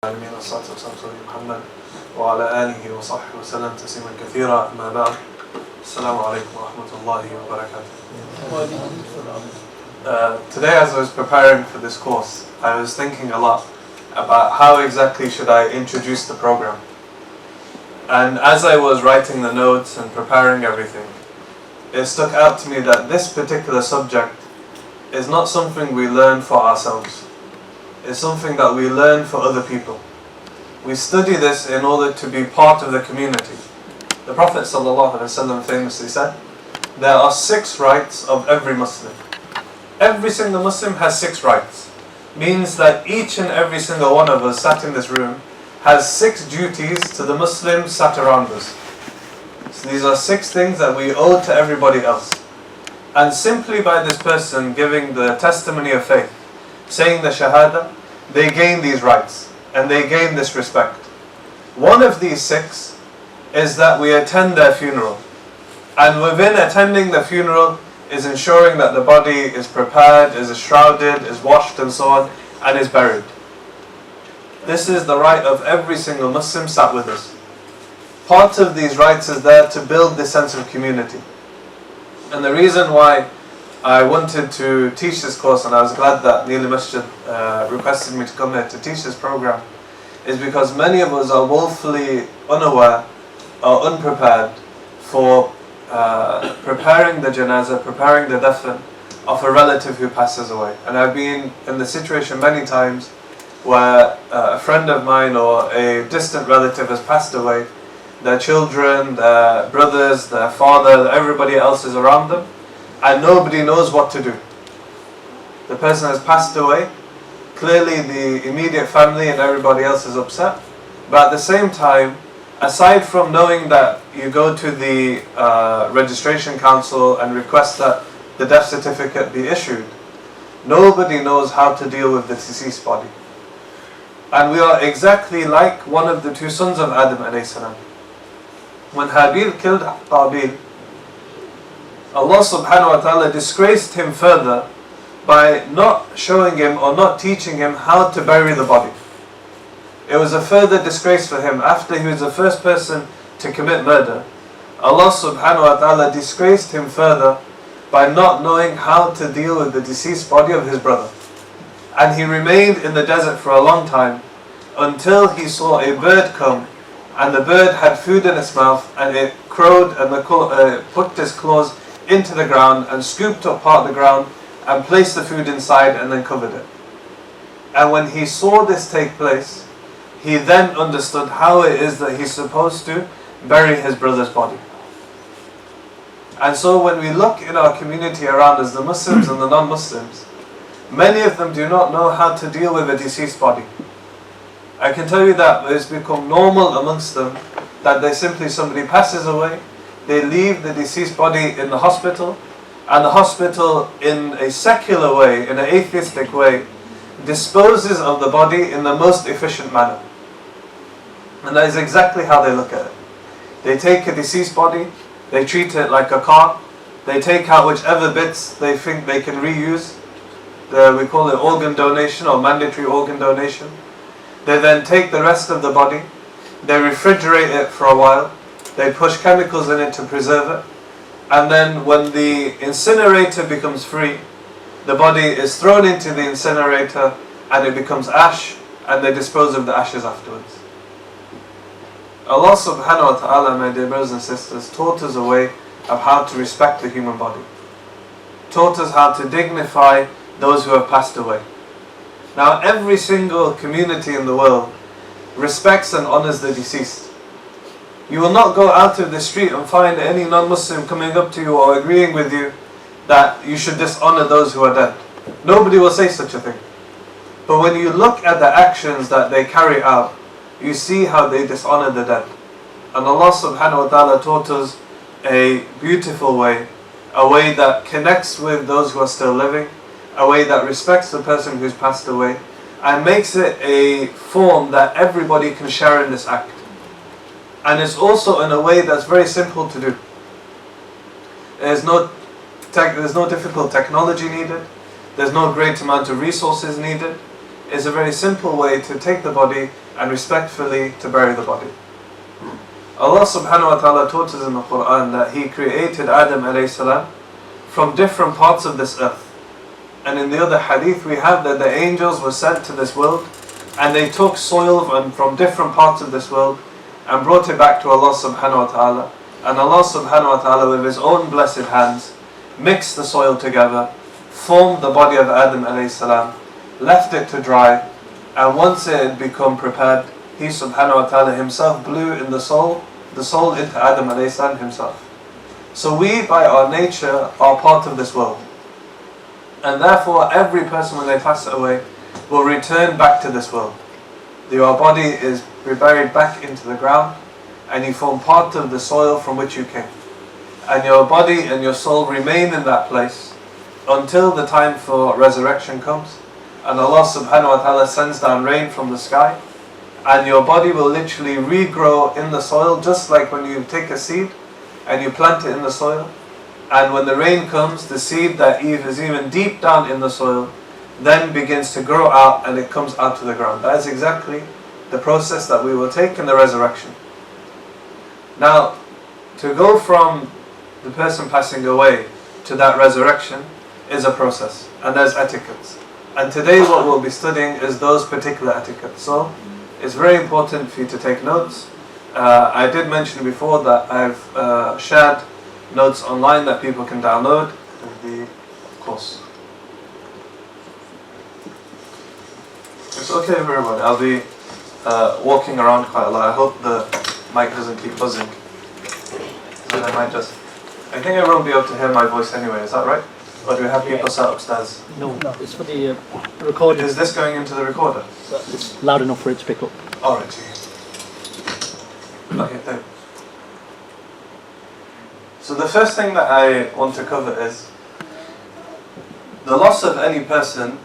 العالمين والصلاة والسلام على محمد وعلى آله وصحبه وسلم تسليما كثيرا أما بعد السلام عليكم ورحمة الله وبركاته. Today as I was preparing for this course, I was thinking a lot about how exactly should I introduce the program. And as I was writing the notes and preparing everything, it stuck out to me that this particular subject is not something we learn for ourselves. It's something that we learn for other people. We study this in order to be part of the community. The Prophet ﷺ famously said, there are 6 rights of every Muslim. Every single Muslim has 6 rights. Means that each and every single one of us sat in this room has 6 duties to the Muslims sat around us. So these are 6 things that we owe to everybody else. And simply by this person giving the testimony of faith, saying the Shahada, they gain these rights and they gain this respect. One of these 6 is that we attend their funeral. And within attending the funeral is ensuring that the body is prepared, is shrouded, is washed and so on, and is buried. This is the right of every single Muslim sat with us. Part of these rights is there to build this sense of community. And the reason why I wanted to teach this course, and I was glad that Neely Masjid requested me to come here to teach this program, is because many of us are woefully unaware or unprepared for preparing the janazah, preparing the dafn of a relative who passes away. And I've been in the situation many times where a friend of mine or a distant relative has passed away, their children, their brothers, their father, everybody else is around them, and nobody knows what to do. The person has passed away. Clearly the immediate family and everybody else is upset. But at the same time, aside from knowing that you go to the registration council and request that the death certificate be issued, nobody knows how to deal with the deceased body. And we are exactly like one of the 2 sons of Adam alayhi salam. When Habil killed Qabil, Allah subhanahu wa ta'ala disgraced him further by not showing him or not teaching him how to bury the body. It was a further disgrace for him. After he was the first person to commit murder, Allah subhanahu wa ta'ala disgraced him further by not knowing how to deal with the deceased body of his brother. And he remained in the desert for a long time until he saw a bird come, and the bird had food in its mouth, and it crowed and put its claws into the ground and scooped up part of the ground and placed the food inside and then covered it. And when he saw this take place, he then understood how it is that he's supposed to bury his brother's body. And so when we look in our community around us, the Muslims and the non-Muslims, many of them do not know how to deal with a deceased body. I can tell you that it's become normal amongst them that somebody passes away, they leave the deceased body in the hospital, and the hospital in a secular way, in an atheistic way, disposes of the body in the most efficient manner. And that is exactly how they look at it. They take a deceased body, they treat it like a car, they take out whichever bits they think they can reuse. We call it organ donation or mandatory organ donation. They then take the rest of the body, they refrigerate it for a while, they push chemicals in it to preserve it, and then when the incinerator becomes free, the body is thrown into the incinerator and it becomes ash, and they dispose of the ashes afterwards. Allah subhanahu wa ta'ala, my dear brothers and sisters, taught us a way of how to respect the human body. Taught us how to dignify those who have passed away. Now every single community in the world respects and honors the deceased. You will not go out of the street and find any non-Muslim coming up to you or agreeing with you that you should dishonor those who are dead. Nobody will say such a thing. But when you look at the actions that they carry out, you see how they dishonor the dead. And Allah subhanahu wa ta'ala taught us a beautiful way, a way that connects with those who are still living, a way that respects the person who's passed away, and makes it a form that everybody can share in this act. And it's also in a way that's very simple to do. There's no difficult technology needed. There's no great amount of resources needed. is a very simple way to take the body and respectfully to bury the body. Allah subhanahu wa ta'ala taught us in the Quran that He created Adam alayhi salam from different parts of this earth. And in the other hadith we have that the angels were sent to this world and they took soil from different parts of this world and brought it back to Allah subhanahu wa ta'ala. And Allah subhanahu wa ta'ala with His own blessed hands mixed the soil together, formed the body of Adam alayhi salam, left it to dry, and once it had become prepared, He subhanahu wa ta'ala Himself blew in the soul into Adam alayhi salam himself. So we by our nature are part of this world. And therefore every person when they pass away will return back to this world. Your body is buried back into the ground and you form part of the soil from which you came. And your body and your soul remain in that place until the time for resurrection comes. And Allah subhanahu wa ta'ala sends down rain from the sky. And your body will literally regrow in the soil, just like when you take a seed and you plant it in the soil. And when the rain comes, the seed that is even deep down in the soil then begins to grow out and it comes out to the ground. That is exactly the process that we will take in the resurrection. Now, to go from the person passing away to that resurrection is a process, and there's etiquettes. And today what we'll be studying is those particular etiquettes. So, it's very important for you to take notes. I did mention before that I've shared notes online that people can download with the course. It's okay everybody, I'll be walking around quite a lot. I hope the mic doesn't keep buzzing. Then I might just... I think everyone will be able to hear my voice anyway, is that right? Or do we have people sat upstairs? No, it's for the recording. Is this going into the recorder? It's loud enough for it to pick up. Alright, okay, thanks. So the first thing that I want to cover is the loss of any person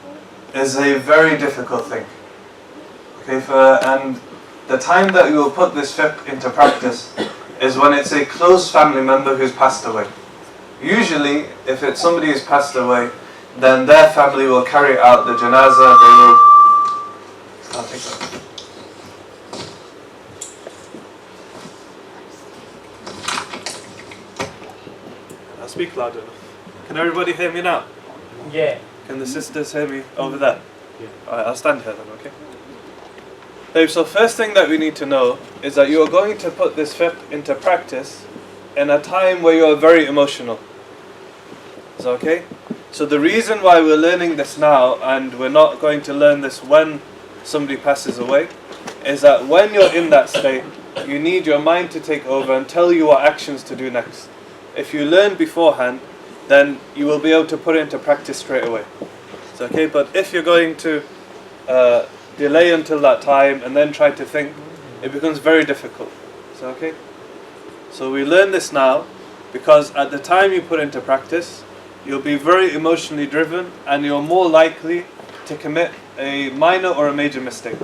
is a very difficult thing. Okay, and the time that you will put this fiqh into practice is when it's a close family member who's passed away. Usually, if it's somebody who's passed away, then their family will carry out the janazah, they will... I'll take that. I'll speak loud enough. Can everybody hear me now? Yeah. Can the sisters hear me over there? Yeah. Alright, I'll stand here then, okay? So first thing that we need to know is that you are going to put this fiqh into practice in a time where you are very emotional. Is that okay? So the reason why we're learning this now and we're not going to learn this when somebody passes away is that when you're in that state, you need your mind to take over and tell you what actions to do next. If you learn beforehand, then you will be able to put it into practice straight away. Is that okay? But if you're going to delay until that time and then try to think, it becomes very difficult. Is that okay? So we learn this now because at the time you put into practice, you'll be very emotionally driven and you're more likely to commit a minor or a major mistake.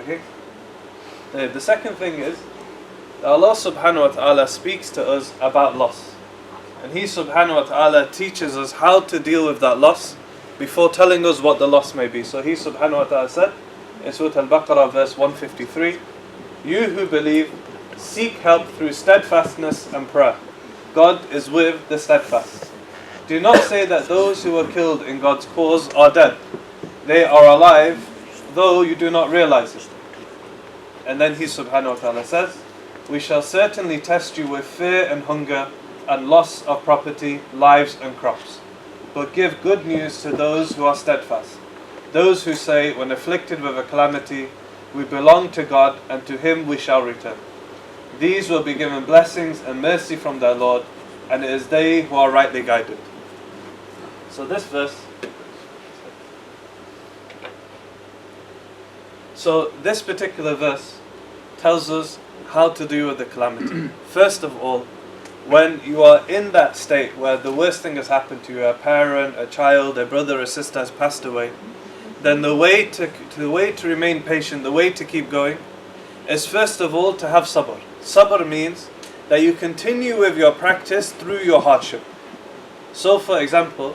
Okay? The second thing is that Allah subhanahu wa ta'ala speaks to us about loss. And He subhanahu wa ta'ala teaches us how to deal with that loss before telling us what the loss may be. So He subhanahu wa ta'ala said in Surah Al-Baqarah verse 153, "You who believe, seek help through steadfastness and prayer. God is with the steadfast. Do not say that those who were killed in God's cause are dead. They are alive, though you do not realize it." And then He subhanahu wa ta'ala says, "We shall certainly test you with fear and hunger and loss of property, lives and crops. But give good news to those who are steadfast, those who say when afflicted with a calamity, we belong to God and to Him we shall return. These will be given blessings and mercy from their Lord, and it is they who are rightly guided." So this verse, this particular verse tells us how to deal with the calamity. First of all, when you are in that state where the worst thing has happened to you, a parent, a child, a brother, a sister has passed away, then the way to remain patient, the way to keep going, is first of all to have sabr. Sabr means that you continue with your practice through your hardship. So for example,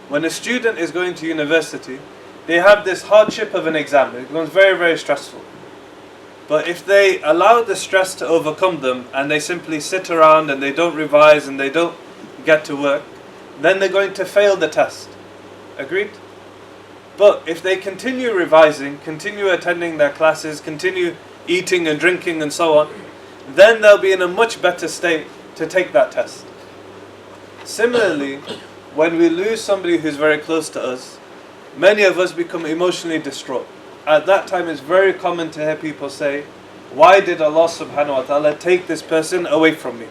when a student is going to university, they have this hardship of an exam. It becomes very, very stressful. But if they allow the stress to overcome them and they simply sit around and they don't revise and they don't get to work, then they're going to fail the test. Agreed? But if they continue revising, continue attending their classes, continue eating and drinking and so on, then they'll be in a much better state to take that test. Similarly, when we lose somebody who's very close to us, many of us become emotionally distraught. At that time, it's very common to hear people say, why did Allah subhanahu wa ta'ala take this person away from me?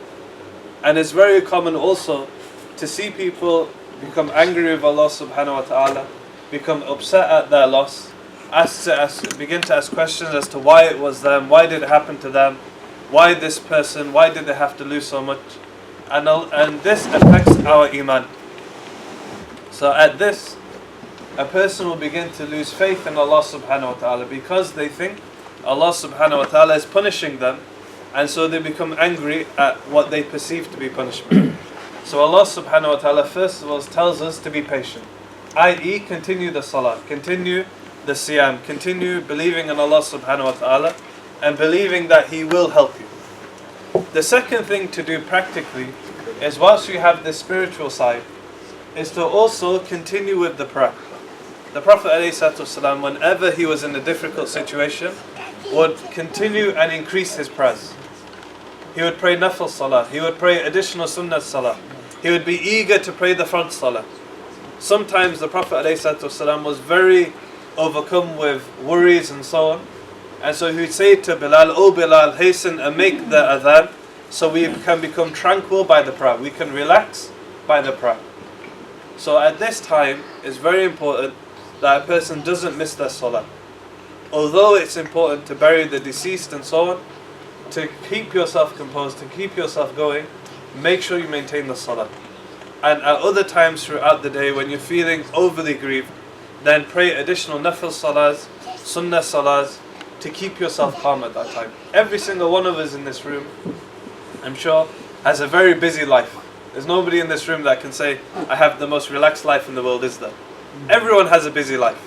And it's very common also to see people become angry with Allah subhanahu wa ta'ala, become upset at their loss, begin to ask questions as to why it was them, why did it happen to them, why this person, why did they have to lose so much? And this affects our iman. So at this, a person will begin to lose faith in Allah subhanahu wa ta'ala because they think Allah subhanahu wa ta'ala is punishing them, and so they become angry at what they perceive to be punishment. So Allah subhanahu wa ta'ala first of all tells us to be patient, i.e. continue the salah, continue the siyam, continue believing in Allah subhanahu wa ta'ala and believing that He will help you. The second thing to do practically is, whilst you have the spiritual side, is to also continue with the prayer. The Prophet ﷺ, whenever he was in a difficult situation, would continue and increase his prayers. He would pray nafil salah, he would pray additional sunnah salah, he would be eager to pray the front salah. Sometimes the Prophet ﷺ was very overcome with worries and so on, and so he would say to Bilal, "O Bilal, hasten and make the adhan, so we can become tranquil by the prayer, we can relax by the prayer." So at this time, it's very important that a person doesn't miss their salah. Although it's important to bury the deceased and so on, to keep yourself composed, to keep yourself going, make sure you maintain the salah. And at other times throughout the day, when you're feeling overly grieved, then pray additional nafil salahs, sunnah salahs, to keep yourself calm at that time. Every single one of us in this room, I'm sure, has a very busy life. There's nobody in this room that can say, I have the most relaxed life in the world, is there? Everyone has a busy life.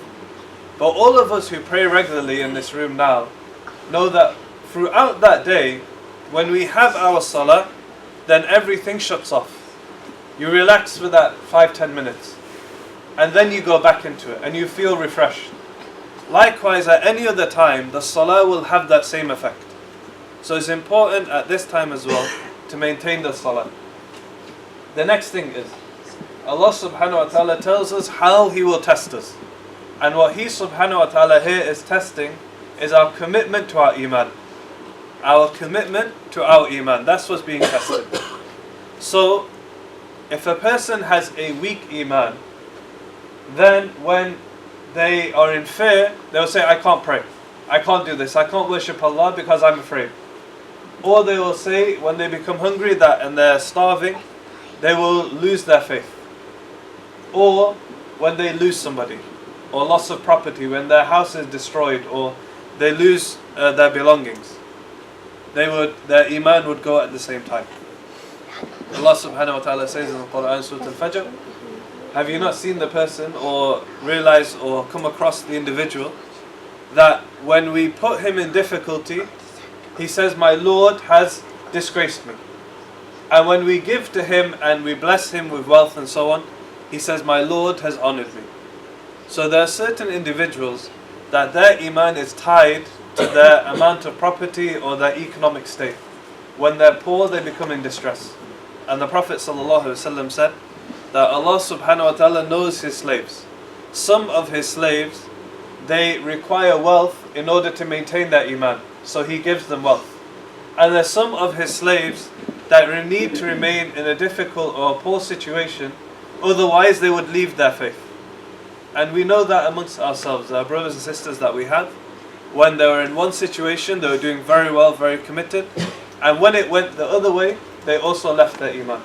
But all of us who pray regularly in this room now know that throughout that day, when we have our salah, then everything shuts off. You relax for that 5-10 minutes, and then you go back into it and you feel refreshed. Likewise, at any other time, the salah will have that same effect. So it's important at this time as well to maintain the salah. The next thing is, Allah subhanahu wa ta'ala tells us how He will test us. And what He subhanahu wa ta'ala here is testing is our commitment to our iman. Our commitment to our iman. That's what's being tested. So, if a person has a weak iman, then when they are in fear, they'll say, I can't pray, I can't do this, I can't worship Allah because I'm afraid. Or they will say, when they become hungry and they're starving, they will lose their faith. Or when they lose somebody, or loss of property, when their house is destroyed, or they lose their belongings, their iman would go at the same time. Allah subhanahu wa ta'ala says in the Quran, Surah Al-Fajr, have you not seen the person or realized or come across the individual that when we put him in difficulty, he says, my Lord has disgraced me. And when we give to him and we bless him with wealth and so on, he says, my Lord has honored me. So there are certain individuals that their iman is tied to their amount of property or their economic state. When they're poor, they become in distress. And the Prophet ﷺ said that Allah subhanahu wa ta'ala knows His slaves. Some of His slaves, they require wealth in order to maintain their iman. So He gives them wealth. And there's some of His slaves that need to remain in a difficult or poor situation, otherwise they would leave their faith. And we know that amongst ourselves, our brothers and sisters that we have, when they were in one situation, they were doing very well, very committed, and when it went the other way, they also left their iman.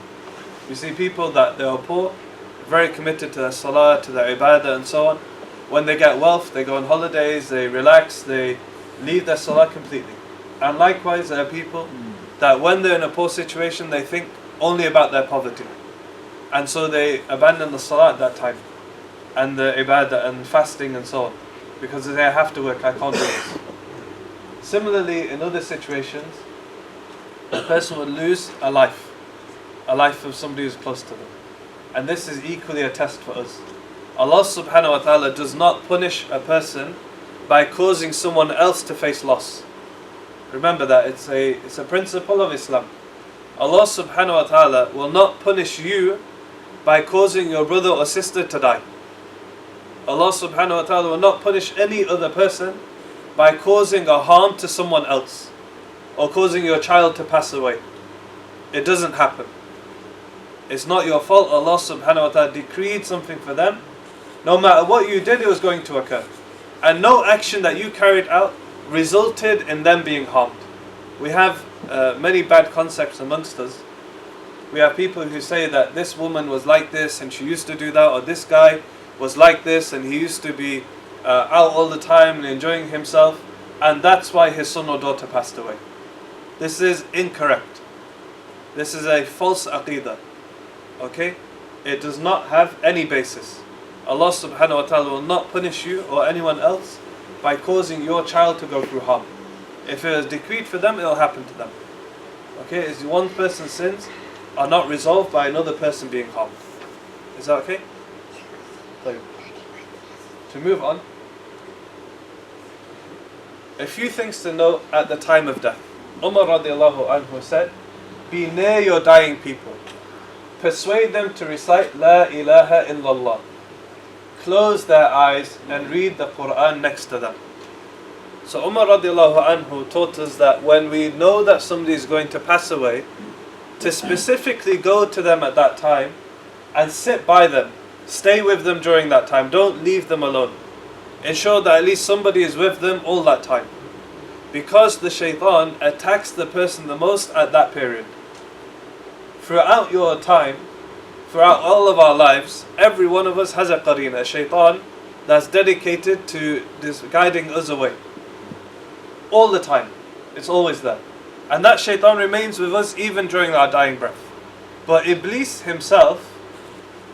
We see people that they are poor, very committed to their salah, to their ibadah and so on. When they get wealth, they go on holidays, they relax, they leave their salah completely. And likewise, there are people that when they're in a poor situation, they think only about their poverty. And so they abandon the salah at that time. and the ibadah and fasting and so on, because they have to work, I can't do this. Similarly, in other situations, a person would lose a life of somebody who's close to them. And this is equally a test for us. Allah subhanahu wa ta'ala does not punish a person by causing someone else to face loss. Remember that, it's a principle of Islam. Allah subhanahu wa ta'ala will not punish you by causing your brother or sister to die. Allah subhanahu wa ta'ala will not punish any other person by causing a harm to someone else, or causing your child to pass away. It doesn't happen. It's not your fault. Allah subhanahu wa ta'ala decreed something for them. No matter what you did, it was going to occur. And no action that you carried out resulted in them being harmed. We have many bad concepts amongst us. We have people who say that this woman was like this and she used to do that, or this guy was like this and he used to be out all the time and enjoying himself, and that's why his son or daughter passed away. This is incorrect. This is a false aqidah. Okay? It does not have any basis. Allah subhanahu wa ta'ala will not punish you or anyone else by causing your child to go through harm. If it is decreed for them, it will happen to them. Okay? It's one person's sins are not resolved by another person being harmed. Is that okay? So, to move on, a few things to note at the time of death. Umar radiallahu anhu said, be near your dying people. Persuade them to recite La ilaha illallah. Close their eyes and read the Quran next to them. So Umar radiallahu anhu taught us that when we know that somebody is going to pass away, to specifically go to them at that time and sit by them. Stay with them during that time. Don't leave them alone. Ensure that at least somebody is with them all that time. Because the shaitan attacks the person the most at that period. Throughout your time, throughout all of our lives, every one of us has a qareena, a shaitan that's dedicated to guiding us away. All the time. It's always there. And that shaitan remains with us even during our dying breath. But Iblis himself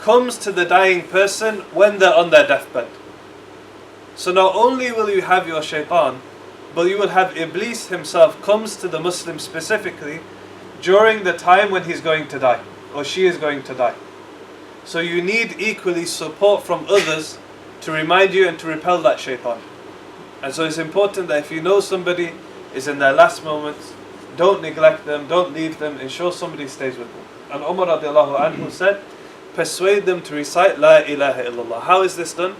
comes to the dying person when they're on their deathbed. So not only will you have your shaitan, but you will have Iblis himself comes to the Muslim specifically during the time when he's going to die, or she is going to die. So you need equally support from others to remind you and to repel that shaitan. And so it's important that if you know somebody is in their last moments, don't neglect them, don't leave them, ensure somebody stays with them. And Umar radiallahu anhu said, persuade them to recite La ilaha illallah. How is this done?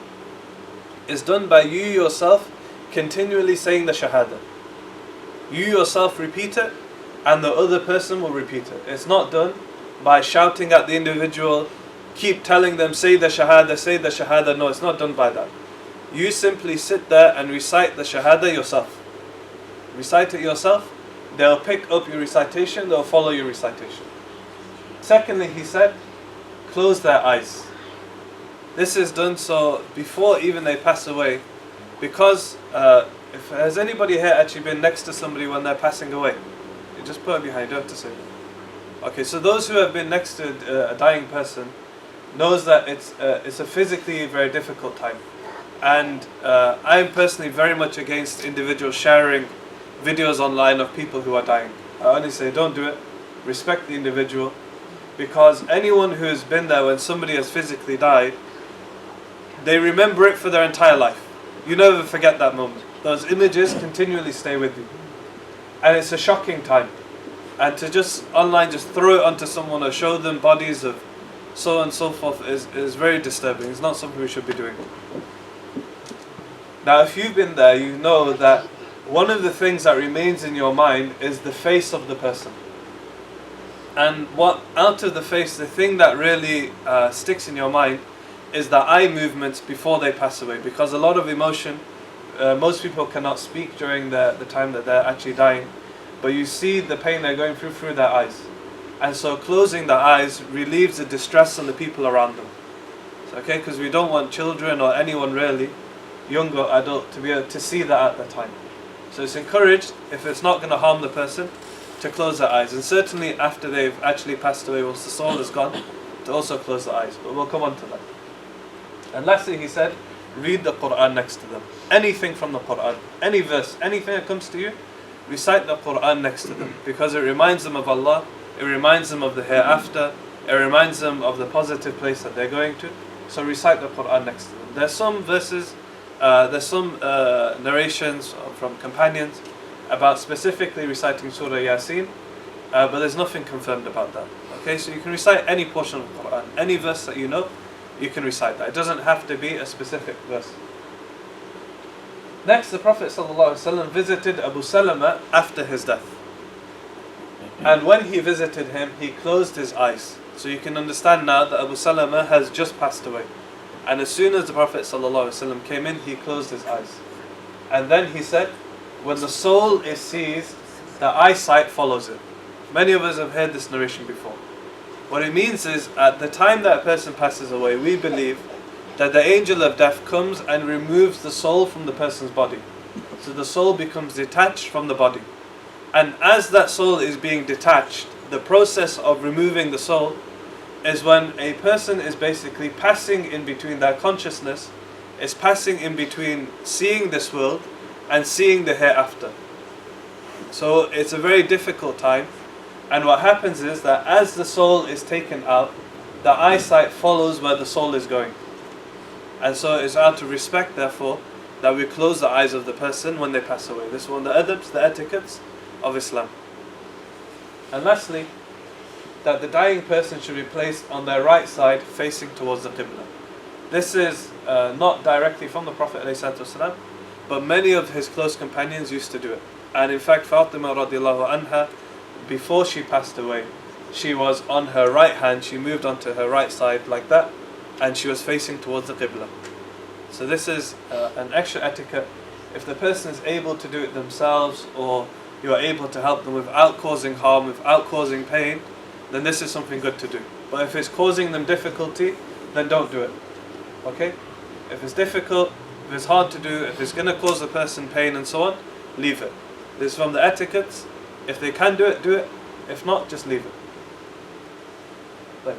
It's done by you yourself continually saying the shahada. You yourself repeat it, and the other person will repeat it. It's not done by shouting at the individual, keep telling them, say the shahada, say the shahada. No, it's not done by that. You simply sit there and recite the shahada yourself. Recite it yourself. They'll pick up your recitation, they'll follow your recitation. Secondly, he said, close their eyes. This is done so before even they pass away, because if has anybody here actually been next to somebody when they're passing away? You just put it behind, you don't have to say that. Okay, so those who have been next to a dying person knows that it's a physically very difficult time. And I am personally very much against individuals sharing videos online of people who are dying. I only say don't do it, respect the individual, because anyone who has been there when somebody has physically died, they remember it for their entire life. You never forget that moment. Those images continually stay with you. And it's a shocking time. And to just online just throw it onto someone or show them bodies of so on and so forth is very disturbing. It's not something we should be doing. Now if you've been there, you know that one of the things that remains in your mind is the face of the person. And what out of the face, the thing that really sticks in your mind is the eye movements before they pass away. Because a lot of emotion, most people cannot speak during the time that they're actually dying. But you see the pain they're going through their eyes. And so closing the eyes relieves the distress on the people around them. Okay, because we don't want children or anyone really, young or adult, to be able to see that at the time. So it's encouraged, if it's not going to harm the person, to close their eyes. And certainly after they've actually passed away, once the soul is gone, to also close the eyes. But we'll come on to that. And lastly, he said, read the Quran next to them. Anything from the Quran, any verse, anything that comes to you, recite the Quran next to them, because it reminds them of Allah, it reminds them of the hereafter, it reminds them of the positive place that they're going to. So recite the Quran next to them. There's some verses, there's some narrations from companions about specifically reciting Surah Yasin, but there's nothing confirmed about that. Okay, so you can recite any portion of the Quran, any verse that you know, you can recite that. It doesn't have to be a specific verse. Next, the Prophet ﷺ visited Abu Salama after his death. And when he visited him, he closed his eyes. So you can understand now that Abu Salama has just passed away. And as soon as the Prophet ﷺ came in, he closed his eyes. And then he said, when the soul is seized, the eyesight follows it. Many of us have heard this narration before. What it means is, at the time that a person passes away, we believe that the angel of death comes and removes the soul from the person's body. So the soul becomes detached from the body. And as that soul is being detached, the process of removing the soul is when a person is basically passing in between their consciousness, is passing in between seeing this world and seeing the hereafter. So it's a very difficult time. And what happens is that as the soul is taken out, the eyesight follows where the soul is going. And so it's out of respect, therefore, that we close the eyes of the person when they pass away. This is one of the adabs, the etiquettes of Islam. And lastly, that the dying person should be placed on their right side facing towards the Qibla. This is not directly from the Prophet ﷺ, but many of his close companions used to do it. And in fact, Fatima radiallahu anha, before she passed away, she was on her right hand, she moved onto her right side like that, and she was facing towards the Qibla. So this is an extra etiquette. If the person is able to do it themselves, or you are able to help them without causing harm, without causing pain, then this is something good to do. But if it's causing them difficulty, then don't do it. Okay? If it's difficult, if it's hard to do, if it's going to cause the person pain and so on, leave it. This is from the etiquettes. If they can do it, do it. If not, just leave it. Right.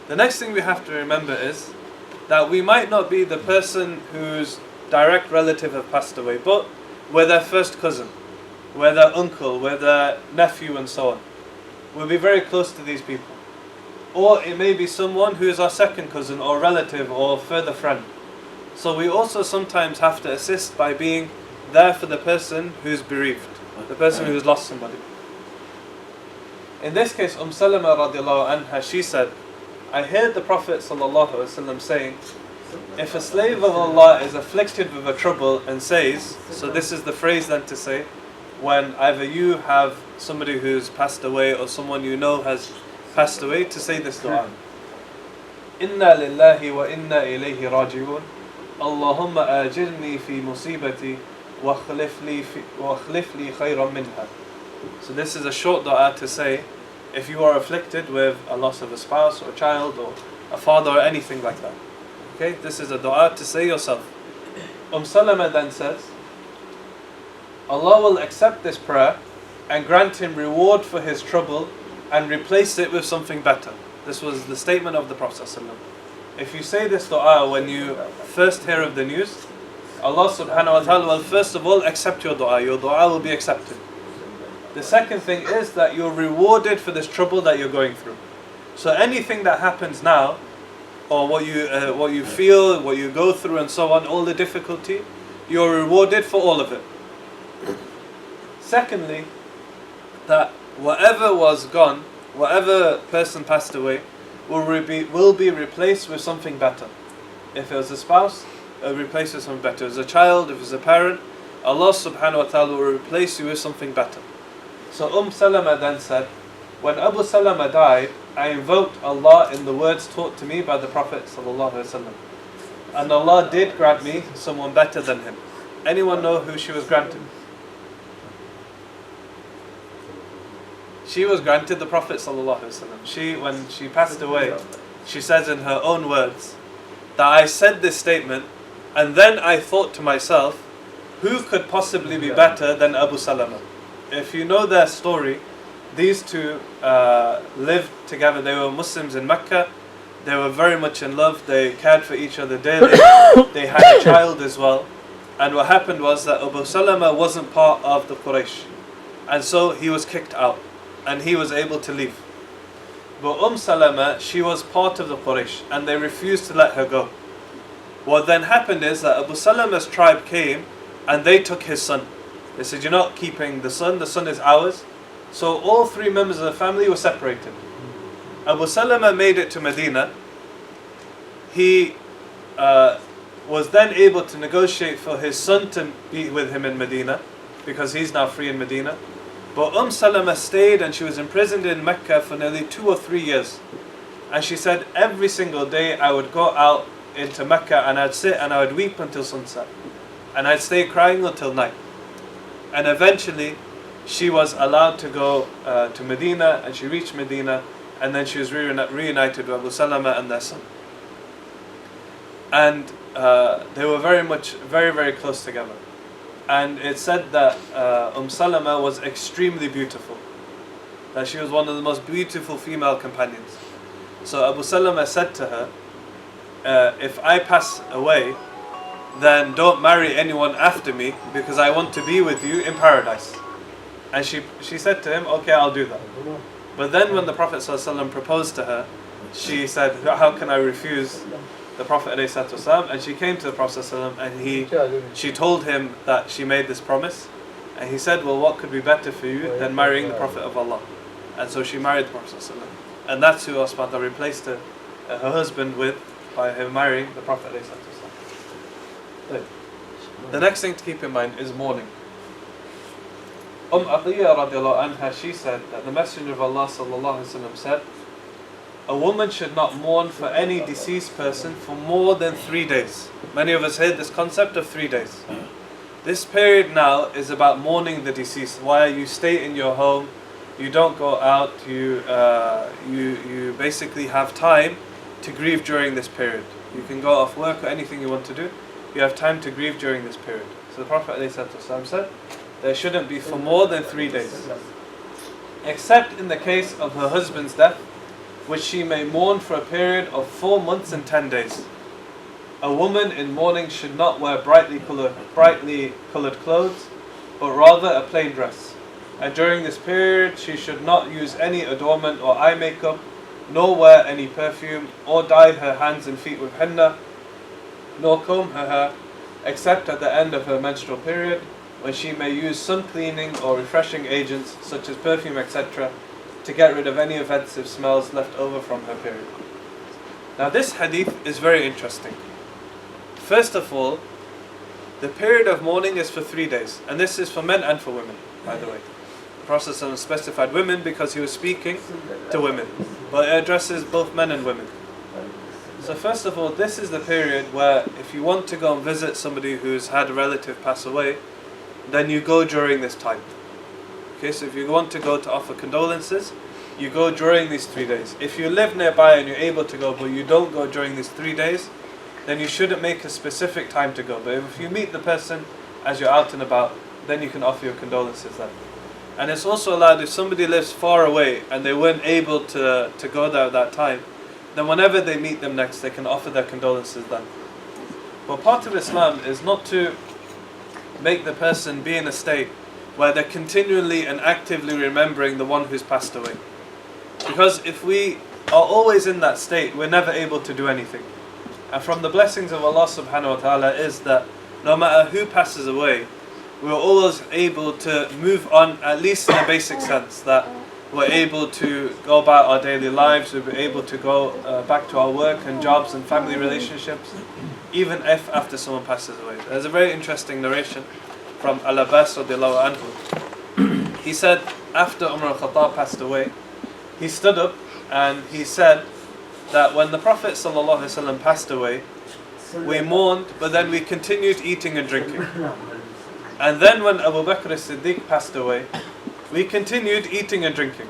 The next thing we have to remember is that we might not be the person whose direct relative have passed away, but we're their first cousin, we're their uncle, we're their nephew and so on. We'll be very close to these people. Or it may be someone who is our second cousin or relative or further friend. So we also sometimes have to assist by being there for the person who's bereaved, the person who's lost somebody. In this case, Salama radiallahu anha, she said, I heard the Prophet ﷺ saying, if a slave of Allah is afflicted with a trouble and says, so this is the phrase then to say, when either you have somebody who's passed away or someone you know has passed away, to say this dua. Inna lillahi wa inna ilayhi raji'un. Allahumma ajirni fi musibati wa akhlif li khayran minha. So this is a short dua to say if you are afflicted with a loss of a spouse or a child or a father or anything like that. Okay, this is a dua to say yourself. Salama then says, Allah will accept this prayer and grant him reward for his trouble and replace it with something better. This was the statement of the Prophet ﷺ. If you say this dua when you first hear of the news, Allah subhanahu wa ta'ala will first of all accept your dua will be accepted. The second thing is that you're rewarded for this trouble that you're going through. So anything that happens now, or what you feel, what you go through and so on, all the difficulty, you're rewarded for all of it. Secondly, that whatever was gone, whatever person passed away, will be replaced with something better. If it was a spouse, it will replace with something better. If it was a child, if it was a parent, Allah subhanahu wa ta'ala will replace you with something better. So Salama then said, when Abu Salama died, I invoked Allah in the words taught to me by the Prophet sallallahu alaihi wasallam. And Allah did grant me someone better than him. Anyone know who she was granted? She was granted the Prophet ﷺ. When she passed away, she says in her own words that I said this statement and then I thought to myself, who could possibly be better than Abu Salama? If you know their story, these two lived together. They were Muslims in Mecca They were very much in love. They cared for each other daily. They had a child as well. And what happened was that Abu Salama wasn't part of the Quraysh. And so he was kicked out. And he was able to leave. But Salama, she was part of the Quraysh. And they refused to let her go. What then happened is that Abu Salama's tribe came and they took his son. They said, you're not keeping the son is ours. So all three members of the family were separated. Abu Salama made it to Medina. He was then able to negotiate for his son to be with him in Medina, because he's now free in Medina. But Salama stayed and she was imprisoned in Mecca for nearly 2 or 3 years. And she said, every single day I would go out into Mecca and I'd sit and I would weep until sunset. And I'd stay crying until night. And eventually she was allowed to go to Medina, and she reached Medina, and then she was reunited with Abu Salama and their son. And they were very, very close together. And it said that Salama was extremely beautiful. That she was one of the most beautiful female companions. So Abu Salama said to her, if I pass away, then don't marry anyone after me, because I want to be with you in paradise. And she said to him, okay, I'll do that. But then when the Prophet ﷺ proposed to her, she said, how can I refuse the Prophet ﷺ? And she came to the Prophet ﷺ and she told him that she made this promise. And he said, well, what could be better for you than marrying the Prophet of Allah? And so she married the Prophet ﷺ. And that's who Allah subhanahu wa ta'ala replaced her husband with, by her marrying the Prophet ﷺ. The next thing to keep in mind is mourning. Atiyya radiallahu anha, she said that the Messenger of Allah sallallahu alaihi wasallam said, a woman should not mourn for any deceased person for more than 3 days. Many of us heard this concept of 3 days. This period now is about mourning the deceased, where you stay in your home, you don't go out, you basically have time to grieve during this period. You can go off work or anything you want to do, you have time to grieve during this period. So the Prophet ﷺ said, there shouldn't be for more than 3 days, except in the case of her husband's death, which she may mourn for a period of 4 months and 10 days. A woman in mourning should not wear brightly colored clothes, but rather a plain dress. And during this period, she should not use any adornment or eye makeup, nor wear any perfume, or dye her hands and feet with henna, nor comb her hair, except at the end of her menstrual period, when she may use sun cleaning or refreshing agents such as perfume, etc., to get rid of any offensive smells left over from her period. Now this hadith is very interesting. First of all, the period of mourning is for 3 days, and this is for men and for women, by the way. The Prophet ﷺ specified women because he was speaking to women, but it addresses both men and women. So first of all, this is the period where if you want to go and visit somebody who's had a relative pass away, then you go during this time. Okay, so if you want to go to offer condolences, you go during these 3 days. If you live nearby and you're able to go, but you don't go during these 3 days, then you shouldn't make a specific time to go. But if you meet the person as you're out and about, then you can offer your condolences then. And it's also allowed if somebody lives far away and they weren't able to go there at that time, then whenever they meet them next, they can offer their condolences then. But part of Islam is not to make the person be in a state where they're continually and actively remembering the one who's passed away. Because if we are always in that state, we're never able to do anything. And from the blessings of Allah subhanahu wa ta'ala is that no matter who passes away, we're always able to move on, at least in a basic sense, that we're able to go about our daily lives, we're able to go back to our work and jobs and family relationships, even if after someone passes away. There's a very interesting narration from Al-Abbas radiallahu anhu. He said, after Umar al-Khattab passed away, he stood up and he said that when the Prophet ﷺ passed away, we mourned, but then we continued eating and drinking. And then when Abu Bakr as-Siddiq passed away, we continued eating and drinking.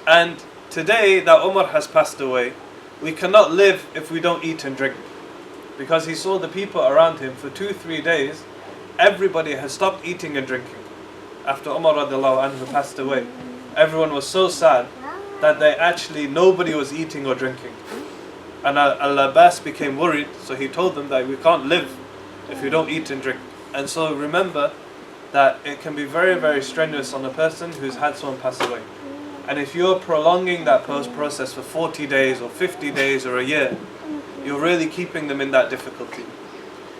And today that Umar has passed away, we cannot live if we don't eat and drink. Because he saw the people around him for 2-3 days, everybody has stopped eating and drinking. After Umar radiallahu anhu passed away, everyone was so sad that nobody was eating or drinking. And Al-Abbas became worried, so he told them that we can't live if we don't eat and drink. And so remember that it can be very, very strenuous on a person who's had someone pass away. And if you're prolonging that process for 40 days or 50 days or a year, you're really keeping them in that difficulty.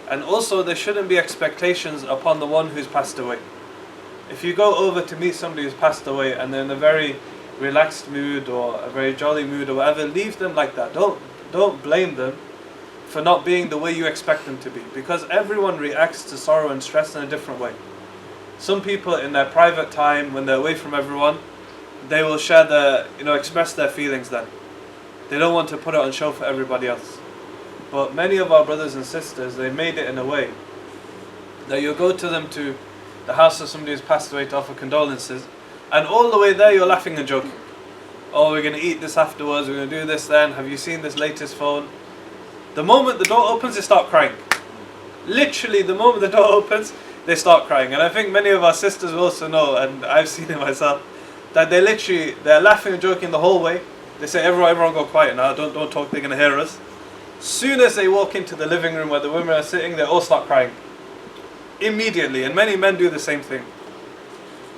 And also there shouldn't be expectations upon the one who's passed away. If you go over to meet somebody who's passed away and they're in a very relaxed mood or a very jolly mood or whatever, leave them like that. Don't blame them for not being the way you expect them to be, because everyone reacts to sorrow and stress in a different way. Some people in their private time, when they're away from everyone, they will share express their feelings then. They don't want to put it on show for everybody else. But many of our brothers and sisters, they made it in a way that you go to them to the house of somebody who's passed away to offer condolences, and all the way there you're laughing and joking. Oh, we're going to eat this afterwards, we're going to do this then, have you seen this latest phone? The moment the door opens, they start crying. Literally, the moment the door opens, they start crying. And I think many of our sisters will also know, and I've seen it myself, that they're laughing and joking the whole way. They say, everyone go quiet now, don't talk, they're going to hear us. Soon as they walk into the living room where the women are sitting, they all start crying. Immediately, and many men do the same thing.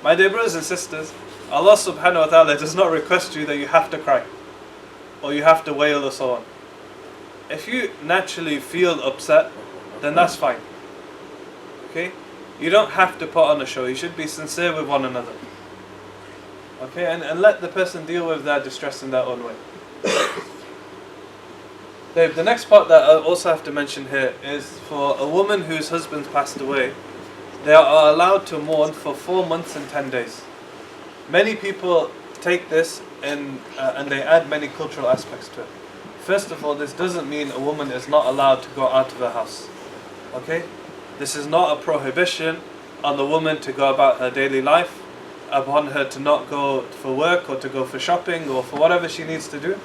My dear brothers and sisters, Allah subhanahu wa ta'ala does not request you that you have to cry, or you have to wail or so on. If you naturally feel upset, then that's fine. Okay? You don't have to put on a show, you should be sincere with one another. Okay, and let the person deal with their distress in their own way. The next part that I also have to mention here is for a woman whose husband passed away, they are allowed to mourn for 4 months and 10 days. Many people take this and they add many cultural aspects to it. First of all, this doesn't mean a woman is not allowed to go out of her house. Okay? This is not a prohibition on the woman to go about her daily life, upon her to not go for work or to go for shopping or for whatever she needs to do.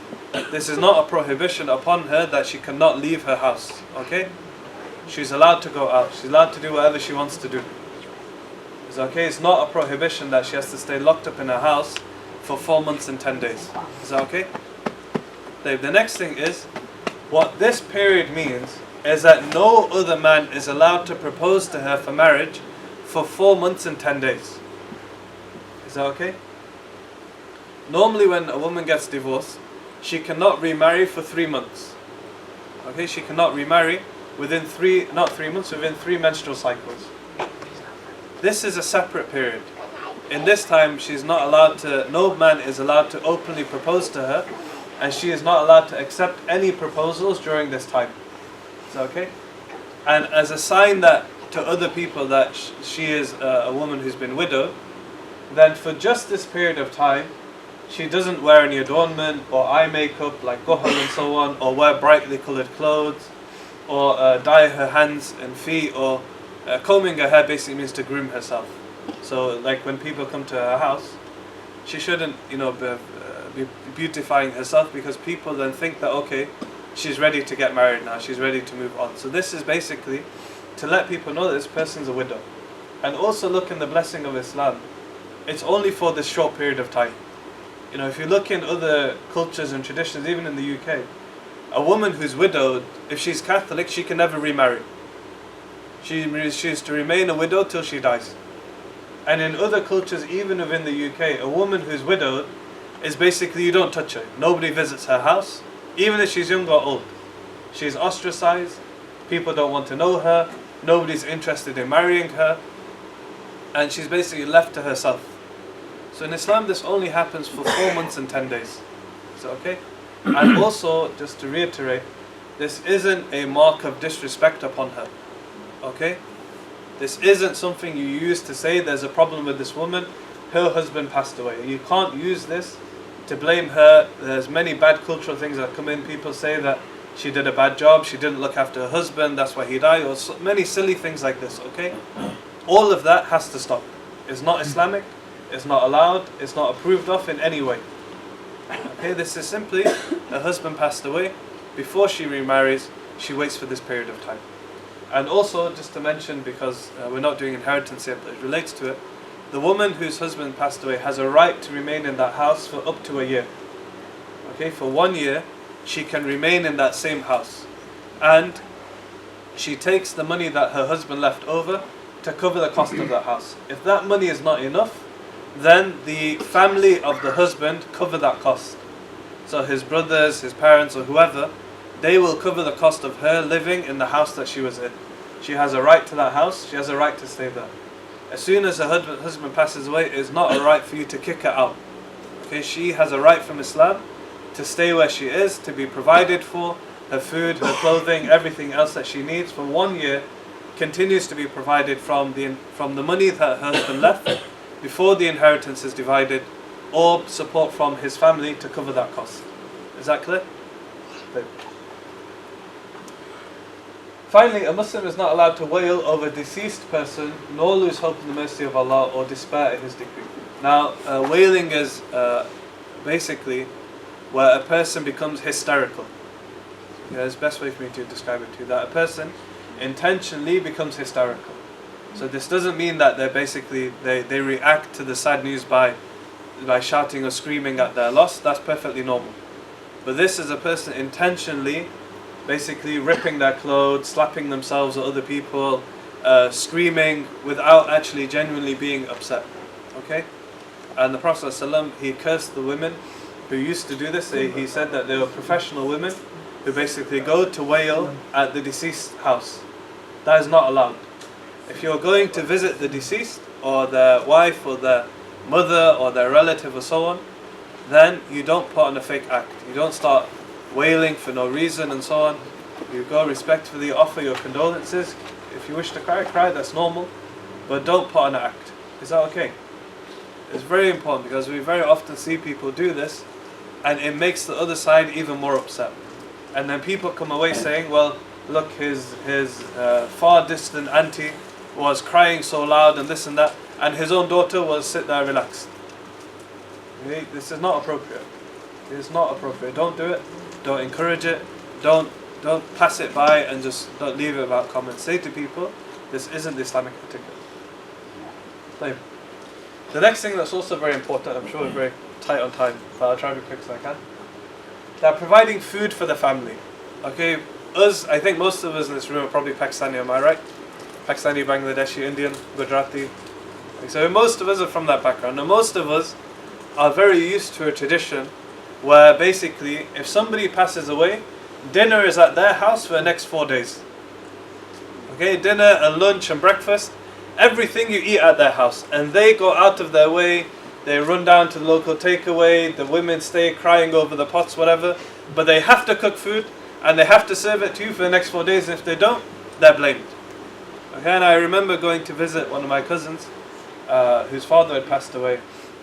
This is not a prohibition upon her that she cannot leave her house. Okay? She's allowed to go out. She's allowed to do whatever she wants to do. It's okay? It's not a prohibition that she has to stay locked up in her house for 4 months and 10 days. Is that okay? The next thing is, what this period means is that no other man is allowed to propose to her for marriage for 4 months and 10 days. Is that okay? Normally when a woman gets divorced, she cannot remarry for 3 months. Okay, she cannot remarry within within 3 menstrual cycles. This is a separate period. In this time, no man is allowed to openly propose to her, and she is not allowed to accept any proposals during this time. Is that okay? And as a sign that to other people that she is a woman who's been widowed, then for just this period of time, she doesn't wear any adornment or eye makeup like gohal and so on, or wear brightly coloured clothes, or dye her hands and feet, or combing her hair basically means to groom herself. So like when people come to her house, she shouldn't be beautifying herself, because people then think that okay, she's ready to get married now, she's ready to move on. So this is basically to let people know that this person's a widow. And also look in the blessing of Islam, it's only for this short period of time. If you look in other cultures and traditions, even in the UK, a woman who's widowed, if she's Catholic, she can never remarry. She is to remain a widow till she dies. And in other cultures, even within the UK, a woman who's widowed is basically, you don't touch her. Nobody visits her house, even if she's young or old. She's ostracized, people don't want to know her, nobody's interested in marrying her, and she's basically left to herself. So in Islam, this only happens for 4 months and 10 days. So okay? And also, just to reiterate, this isn't a mark of disrespect upon her. Okay? This isn't something you use to say there's a problem with this woman, her husband passed away. You can't use this to blame her. There's many bad cultural things that come in. People say that she did a bad job, she didn't look after her husband, that's why he died, or so many silly things like this, okay? All of that has to stop. It's not Islamic, it's not allowed, it's not approved of in any way. Okay, this is simply, her husband passed away, before she remarries, she waits for this period of time. And also, just to mention, because we're not doing inheritance yet, but it relates to it, the woman whose husband passed away has a right to remain in that house for up to a year. Okay, for 1 year, she can remain in that same house. And she takes the money that her husband left over to cover the cost of that house. If that money is not enough, then the family of the husband cover that cost. So his brothers, his parents, or whoever, they will cover the cost of her living in the house that she was in. She has a right to that house, she has a right to stay there. As soon as her husband passes away, it is not a right for you to kick her out. Okay, she has a right from Islam to stay where she is, to be provided for, her food, her clothing, everything else that she needs for 1 year continues to be provided from the money that her husband left before the inheritance is divided, or support from his family to cover that cost. Is that clear? Finally, a Muslim is not allowed to wail over a deceased person, nor lose hope in the mercy of Allah or despair at His decree. Now, wailing is basically where a person becomes hysterical. Yeah, it's the best way for me to describe it to you, that a person intentionally becomes hysterical. So this doesn't mean that they react to the sad news by shouting or screaming at their loss. That's perfectly normal. But this is a person intentionally basically ripping their clothes, slapping themselves or other people, screaming without actually genuinely being upset. Okay? And the Prophet ﷺ, he cursed the women who used to do this. He said that they were professional women who basically go to wail at the deceased house. That is not allowed. If you're going to visit the deceased, or their wife, or their mother, or their relative, or so on, then you don't put on a fake act. You don't start wailing for no reason and so on. You go respectfully, offer your condolences. If you wish to cry, cry, that's normal. But don't put on an act. Is that okay? It's very important, because we very often see people do this, and it makes the other side even more upset. And then people come away saying, well, look, his far distant auntie was crying so loud and this and that, and his own daughter was sit there relaxed. Okay? This is not appropriate. It is not appropriate. Don't do it. Don't encourage it. Don't pass it by and just don't leave it without comment. Say to people, this isn't the Islamic etiquette. The next thing that's also very important, I'm sure we're very tight on time, but I'll try to be quick as I can. They're providing food for the family. Okay, I think most of us in this room are probably Pakistani, am I right? Pakistani, Bangladeshi, Indian, Gujarati. So most of us are from that background. And most of us are very used to a tradition where basically if somebody passes away, dinner is at their house for the next 4 days. Okay, dinner and lunch and breakfast, everything you eat at their house. And they go out of their way, they run down to the local takeaway, the women stay crying over the pots, whatever, but they have to cook food and they have to serve it to you for the next 4 days. And if they don't, they're blamed. Okay, and I remember going to visit one of my cousins whose father had passed away,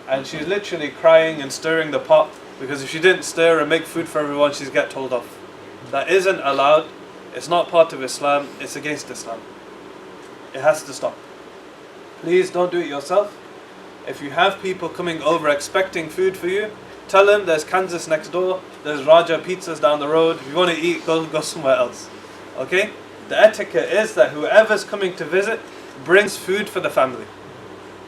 and she's literally crying and stirring the pot, because if she didn't stir and make food for everyone, she'd get told off. That isn't allowed. It's not part of Islam. It's against Islam. It has to stop. Please don't do it yourself. If you have people coming over expecting food for you, tell them there's Kansas next door, there's Raja Pizzas down the road. If you want to eat, go somewhere else. Okay? The etiquette is that whoever's coming to visit brings food for the family.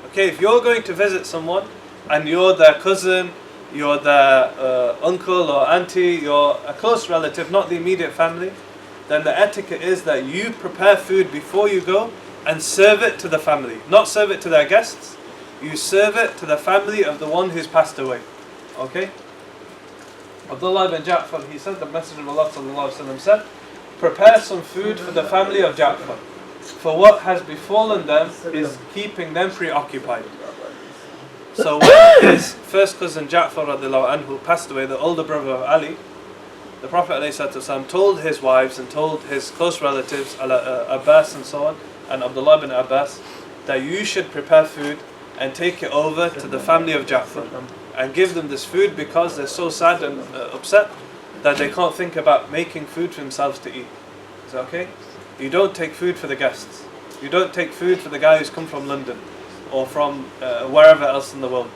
Okay, if you're going to visit someone and you're their cousin, you're their uncle or auntie, you're a close relative, not the immediate family, then the etiquette is that you prepare food before you go and serve it to the family. Not serve it to their guests, you serve it to the family of the one who's passed away. Okay? Abdullah ibn Ja'far, he said, the Messenger of Allah ﷺ said, prepare some food for the family of Ja'far, for what has befallen them is keeping them preoccupied. So when his first cousin Ja'far radiallahu anhu passed away, the older brother of Ali, the Prophet ﷺ told his wives and told his close relatives, Abbas and so on, and Abdullah ibn Abbas, that you should prepare food and take it over to the family of Ja'far and give them this food, because they're so sad and upset that they can't think about making food for themselves to eat. Is that okay? You don't take food for the guests. You don't take food for the guy who's come from London or from wherever else in the world.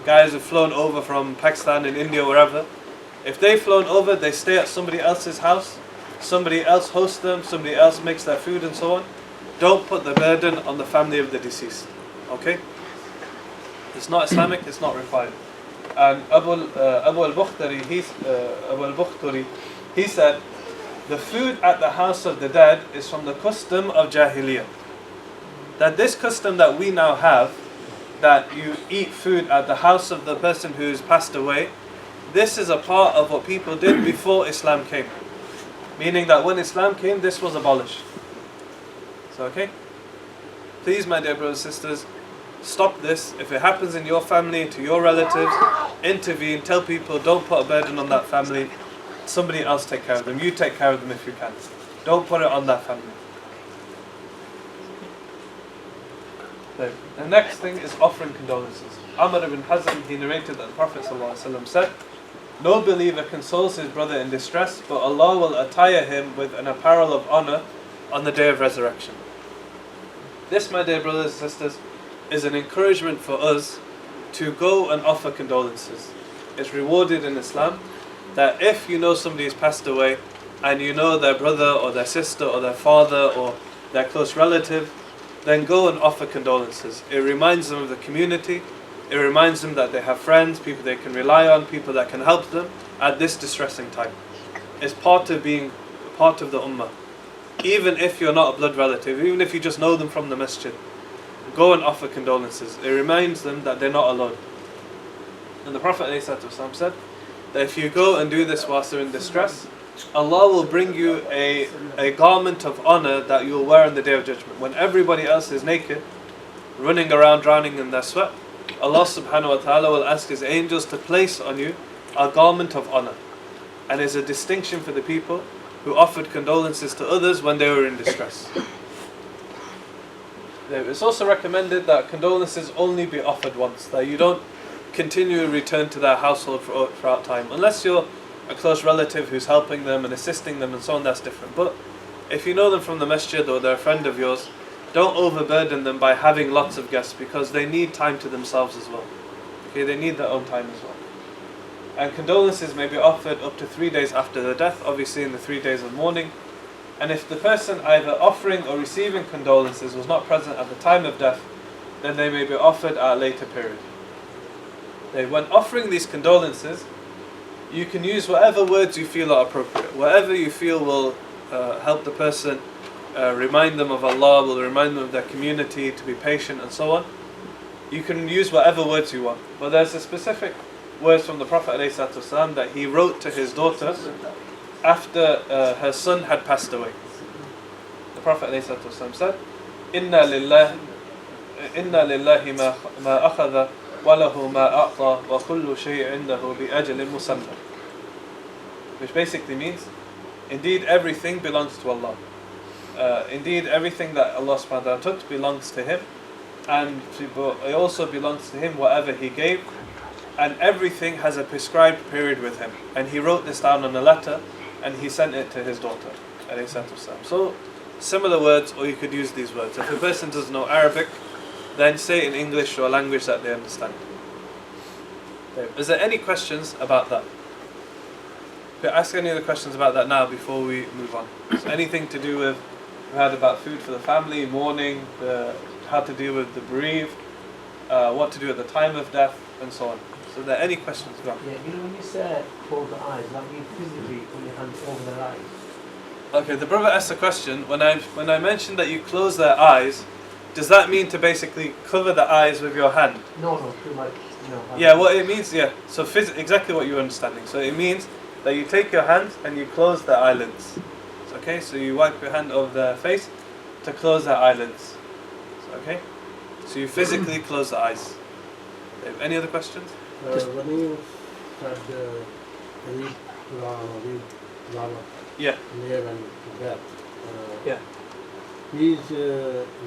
Guys who've flown over from Pakistan and India, wherever. If they've flown over, they stay at somebody else's house. Somebody else hosts them. Somebody else makes their food and so on. Don't put the burden on the family of the deceased. Okay? It's not Islamic. It's not required. And Abu al-Bukhtari, he said, the food at the house of the dead is from the custom of Jahiliyyah. That this custom that we now have, that you eat food at the house of the person who's passed away, this is a part of what people did before Islam came. Meaning that when Islam came, this was abolished. So, okay? Please, my dear brothers and sisters, stop this. If it happens in your family, to your relatives, intervene, tell people, don't put a burden on that family. Somebody else take care of them. You take care of them if you can. Don't put it on that family. The next thing is offering condolences. Amr ibn Hazm, he narrated that the Prophet ﷺ said, no believer consoles his brother in distress, but Allah will attire him with an apparel of honor on the day of resurrection. This, my dear brothers and sisters, is an encouragement for us to go and offer condolences. It's rewarded in Islam that if you know somebody has passed away and you know their brother or their sister or their father or their close relative, then go and offer condolences. It reminds them of the community. It reminds them that they have friends, people they can rely on, people that can help them at this distressing time. It's part of being part of the ummah. Even if you're not a blood relative, even if you just know them from the masjid, go and offer condolences. It reminds them that they're not alone. And the Prophet ﷺ said that if you go and do this whilst they're in distress, Allah will bring you a garment of honor that you'll wear on the Day of Judgment. When everybody else is naked, running around drowning in their sweat, Allah subhanahu wa ta'ala will ask His angels to place on you a garment of honor. And it's a distinction for the people who offered condolences to others when they were in distress. It's also recommended that condolences only be offered once, that you don't continually return to their household throughout time. Unless you're a close relative who's helping them and assisting them and so on, that's different. But if you know them from the masjid or they're a friend of yours, don't overburden them by having lots of guests, because they need time to themselves as well. Okay, they need their own time as well. And condolences may be offered up to 3 days after their death, obviously in the 3 days of mourning. And if the person either offering or receiving condolences was not present at the time of death, then they may be offered at a later period. When offering these condolences, you can use whatever words you feel are appropriate. Whatever you feel will help the person, remind them of Allah, will remind them of their community, to be patient and so on. You can use whatever words you want. But there's a specific words from the Prophet ﷺ that he wrote to his daughter after her son had passed away. The Prophet ﷺ said, Inna lillahi ma akhadha wa lahu ma a'ta wa kullu shay'in indahu bi ajalin musamma. Which basically means, indeed everything belongs to Allah. Indeed everything that Allah subhanahu wa ta'ala took belongs to Him, and it also belongs to Him whatever He gave, and everything has a prescribed period with Him. And he wrote this down on a letter and he sent it to his daughter. So similar words, or you could use these words. If a person doesn't know Arabic, then say it in English or a language that they understand. Is there any questions about that? Ask any other questions about that now before we move on. So anything to do with, we had about food for the family, mourning, how to deal with the bereaved, what to do at the time of death, and so on. So are there any questions about that? Yeah, you know when you say close the eyes, that means physically put your hand over their eyes. Okay, the brother asked a question. When I mentioned that you close their eyes, does that mean to basically cover the eyes with your hand? No, too much. Yeah, what it means, yeah. So exactly what you're understanding. So it means that you take your hand and you close their eyelids. Okay, so you wipe your hand over their face to close their eyelids. Okay, so you physically close the eyes. Any other questions? When you said read Quran or read Drama, Yeah. near and death, Yeah. he's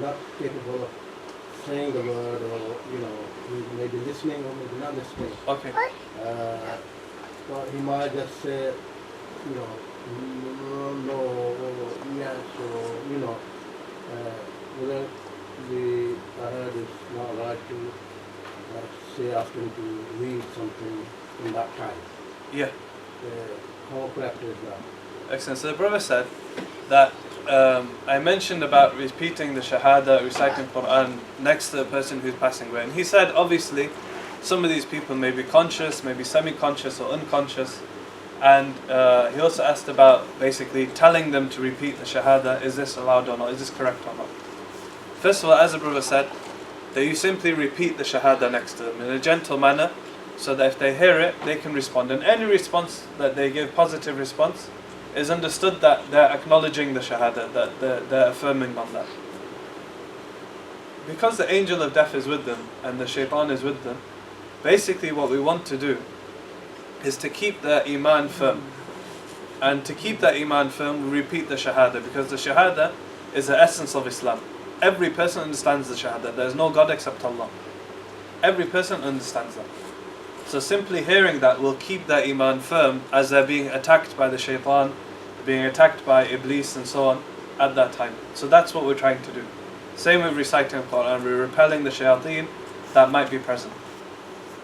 not capable of saying the word, or he's maybe listening or maybe not listening. Okay. But he might just say, no, or yes, or whether I heard it's not right to say ask him to read something in that time. Yeah. How correct is that? Excellent. So the brother said that I mentioned about repeating the Shahada, reciting Quran next to the person who's passing away. And he said, obviously, some of these people may be conscious, maybe semi-conscious or unconscious. And he also asked about basically telling them to repeat the Shahada. Is this allowed or not? Is this correct or not? First of all, as the brother said, that you simply repeat the Shahada next to them in a gentle manner, so that if they hear it, they can respond. And any response that they give, positive response, is understood that they're acknowledging the Shahada, that they're affirming on that. Because the angel of death is with them and the shaitan is with them, basically what we want to do is to keep their iman firm. And to keep that iman firm, we repeat the Shahada, because the Shahada is the essence of Islam. Every person understands the Shahada. There is no God except Allah. Every person understands that. So simply hearing that will keep their iman firm as they're being attacked by the shaitan, being attacked by Iblis and so on at that time. So that's what we're trying to do. Same with reciting Quran, we're repelling the shayateen that might be present.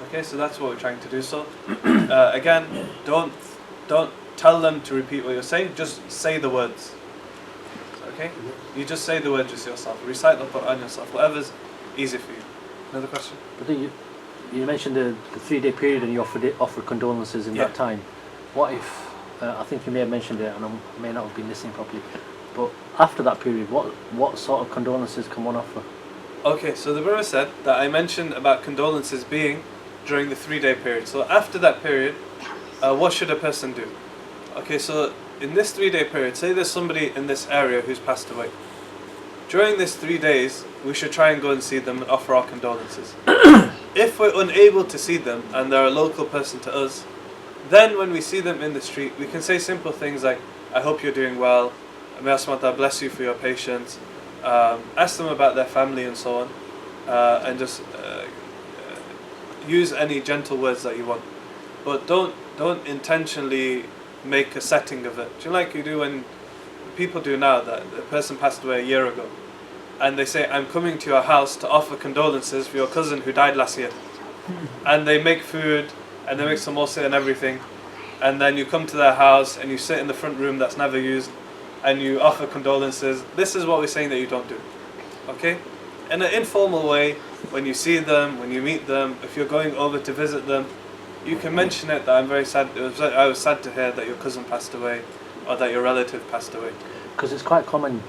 Okay, so that's what we're trying to do. So again, don't tell them to repeat what you're saying, just say the words. Okay? You just say the words just yourself. Recite the Quran yourself, whatever's easy for you. Another question? But then you mentioned the 3-day period and you offered condolences in that time. What if, I think you may have mentioned it and I may not have been listening properly, but after that period, what sort of condolences can one offer? Okay, so the brother said that I mentioned about condolences being during the 3-day period. So after that period, what should a person do? Okay, so in this 3-day period, say there's somebody in this area who's passed away. During this 3 days, we should try and go and see them and offer our condolences. If we're unable to see them and they're a local person to us, then when we see them in the street, we can say simple things like, I hope you're doing well, may Allah subhanahu wa ta'ala bless you for your patience, ask them about their family and so on, and just use any gentle words that you want. But don't intentionally make a setting of it. Do you like you do when people do now, that the person passed away a year ago and they say, I'm coming to your house to offer condolences for your cousin who died last year, and they make food and they make samosa and everything, and then you come to their house and you sit in the front room that's never used and you offer condolences. This is what we're saying that you don't do. Okay? In an informal way, when you see them, when you meet them, if you're going over to visit them, you can mention it that I'm very sad, I was sad to hear that your cousin passed away or that your relative passed away. Because it's quite common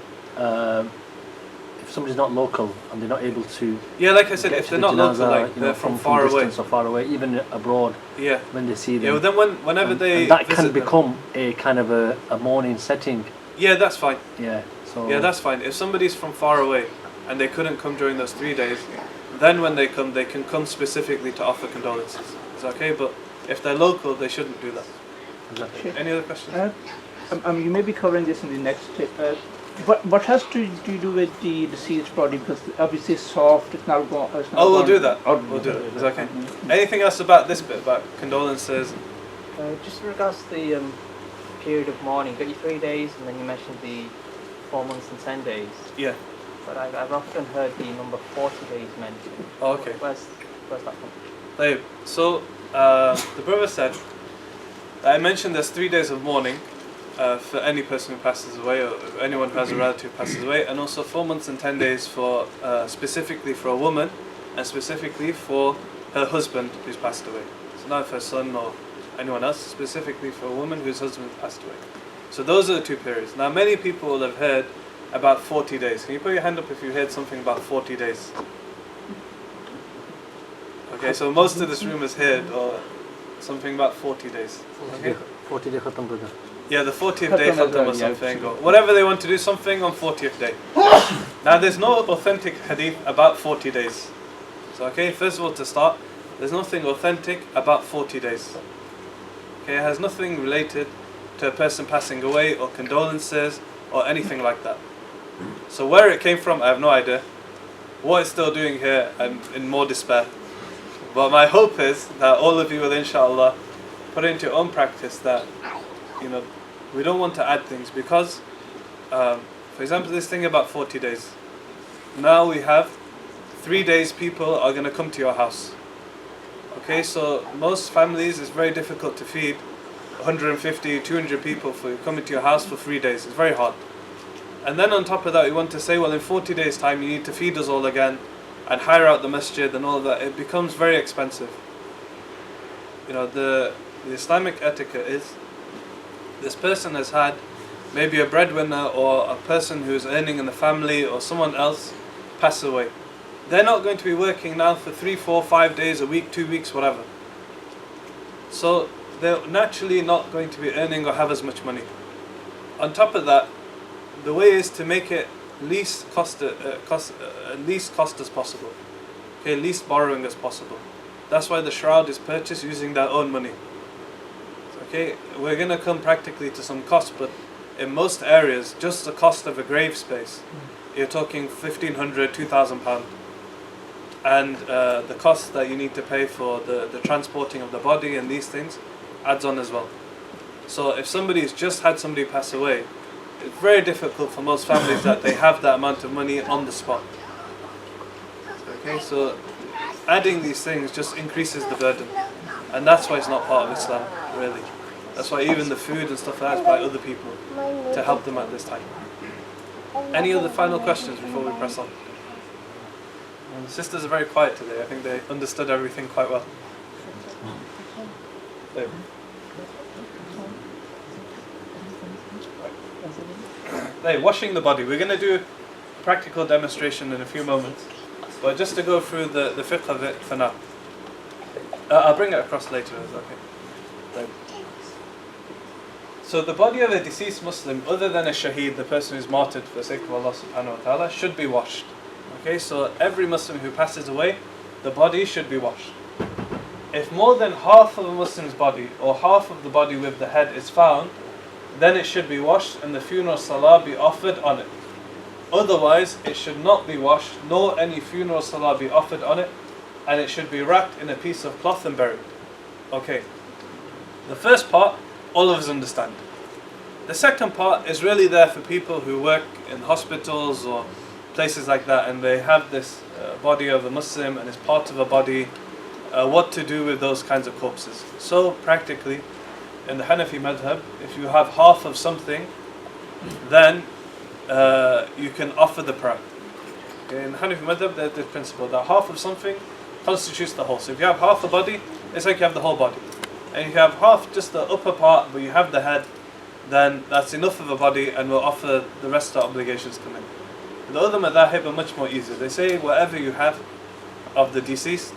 if somebody's not local and they're not able to. Yeah, like I said, if they're not local, like they're from far away, or far away, even abroad. Yeah. When they see them. Yeah. Well, then whenever they and that visit can become a kind of a mourning setting. Yeah, that's fine. Yeah. So. Yeah, that's fine. If somebody's from far away and they couldn't come during those 3 days, then when they can come specifically to offer condolences. It's okay, but if they're local, they shouldn't do that. Exactly. Any other questions? You may be covering this in the next tip. What has to do with the deceased body? Because obviously it's soft, it's not gone. We'll do that. We'll do it. It's okay. Anything else about this bit, about condolences? Just in regards to the period of mourning, you got your 3 days, and then you mentioned the 4 months and 10 days. Yeah. But I've often heard the number 40 days mentioned. Oh, okay. Where's that from? So the brother said that I mentioned there's 3 days of mourning for any person who passes away, or anyone who has a relative who passes away, and also 4 months and 10 days for specifically for a woman, and specifically for her husband who's passed away. So not for her son or anyone else, specifically for a woman whose husband passed away. So those are the 2 periods. Now many people will have heard about 40 days. Can you put your hand up if you heard something about 40 days? Okay, so most of this room has heard or something about 40 days. Okay? 40 day khatam, brother. Yeah, the 40th day khatam or something, or whatever they want to do, something on 40th day. Now there's no authentic hadith about 40 days. So okay, first of all to start, there's nothing authentic about 40 days. Okay, it has nothing related to a person passing away or condolences or anything like that. So where it came from, I have no idea. What it's still doing here, I'm in more despair. But my hope is that all of you will, inshallah, put into your own practice that, we don't want to add things because, for example, this thing about 40 days. Now we have 3 days people are going to come to your house. Okay, so most families, it's very difficult to feed 150, 200 people for coming to your house for 3 days. It's very hard. And then on top of that, we want to say, well, in 40 days' time, you need to feed us all again, and hire out the masjid and all that, it becomes very expensive. You know, the Islamic etiquette is, this person has had maybe a breadwinner or a person who's earning in the family or someone else pass away. They're not going to be working now for 3, 4, 5 days a week, 2 weeks, whatever. So they're naturally not going to be earning or have as much money. On top of that, the way is to make it least cost as possible. Okay, least borrowing as possible. That's why the shroud is purchased using their own money. Okay, we're going to come practically to some cost, but in most areas, just the cost of a grave space, you're talking £1,500, £2,000. And the cost that you need to pay for the transporting of the body and these things adds on as well. So if somebody's just had somebody pass away, it's very difficult for most families that they have that amount of money on the spot. Okay, so adding these things just increases the burden, and that's why it's not part of Islam, really. That's why even the food and stuff like that is by other people to help them at this time. Any other final questions before we press on? The sisters are very quiet today. I think they understood everything quite well. There. There, washing the body. We're going to do a practical demonstration in a few moments. But just to go through the fiqh of it for now. I'll bring it across later. Okay. There. So the body of a deceased Muslim, other than a shaheed, the person who's martyred for the sake of Allah subhanahu wa ta'ala, should be washed. Okay, so every Muslim who passes away, the body should be washed. If more than half of a Muslim's body, or half of the body with the head is found, then it should be washed and the funeral salah be offered on it. Otherwise, it should not be washed, nor any funeral salah be offered on it, and it should be wrapped in a piece of cloth and buried. Okay, the first part, all of us understand. The second part is really there for people who work in hospitals or places like that, and they have this body of a Muslim and it's part of a body, what to do with those kinds of corpses. So practically, in the Hanafi madhab, if you have half of something, then you can offer the prayer. Okay, in the Hanafi madhab, there's the principle that half of something constitutes the whole. So if you have half the body, it's like you have the whole body. And if you have half just the upper part, but you have the head, then that's enough of a body, and we'll offer the rest of the obligations come in. The other madhahib are much more easier. They say whatever you have of the deceased,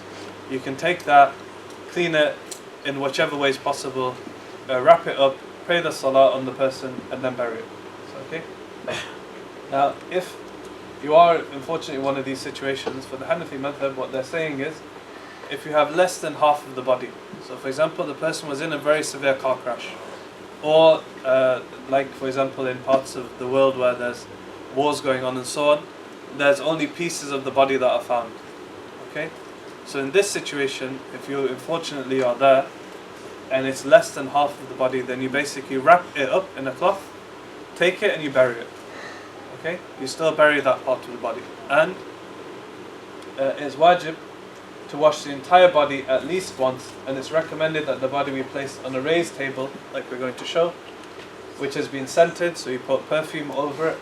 you can take that, clean it in whichever way is possible, wrap it up, pray the salah on the person, and then bury it. So, okay? Now, if you are unfortunately in one of these situations, for the Hanafi madhab, what they're saying is, if you have less than half of the body, so for example, the person was in a very severe car crash, or like for example in parts of the world where there's wars going on and so on, there's only pieces of the body that are found. Okay? So in this situation, if you unfortunately are there, and it's less than half of the body, then you basically wrap it up in a cloth, take it and you bury it. Okay? You still bury that part of the body. And it's wajib to wash the entire body at least once, and it's recommended that the body be placed on a raised table, like we're going to show, which has been scented, so you put perfume over it,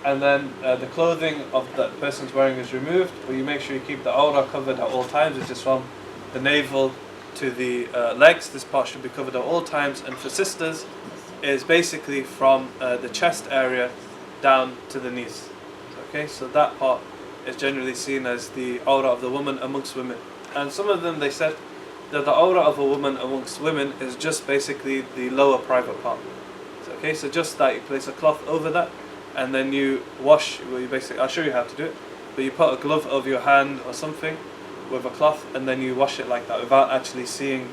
and then the clothing of that person's wearing is removed, but you make sure you keep the awrah covered at all times, which is from the navel to the legs. This part should be covered at all times, and for sisters, is basically from the chest area down to the knees. Okay, so that part is generally seen as the awrah of the woman amongst women. And some of them, they said that the awrah of a woman amongst women is just basically the lower private part. So, okay, so just that, you place a cloth over that, and then you wash, well, you basically, I'll show you how to do it, but you put a glove over your hand or something with a cloth, and then you wash it like that without actually seeing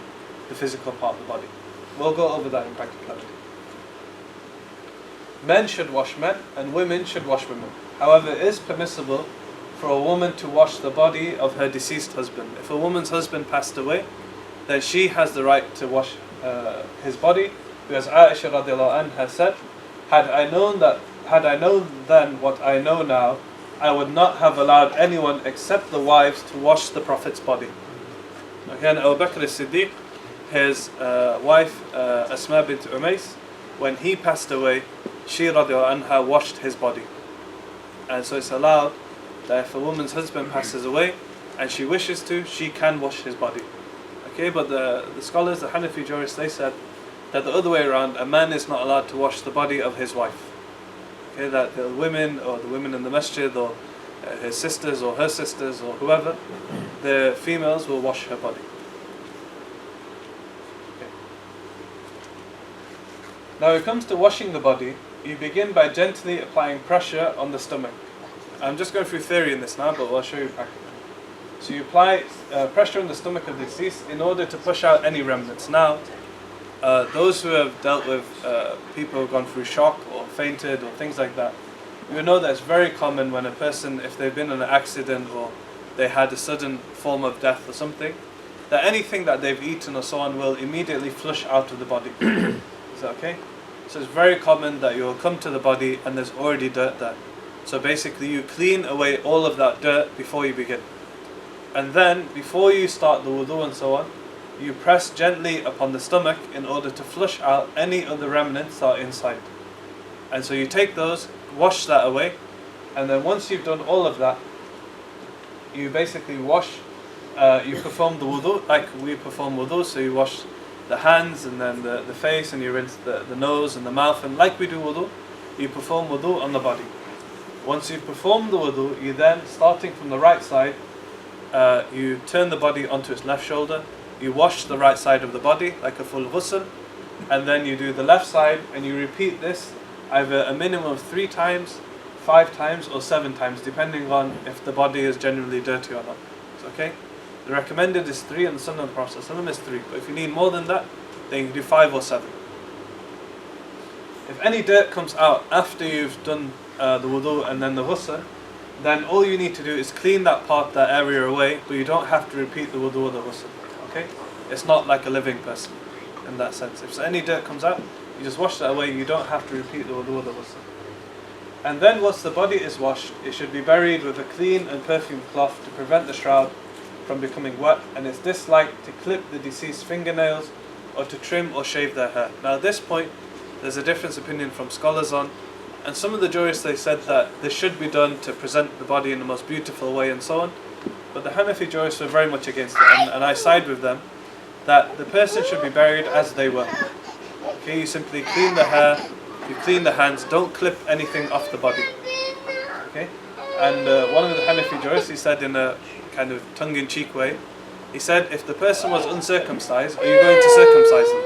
the physical part of the body. We'll go over that in practicality. Men should wash men, and women should wash women. However, it is permissible for a woman to wash the body of her deceased husband. If a woman's husband passed away, then she has the right to wash his body, because Aisha radiallahu anha said, had I known then what I know now, I would not have allowed anyone except the wives to wash the Prophet's body. Again, Abu Bakr as-Siddiq, his wife Asma bint Umays, when he passed away, she radiallahu anha washed his body. And so it's allowed that if a woman's husband passes away and she wishes to, she can wash his body. Okay, but the scholars, the Hanafi jurists, they said that the other way around, a man is not allowed to wash the body of his wife. Okay, that the women in the masjid, or his sisters or her sisters or whoever, the females will wash her body. Okay. Now when it comes to washing the body, you begin by gently applying pressure on the stomach. I'm just going through theory in this now, but I'll show you practically. So you apply pressure on the stomach of the deceased in order to push out any remnants. Now, those who have dealt with people who have gone through shock or fainted or things like that, you know that it's very common when a person, if they've been in an accident or they had a sudden form of death or something, that anything that they've eaten or so on will immediately flush out of the body. Is that okay? So it's very common that you'll come to the body and there's already dirt there. So basically you clean away all of that dirt before you begin. And then, before you start the wudu and so on, you press gently upon the stomach in order to flush out any of the remnants that are inside. And so you take those, wash that away, and then once you've done all of that, you basically wash, you perform the wudu like we perform wudu. So you wash the hands and then the face, and you rinse the nose and the mouth, and like we do wudu, you perform wudu on the body. Once you've performed the wudu, you then, starting from the right side, you turn the body onto its left shoulder, you wash the right side of the body like a full ghusl, and then you do the left side, and you repeat this either a minimum of 3 times, 5 times, or 7 times, depending on if the body is generally dirty or not. So, okay? The recommended is 3, and the Sunnah of the Prophet is 3. But if you need more than that, then you can do 5 or 7. If any dirt comes out after you've done the wudu and then the ghusl, then all you need to do is clean that area away, but you don't have to repeat the wudu or the ghusl. Okay? It's not like a living person in that sense. If any dirt comes out, you just wash that away, you don't have to repeat the wudu or the ghusl. And then once the body is washed, it should be buried with a clean and perfumed cloth to prevent the shroud from becoming wet, and it's disliked to clip the deceased's fingernails or to trim or shave their hair. Now at this point, there's a different opinion from scholars on, and some of the jurists, they said that this should be done to present the body in the most beautiful way and so on, but the Hanafi jurists were very much against it, and I side with them, that the person should be buried as they were. Okay, you simply clean the hair, you clean the hands, don't clip anything off the body. Okay, and one of the Hanafi jurists, he said in a kind of tongue-in-cheek way, he said, if the person was uncircumcised, are you going to circumcise them?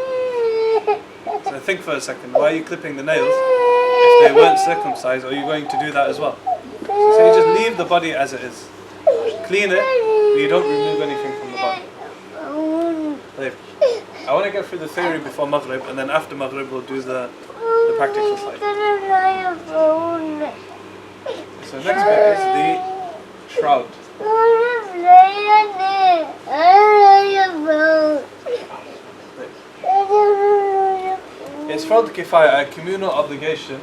So think for a second, why are you clipping the nails? If they weren't circumcised, are you going to do that as well? So you just leave the body as it is. Clean it, but you don't remove anything from the body. I want to get through the theory before Maghrib, and then after Maghrib we'll do the practical side. So next bit is the shroud. It's Fard Kifaya, a communal obligation,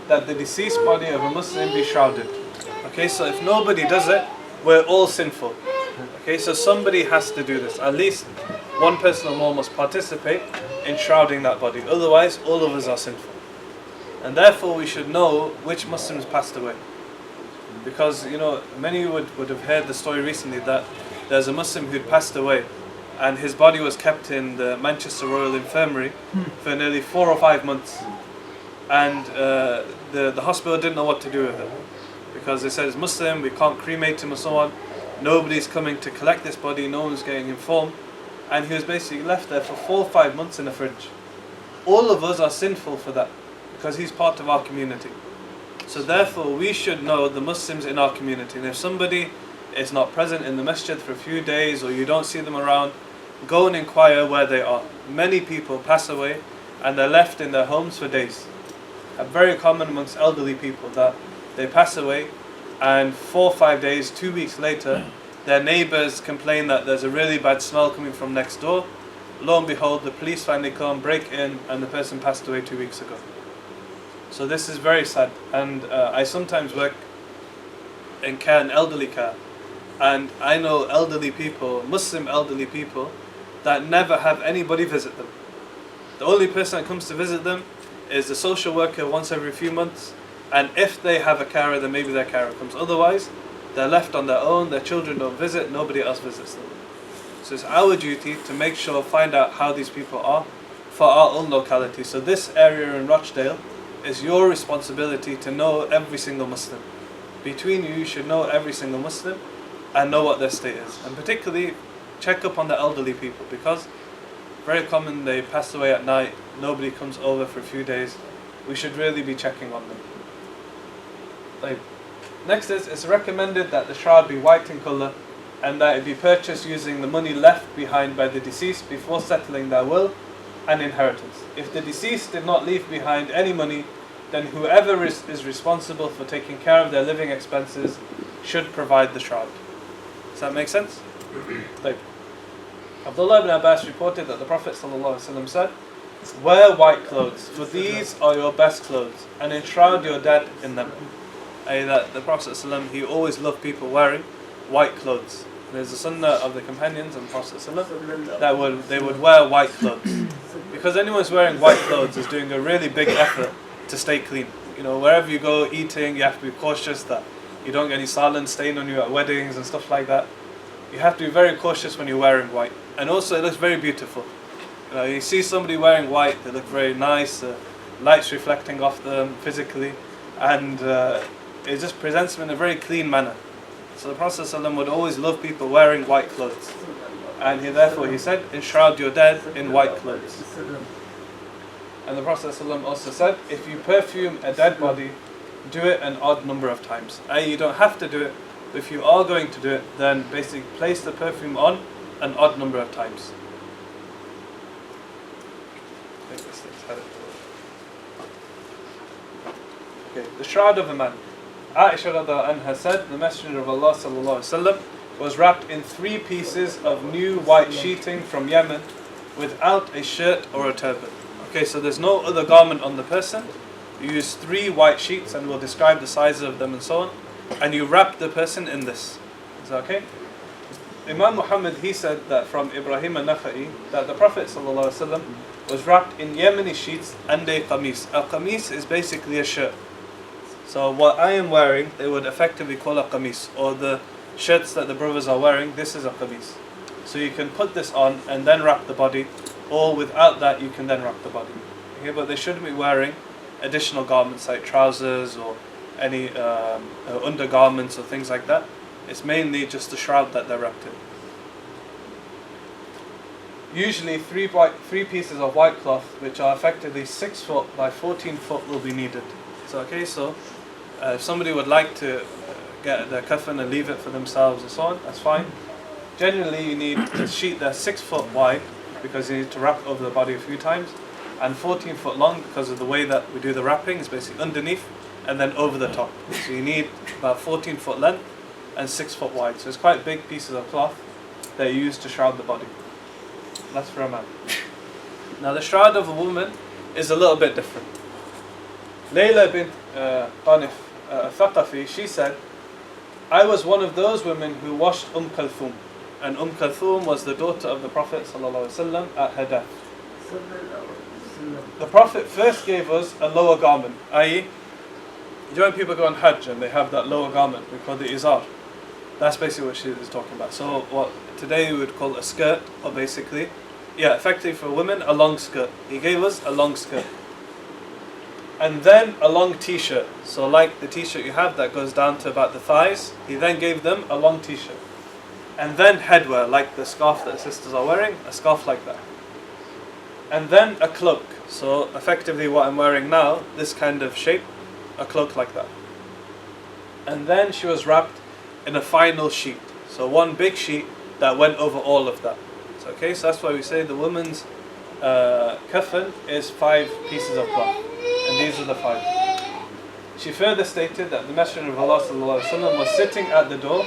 that the deceased body of a Muslim be shrouded. Okay, so if nobody does it, we're all sinful. Okay, so somebody has to do this. At least one person or more must participate in shrouding that body. Otherwise, all of us are sinful. And therefore, we should know which Muslims passed away. Because, you know, many would have heard the story recently that there's a Muslim who'd passed away, and his body was kept in the Manchester Royal Infirmary for nearly 4 or 5 months. And the hospital didn't know what to do with him, because they said he's Muslim, we can't cremate him and so on. Nobody's coming to collect this body, no one's getting informed. And he was basically left there for 4 or 5 months in a fridge. All of us are sinful for that, because he's part of our community. So therefore we should know the Muslims in our community. And if somebody is not present in the masjid for a few days, or you don't see them around, go and inquire where they are. Many people pass away and they're left in their homes for days. Very common amongst elderly people that they pass away, and 4 or 5 days, 2 weeks later, their neighbours complain that there's a really bad smell coming from next door. Lo and behold, the police finally come, break in, and the person passed away 2 weeks ago. So this is very sad. And I sometimes work in care and elderly care, and I know elderly people, Muslim elderly people, that never have anybody visit them. The only person that comes to visit them is the social worker once every few months, and if they have a carer, then maybe their carer comes. Otherwise, They're left on their own, their children don't visit, nobody else visits them. So it's our duty to make sure, find out how these people are for our own locality. So this area in Rochdale is your responsibility to know every single Muslim. Between you, you should know every single Muslim and know what their state is. And particularly, check up on the elderly people, because very common they pass away at night, nobody comes over for a few days. We should really be checking on them. Like, next is, it's recommended that the shroud be white in colour and that it be purchased using the money left behind by the deceased before settling their will and inheritance. If the deceased did not leave behind any money, then whoever is responsible for taking care of their living expenses should provide the shroud. Does that make sense? Like, Abdullah ibn Abbas reported that the Prophet ﷺ said, "Wear white clothes, for these are your best clothes, and enshroud your dead in them." i.e. that the Prophet ﷺ, he always loved people wearing white clothes. There's a sunnah of the companions and the Prophet ﷺ that they would wear white clothes. Because anyone who's wearing white clothes is doing a really big effort to stay clean. You know, wherever you go eating, you have to be cautious that you don't get any salan stain on you at weddings and stuff like that. You have to be very cautious when you're wearing white. And also it looks very beautiful. You see somebody wearing white, they look very nice, lights reflecting off them physically, and it just presents them in a very clean manner. So the Prophet ﷺ would always love people wearing white clothes. And therefore he said, enshroud your dead in white clothes. And the Prophet ﷺ also said, if you perfume a dead body, do it an odd number of times. You don't have to do it, but if you are going to do it, then basically place the perfume on an odd number of times. Okay, the shroud of a man. Aisha radhiallahu anha said, the Messenger of Allah sallallahu alaihi wasallam was wrapped in 3 pieces of new white sheeting from Yemen without a shirt or a turban. Okay, so there's no other garment on the person. You use 3 white sheets, and we'll describe the sizes of them and so on, and you wrap the person in this. Is that okay? Imam Muhammad, he said that from Ibrahim al-Nakhai, that the Prophet ﷺ was wrapped in Yemeni sheets and a qamis. A qamis is basically a shirt. So what I am wearing, they would effectively call a qamis, or the shirts that the brothers are wearing, this is a qamis. So you can put this on and then wrap the body, or without that you can then wrap the body. Okay, but they shouldn't be wearing additional garments like trousers or any undergarments or things like that. It's mainly just the shroud that they're wrapped in. Usually 3 pieces of white cloth, which are effectively 6 foot by 14 foot, will be needed. So okay, so if somebody would like to get their coffin and leave it for themselves and so on, that's fine. Generally you need a sheet that's 6 foot wide, because you need to wrap over the body a few times, and 14 foot long because of the way that we do the wrapping. It's basically underneath and then over the top. So you need about 14 foot length and 6 foot wide. So it's quite big pieces of cloth that you use to shroud the body. That's for a man. Now the shroud of a woman is a little bit different. Layla bint Qanif Thaqafi, she said, I was one of those women who washed Kulthum. And Kulthum was the daughter of the Prophet ﷺ at her death. The Prophet first gave us a lower garment, i.e., you know when people go on Hajj and they have that lower garment, we call it izar. That's basically what she is talking about. So what today we would call a skirt, or basically, effectively for women, a long skirt. He gave us a long skirt. And then a long t-shirt. So like the t-shirt you have that goes down to about the thighs, he then gave them a long t-shirt. And then headwear, like the scarf that the sisters are wearing, a scarf like that. And then a cloak. So effectively what I'm wearing now, this kind of shape, a cloak like that. And then she was wrapped in a final sheet. So one big sheet that went over all of that. So, okay, so that's why we say the woman's coffin is 5 pieces of cloth. And these are the 5. She further stated that the Messenger of Allah ﷺ was sitting at the door,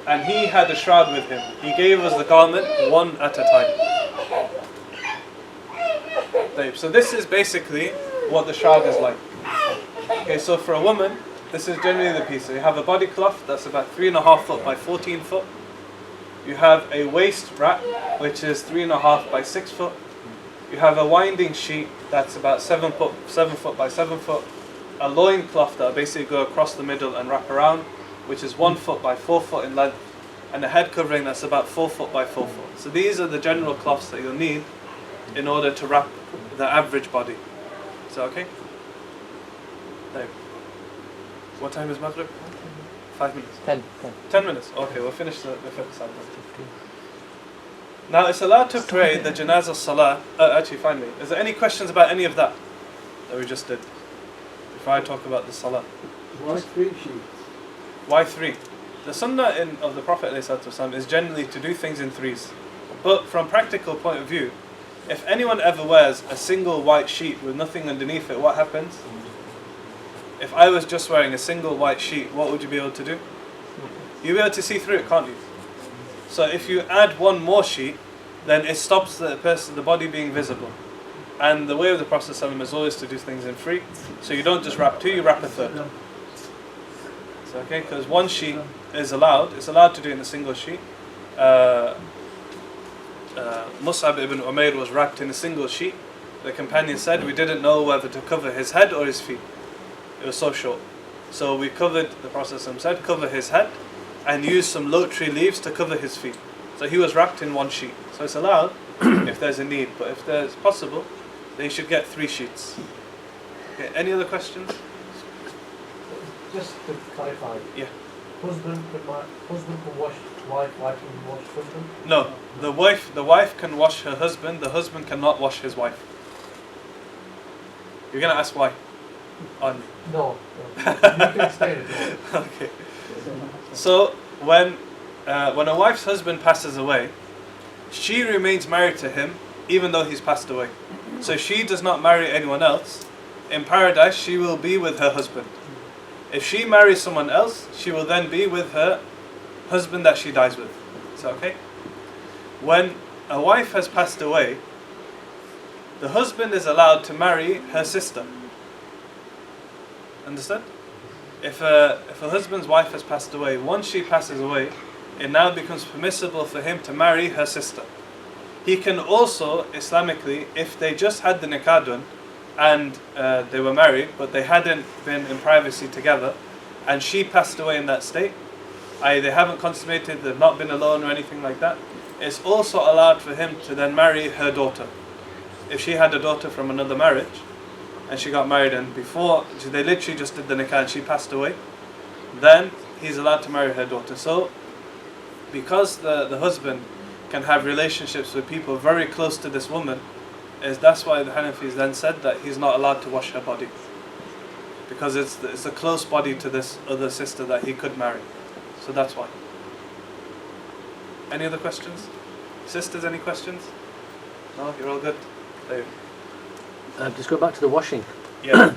and he had a shroud with him. He gave us the garment one at a time. So this is basically what the shroud is like. Okay, so for a woman, this is generally the piece. So you have a body cloth that's about 3.5 foot by 14 foot. You have a waist wrap, which is 3.5 by 6 foot. You have a winding sheet that's about 7 foot by 7 foot. A loin cloth that basically go across the middle and wrap around, which is 1 foot by 4 foot in length, and a head covering that's about 4 foot by 4 foot. So these are the general cloths that you'll need in order to wrap the average body. Is that okay? There. What time is Maghrib? 5 minutes. 10. 10 minutes. Okay, we'll finish the fifth salah. Now it's allowed to pray the janazah salah. Actually, finally, is there any questions about any of that we just did? Before I talk about the salah. Why 3 sheets? Why 3? The sunnah of the Prophet ﷺ is generally to do things in 3s. But from practical point of view, if anyone ever wears a single white sheet with nothing underneath it, what happens? If I was just wearing a single white sheet, what would you be able to do? You'll be able to see through it, can't you? So if you add 1 more sheet, then it stops the body being visible. And the way of the Prophet ﷺ is always to do things in 3. So you don't just wrap 2, you wrap a 3rd. So, okay, because 1 sheet is allowed. It's allowed to do it in a single sheet. Mus'ab ibn Umair was wrapped in a single sheet. The companion said we didn't know whether to cover his head or his feet. It was so short. So we covered, the Prophet ﷺ said, cover his head and use some lote tree leaves to cover his feet. So he was wrapped in 1 sheet. So it's allowed if there's a need, but if there's possible, then you should get 3 sheets. Okay, any other questions? Just to clarify. Yeah. Husband can wash wife, wife can wash husband? No, the wife can wash her husband, the husband cannot wash his wife. You're going to ask why? On No. You can explain it. No. Okay. So when a wife's husband passes away, she remains married to him even though he's passed away. So she does not marry anyone else. In paradise, she will be with her husband. If she marries someone else, she will then be with her husband that she dies with. Is that okay? When a wife has passed away, the husband is allowed to marry her sister. Understood? If a husband's wife has passed away, once she passes away, it now becomes permissible for him to marry her sister. He can also, Islamically, if they just had the nikah done, and they were married, but they hadn't been in privacy together, and she passed away in that state, i.e. they haven't consummated, they've not been alone or anything like that, it's also allowed for him to then marry her daughter. If she had a daughter from another marriage, and she got married and before, they literally just did the nikah and she passed away, then he's allowed to marry her daughter. So, because the husband can have relationships with people very close to this woman, that's why the Hanafis then said that he's not allowed to wash her body, because it's a close body to this other sister that he could marry. So that's why. Any other questions? Sisters, any questions? No, you're all good? There. Just go back to the washing. Yeah.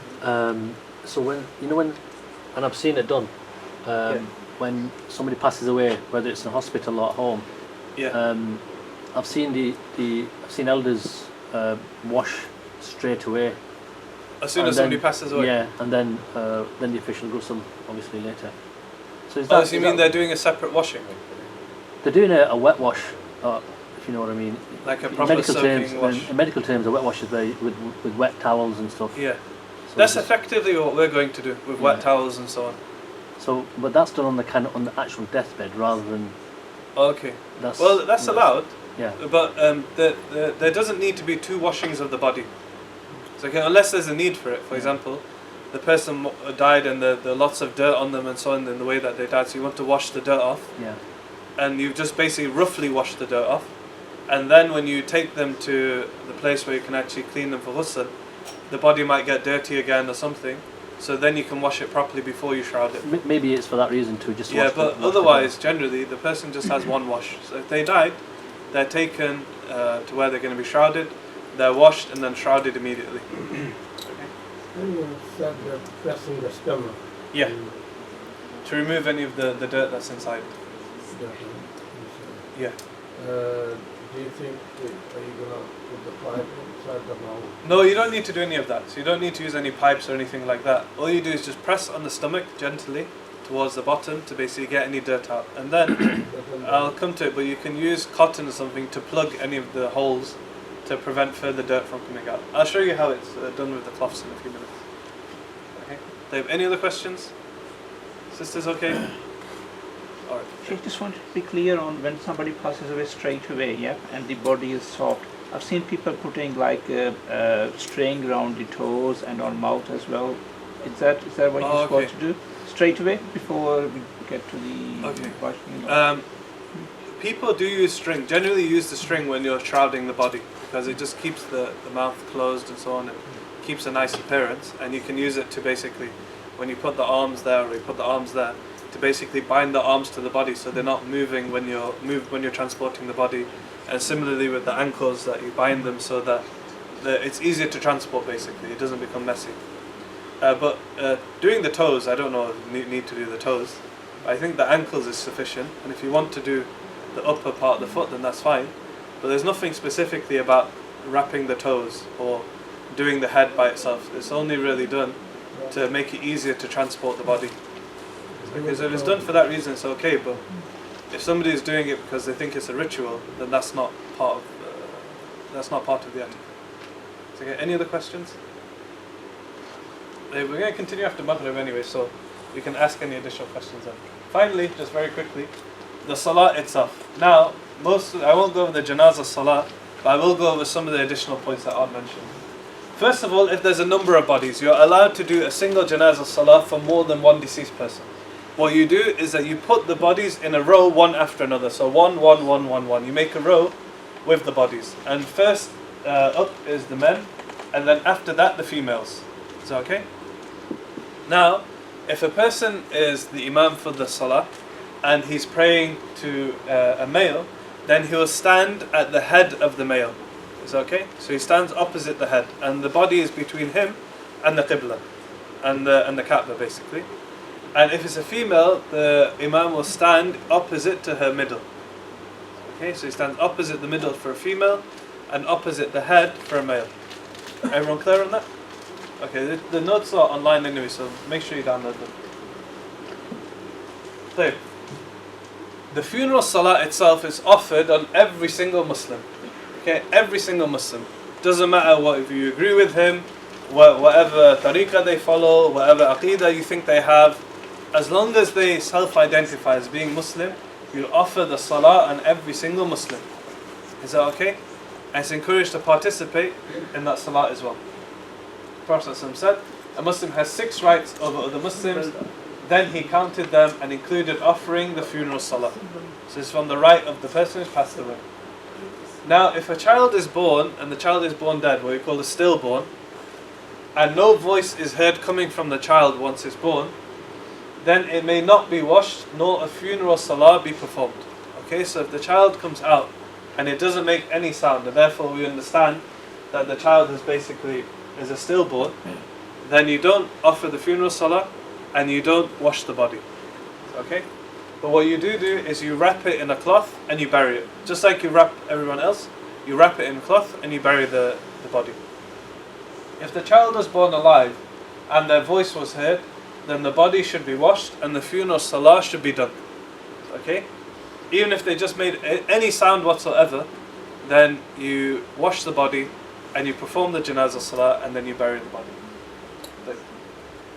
So when and I've seen it done, when somebody passes away, whether it's in a hospital or at home, Yeah. I've seen I've seen elders wash straight away. As soon and as then, somebody passes away? Yeah, and then the official ghusl obviously later. So is Oh, that, so you mean they're doing a separate washing? they're doing a wet wash, if you know what I mean. Like a In proper medical soaking terms, wash? in medical terms, a wet wash is with wet towels and stuff. Yeah. So That's it's- effectively what we're going to do with wet Yeah. towels and so on. So, but that's done on the actual deathbed rather than Okay. that's. Well, that's allowed, Yeah. but there doesn't need to be 2 washings of the body. So, okay, unless there's a need for it. For example, the person died and there are lots of dirt on them and so on in the way that they died, so you want to wash the dirt off. Yeah. And you just basically roughly wash the dirt off, and then when you take them to the place where you can actually clean them for ghusl, the body might get dirty again or something, so then you can wash it properly before you shroud it. Maybe it's for that reason to just. Yeah, wash but wash otherwise, generally, the person just has 1 wash. So if they died, they're taken to where they're going to be shrouded, they're washed and then shrouded immediately. And you said that pressing the stomach. Yeah, to remove any of the dirt that's inside. Yeah. Do you think, are you going to put the pipe inside the mouth? No, you don't need to do any of that. So you don't need to use any pipes or anything like that. All you do is just press on the stomach gently towards the bottom to basically get any dirt out. And then, I'll come to it, but you can use cotton or something to plug any of the holes to prevent further dirt from coming out. I'll show you how it's done with the cloths in a few minutes. Okay. Dave, any other questions? Sisters, okay? Alright. I just want to be clear on when somebody passes away straight away, yeah, and the body is soft. I've seen people putting like string around the toes and on mouth as well. Is that what you're supposed to do straight away before we get to the washing? People do use string. Generally, use the string when you're shrouding the body because it just keeps the mouth closed and so on. It keeps a nice appearance, and you can use it to basically, when you put the arms there or you put the arms there, to basically bind the arms to the body so they're not moving when you're transporting the body. And similarly with the ankles, that you bind them so that it's easier to transport. Basically, it doesn't become messy. But doing the toes, I don't know if you need to do the toes. I think the ankles is sufficient, and if you want to do the upper part of the foot, then that's fine. But there's nothing specifically about wrapping the toes or doing the head by itself. It's only really done to make it easier to transport the body. Because if it's done for that reason, it's okay. But if somebody is doing it because they think it's a ritual, then that's not part of the etiquette. So, okay, any other questions? We're going to continue after Maghrib anyway, so you can ask any additional questions then. Finally, just very quickly, the salah itself. Now, I won't go over the janazah salah, but I will go over some of the additional points that aren't mentioned. First of all, if there's a number of bodies, you're allowed to do a single janazah salah for more than one deceased person. What you do is that you put the bodies in a row, one after another. So 1, 1, 1, 1, 1. You make a row with the bodies. And first up is the men, and then after that the females. Is that okay? Now, if a person is the imam for the salah, and he's praying to a male, then he will stand at the head of the male. Is that okay? So he stands opposite the head, and the body is between him and the qibla, and the Kaaba basically. And if it's a female, the imam will stand opposite to her middle. Okay, so he stands opposite the middle for a female, and opposite the head for a male. Everyone clear on that? Okay, the notes are online anyway, so make sure you download them. So, the funeral salah itself is offered on every single Muslim. Okay, every single Muslim. Doesn't matter what, if you agree with him, whatever tariqah they follow, whatever aqidah you think they have, as long as they self-identify as being Muslim, you offer the salah on every single Muslim. Is that okay? And it's encouraged to participate in that salah as well. The Prophet said, a Muslim has 6 rights over other Muslims. Then he counted them and included offering the funeral salah. So it's from the right of the person who's passed away. Now, if a child is born, and the child is born dead, what we call a stillborn, and no voice is heard coming from the child once it's born, then it may not be washed, nor a funeral salah be performed. Okay, so if the child comes out and it doesn't make any sound, and therefore we understand that the child is a stillborn, then you don't offer the funeral salah and you don't wash the body. Okay? But what you do is you wrap it in a cloth and you bury it. Just like you wrap everyone else, you wrap it in a cloth and you bury the body. If the child was born alive and their voice was heard, then the body should be washed and the funeral salah should be done. Okay? Even if they just made any sound whatsoever, then you wash the body and you perform the janazah salah and then you bury the body.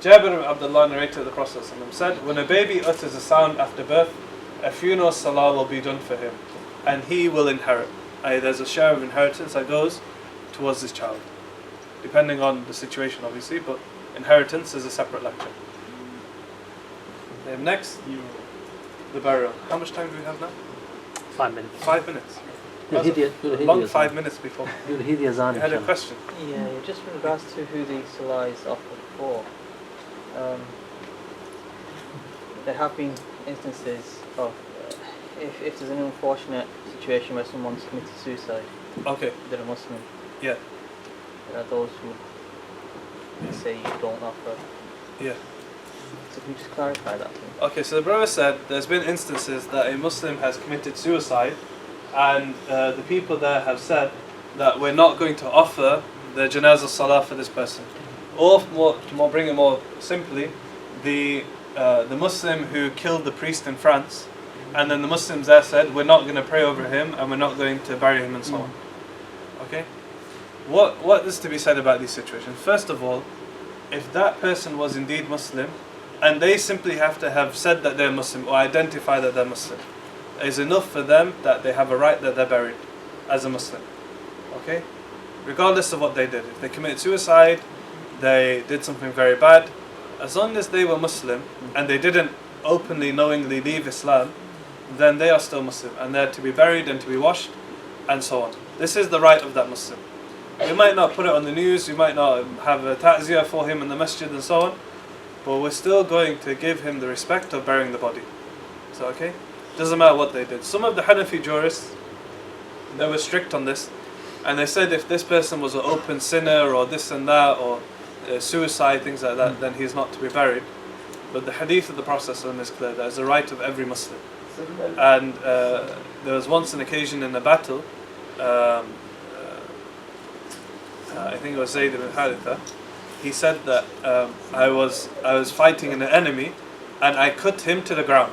Jabir ibn Abdullah narrated the Prophet said, when a baby utters a sound after birth, a funeral salah will be done for him and he will inherit. There's a share of inheritance that goes towards this child. Depending on the situation obviously, but inheritance is a separate lecture. Next, the burial. How much time do we have now? 5 minutes. 5 minutes. Long 5 minutes before. You had a question. Yeah, just in regards to who the salah is offered for. There have been instances of if there's an unfortunate situation where someone's committed suicide. Okay. They're a Muslim. Yeah. There are those who say you don't offer. Yeah. So can you just clarify that, please? Okay, so the brother said there's been instances that a Muslim has committed suicide, and the people there have said that we're not going to offer the janazah salah for this person. Or to bring it more simply, the Muslim who killed the priest in France, and then the Muslims there said we're not going to pray over him and we're not going to bury him and so on. Okay? What is to be said about these situations? First of all, if that person was indeed Muslim, and they simply have to have said that they're Muslim or identify that they're Muslim. It's enough for them that they have a right that they're buried as a Muslim. Okay? Regardless of what they did. If they committed suicide, they did something very bad, as long as they were Muslim and they didn't openly, knowingly leave Islam, then they are still Muslim and they're to be buried and to be washed and so on. This is the right of that Muslim. We might not put it on the news, we might not have a ta'ziyah for him in the masjid and so on, but we're still going to give him the respect of burying the body. So okay? Doesn't matter what they did. Some of the Hanafi jurists, they were strict on this, and they said if this person was an open sinner or this and that, or suicide, things like that, then he's not to be buried. But the hadith of the Prophet ﷺ is clear, that is the right of every Muslim. And there was once an occasion in a battle, I think it was Zayd ibn Haritha, he said that I was fighting an enemy and I cut him to the ground.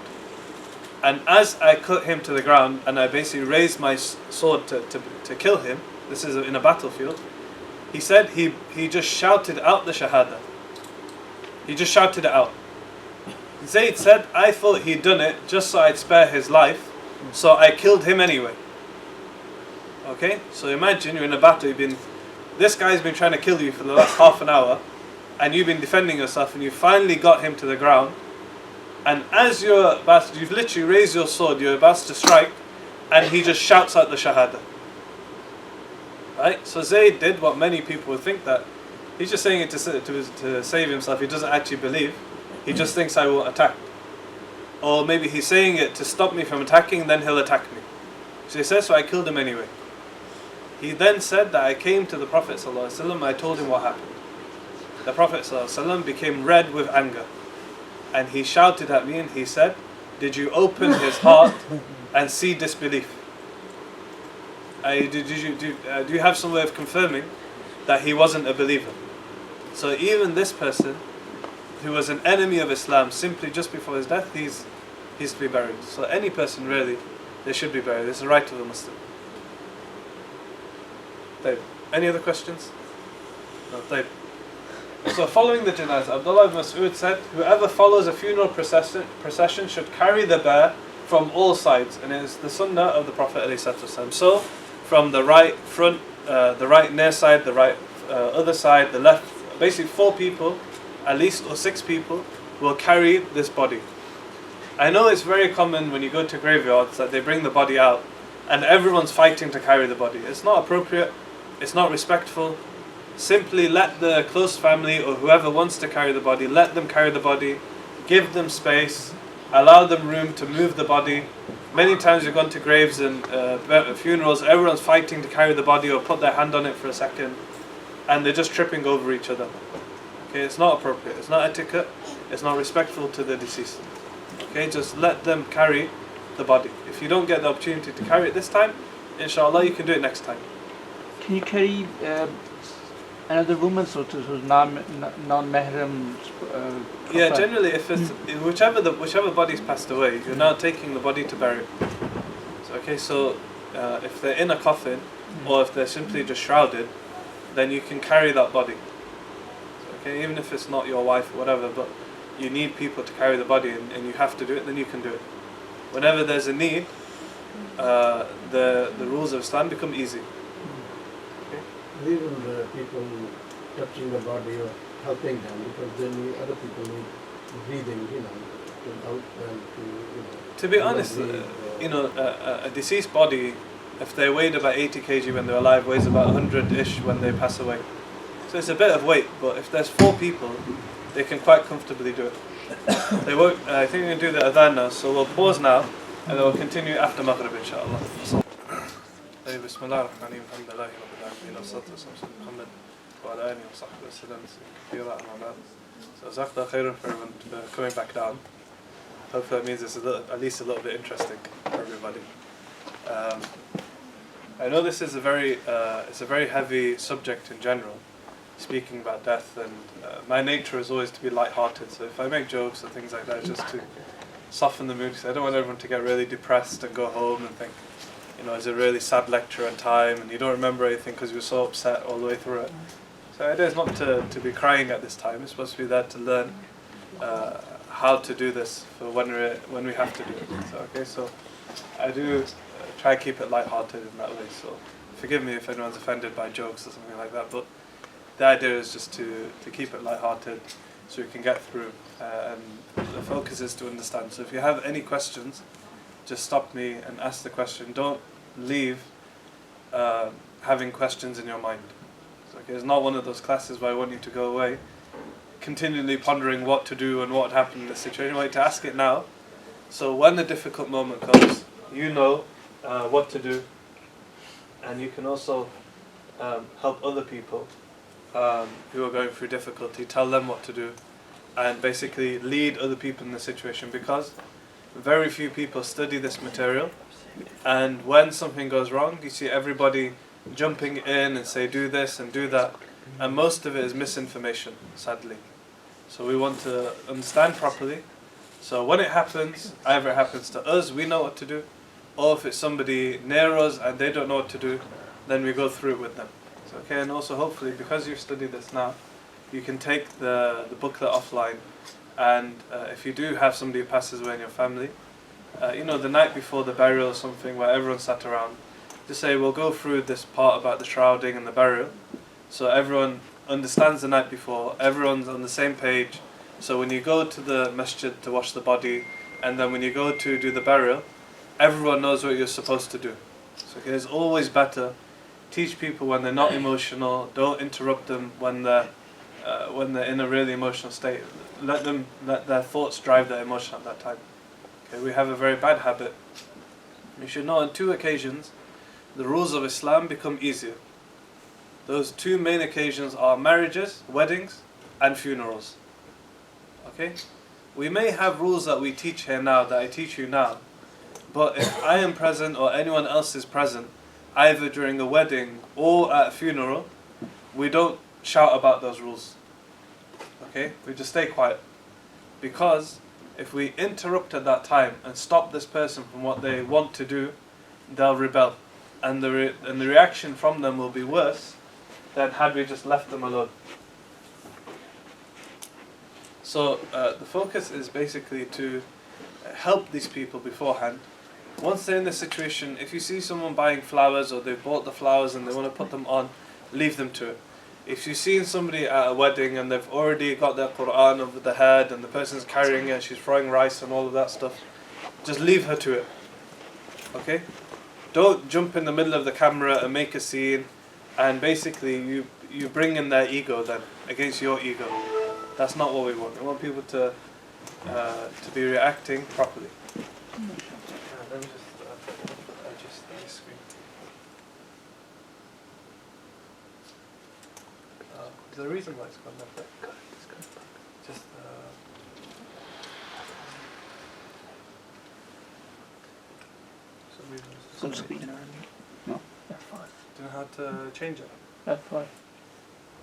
And as I cut him to the ground and I basically raised my sword to kill him, this is in a battlefield, he said he just shouted out the Shahada. He just shouted it out. Zayd said, I thought he'd done it just so I'd spare his life, so I killed him anyway. Okay? So imagine you're in a battle, this guy's been trying to kill you for the last half an hour, and you've been defending yourself, and you finally got him to the ground, and as you've literally raised your sword, you're about to strike, and he just shouts out the Shahada. Right? So Zayd did what many people would think, that he's just saying it to save himself, he doesn't actually believe. He just thinks I will attack. Or maybe he's saying it to stop me from attacking, then he'll attack me. So he says, so I killed him anyway. He then said that I came to the Prophet ﷺ, I told him what happened. The Prophet ﷺ became red with anger. And he shouted at me and he said, did you open his heart and see disbelief? Do you have some way of confirming that he wasn't a believer? So even this person, who was an enemy of Islam, simply just before his death, he's to be buried. So any person really, they should be buried. It's the right of a Muslim. طيب. Any other questions? No. طيب. So following the janazah, Abdullah ibn Mas'ud said, whoever follows a funeral procession should carry the bier from all sides, and it is the sunnah of the Prophet ﷺ. So from the right front, the right near side, the right other side, the left, basically 4 people at least, or 6 people will carry this body. I know it's very common when you go to graveyards that they bring the body out and everyone's fighting to carry the body. It's not appropriate, it's not respectful. Simply let the close family or whoever wants to carry the body, let them carry the body, give them space, allow them room to move the body. Many times we've gone to graves and funerals, everyone's fighting to carry the body or put their hand on it for a second, and they're just tripping over each other. Okay, it's not appropriate, it's not etiquette, it's not respectful to the deceased. Okay, just let them carry the body. If you don't get the opportunity to carry it this time, inshallah you can do it next time. Can you carry another woman, so to who's non-mahram? Yeah, generally if it's whichever body's passed away, you're now taking the body to bury it. So, okay, so if they're in a coffin or if they're simply just shrouded, then you can carry that body. Okay, even if it's not your wife or whatever, but you need people to carry the body and you have to do it, then you can do it. Whenever there's a need, the rules of Islam become easy. Okay? Even the people touching the body or helping them, because then other people need breathing, to help them to, To be honest, a deceased body, if they weighed about 80 kg when they're alive, weighs about 100-ish when they pass away. So it's a bit of weight, but if there's 4 people, they can quite comfortably do it. They won't. I think we're going to do the adhan now, so we'll pause now, and then we'll continue after Maghrib, inshallah. Bismillah ar-Rahman ar-Rahim, alhamdulillah, rabbil alamin, as-salatu was-salamu ala Muhammad wa ala alihi wa sahbihi wa sallam. So Jazakallah khairan for everyone for coming back down. Hopefully that means it's at least a little bit interesting for everybody. I know this is a very heavy subject in general, speaking about death, and my nature is always to be light-hearted, so if I make jokes or things like that, just to soften the mood, because I don't want everyone to get really depressed and go home and think, it's a really sad lecture on time and you don't remember anything because you were so upset all the way through it. So the idea is not to be crying at this time, it's supposed to be there to learn how to do this for when we have to do it. So, okay, so I do try to keep it light-hearted in that way. So forgive me if anyone's offended by jokes or something like that, but the idea is just to keep it light-hearted so we can get through, and the focus is to understand. So if you have any questions, just stop me and ask the question. Don't leave having questions in your mind. So, okay, it's not one of those classes where I want you to go away continually pondering what to do and what happened in this situation. I want you to ask it now, so when the difficult moment comes, you know what to do, and you can also help other people who are going through difficulty, tell them what to do, and basically lead other people in the situation, because very few people study this material, and when something goes wrong, you see everybody jumping in and say do this and do that, and most of it is misinformation, sadly. So we want to understand properly, so when it happens, either it happens to us, we know what to do, or if it's somebody near us and they don't know what to do, then we go through it with them. So, okay, and also hopefully because you've studied this now, you can take the booklet offline, and if you do have somebody who passes away in your family, the night before the burial or something where everyone sat around, just say we'll go through this part about the shrouding and the burial, so everyone understands the night before, everyone's on the same page, so when you go to the masjid to wash the body, and then when you go to do the burial, everyone knows what you're supposed to do. So okay, it's always better, teach people when they're not emotional, don't interrupt them when they're in a really emotional state. Let their thoughts drive their emotion at that time. Okay, we have a very bad habit. You should know on 2 occasions the rules of Islam become easier. Those 2 main occasions are marriages, weddings, and funerals. Okay? We may have rules that we teach here now, that I teach you now, but if I am present or anyone else is present, either during a wedding or at a funeral, we don't shout about those rules. Okay? We just stay quiet. Because if we interrupt at that time and stop this person from what they want to do, they'll rebel. And the reaction from them will be worse than had we just left them alone. So the focus is basically to help these people beforehand. Once they're in this situation, if you see someone buying flowers or they've bought the flowers and they want to put them on, leave them to it. If you've seen somebody at a wedding and they've already got their Quran over the head and the person's carrying it, she's throwing rice and all of that stuff, just leave her to it. Okay? Don't jump in the middle of the camera and make a scene, and basically you bring in their ego then, against your ego. That's not what we want. We want people to be reacting properly. Let me just adjust the screen. Is there a reason why it's gone that way? Just some reason. Full screen. No? F5. Do you know how to change it? F5.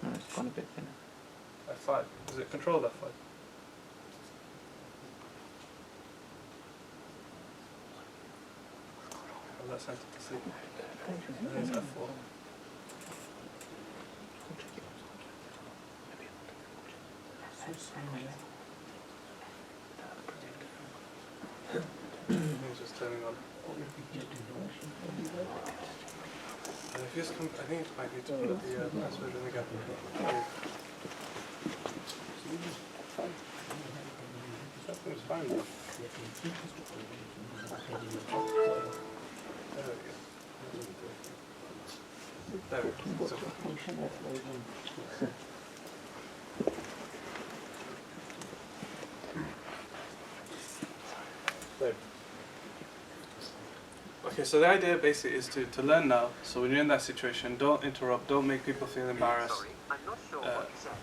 No, it's gone a bit thinner. F5. Is it control F5? Oh, that's sent it to sleep. And it's F4. It's just turning on. If you just come, I think it might need to put the password in again. It's fine. There we go. Okay, so the idea basically is to learn now. So when you're in that situation, don't interrupt, don't make people feel embarrassed.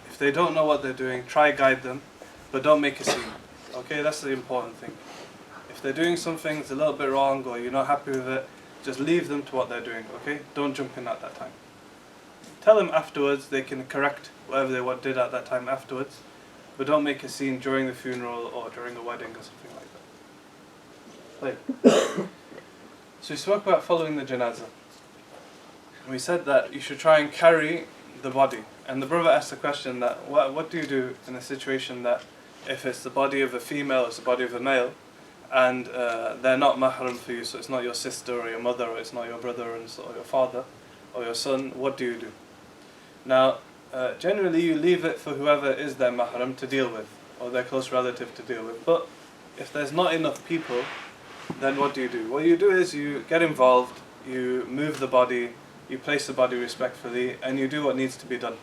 If they don't know what they're doing, try guide them, but don't make a scene. Okay, that's the important thing. If they're doing something that's a little bit wrong or you're not happy with it, just leave them to what they're doing, okay? Don't jump in at that time. Tell them afterwards, they can correct whatever they did at that time afterwards, but don't make a scene during the funeral or during a wedding or something like that. Right. So we spoke about following the janazah. We said that you should try and carry the body. And the brother asked the question that what do you do in a situation that if it's the body of a female, it's the body of a male, and they're not mahram for you, so it's not your sister or your mother, or it's not your brother or your father or your son, what do you do? Now, generally you leave it for whoever is their mahram to deal with, or their close relative to deal with. But if there's not enough people, then what do? What you do is you get involved, you move the body, you place the body respectfully, and you do what needs to be done.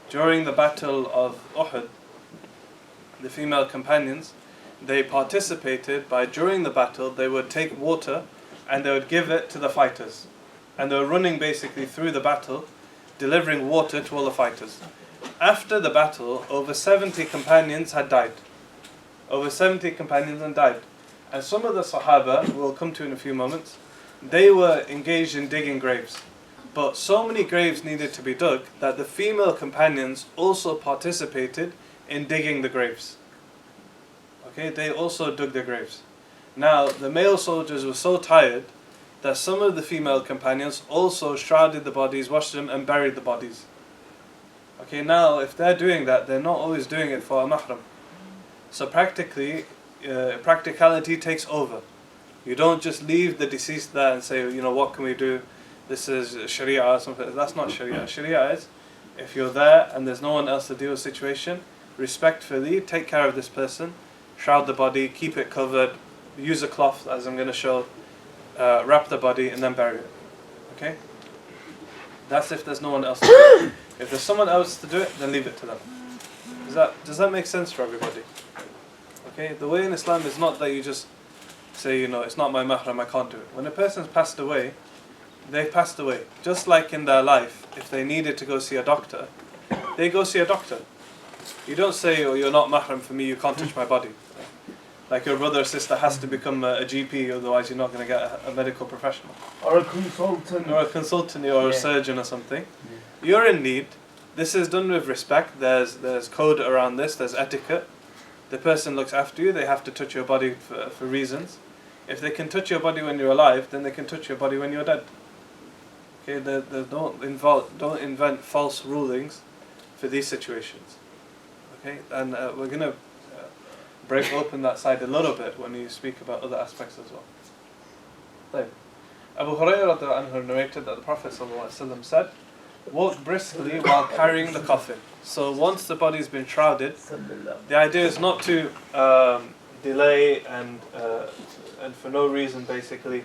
During the battle of Uhud, the female companions, they participated by, during the battle, they would take water and they would give it to the fighters. And they were running basically through the battle, delivering water to all the fighters. After the battle, over 70 companions had died. Over 70 companions had died. And some of the Sahaba, we'll come to in a few moments, they were engaged in digging graves. But so many graves needed to be dug that the female companions also participated in digging the graves. Okay, they also dug their graves. Now, the male soldiers were so tired that some of the female companions also shrouded the bodies, washed them, and buried the bodies. Okay, now, if they're doing that, they're not always doing it for a mahram. So practically, practicality takes over. You don't just leave the deceased there and say, what can we do? This is Sharia or something. That's not Sharia. Sharia is, if you're there and there's no one else to deal with the situation, respectfully take care of this person, shroud the body, keep it covered, use a cloth, as I'm going to show, wrap the body, and then bury it. Okay? That's if there's no one else to do it. If there's someone else to do it, then leave it to them. Does that make sense for everybody? Okay? The way in Islam is not that you just say, it's not my mahram, I can't do it. When a person's passed away, they've passed away. Just like in their life, if they needed to go see a doctor, they go see a doctor. You don't say, you're not mahram for me, you can't touch my body. Like your brother or sister has to become a GP, otherwise you're not going to get a medical professional. Or a consultant. Or a consultant or a surgeon or something. You're in need. This is done with respect. There's code around this, there's etiquette. The person looks after you, they have to touch your body for reasons. If they can touch your body when you're alive, then they can touch your body when you're dead. Okay, don't invent false rulings for these situations. Okay, and we're going to break open that side a little bit when you speak about other aspects as well. Right. Abu Hurairah narrated that the Prophet ﷺ said, walk briskly while carrying the coffin. So once the body's been shrouded, the idea is not to delay and for no reason basically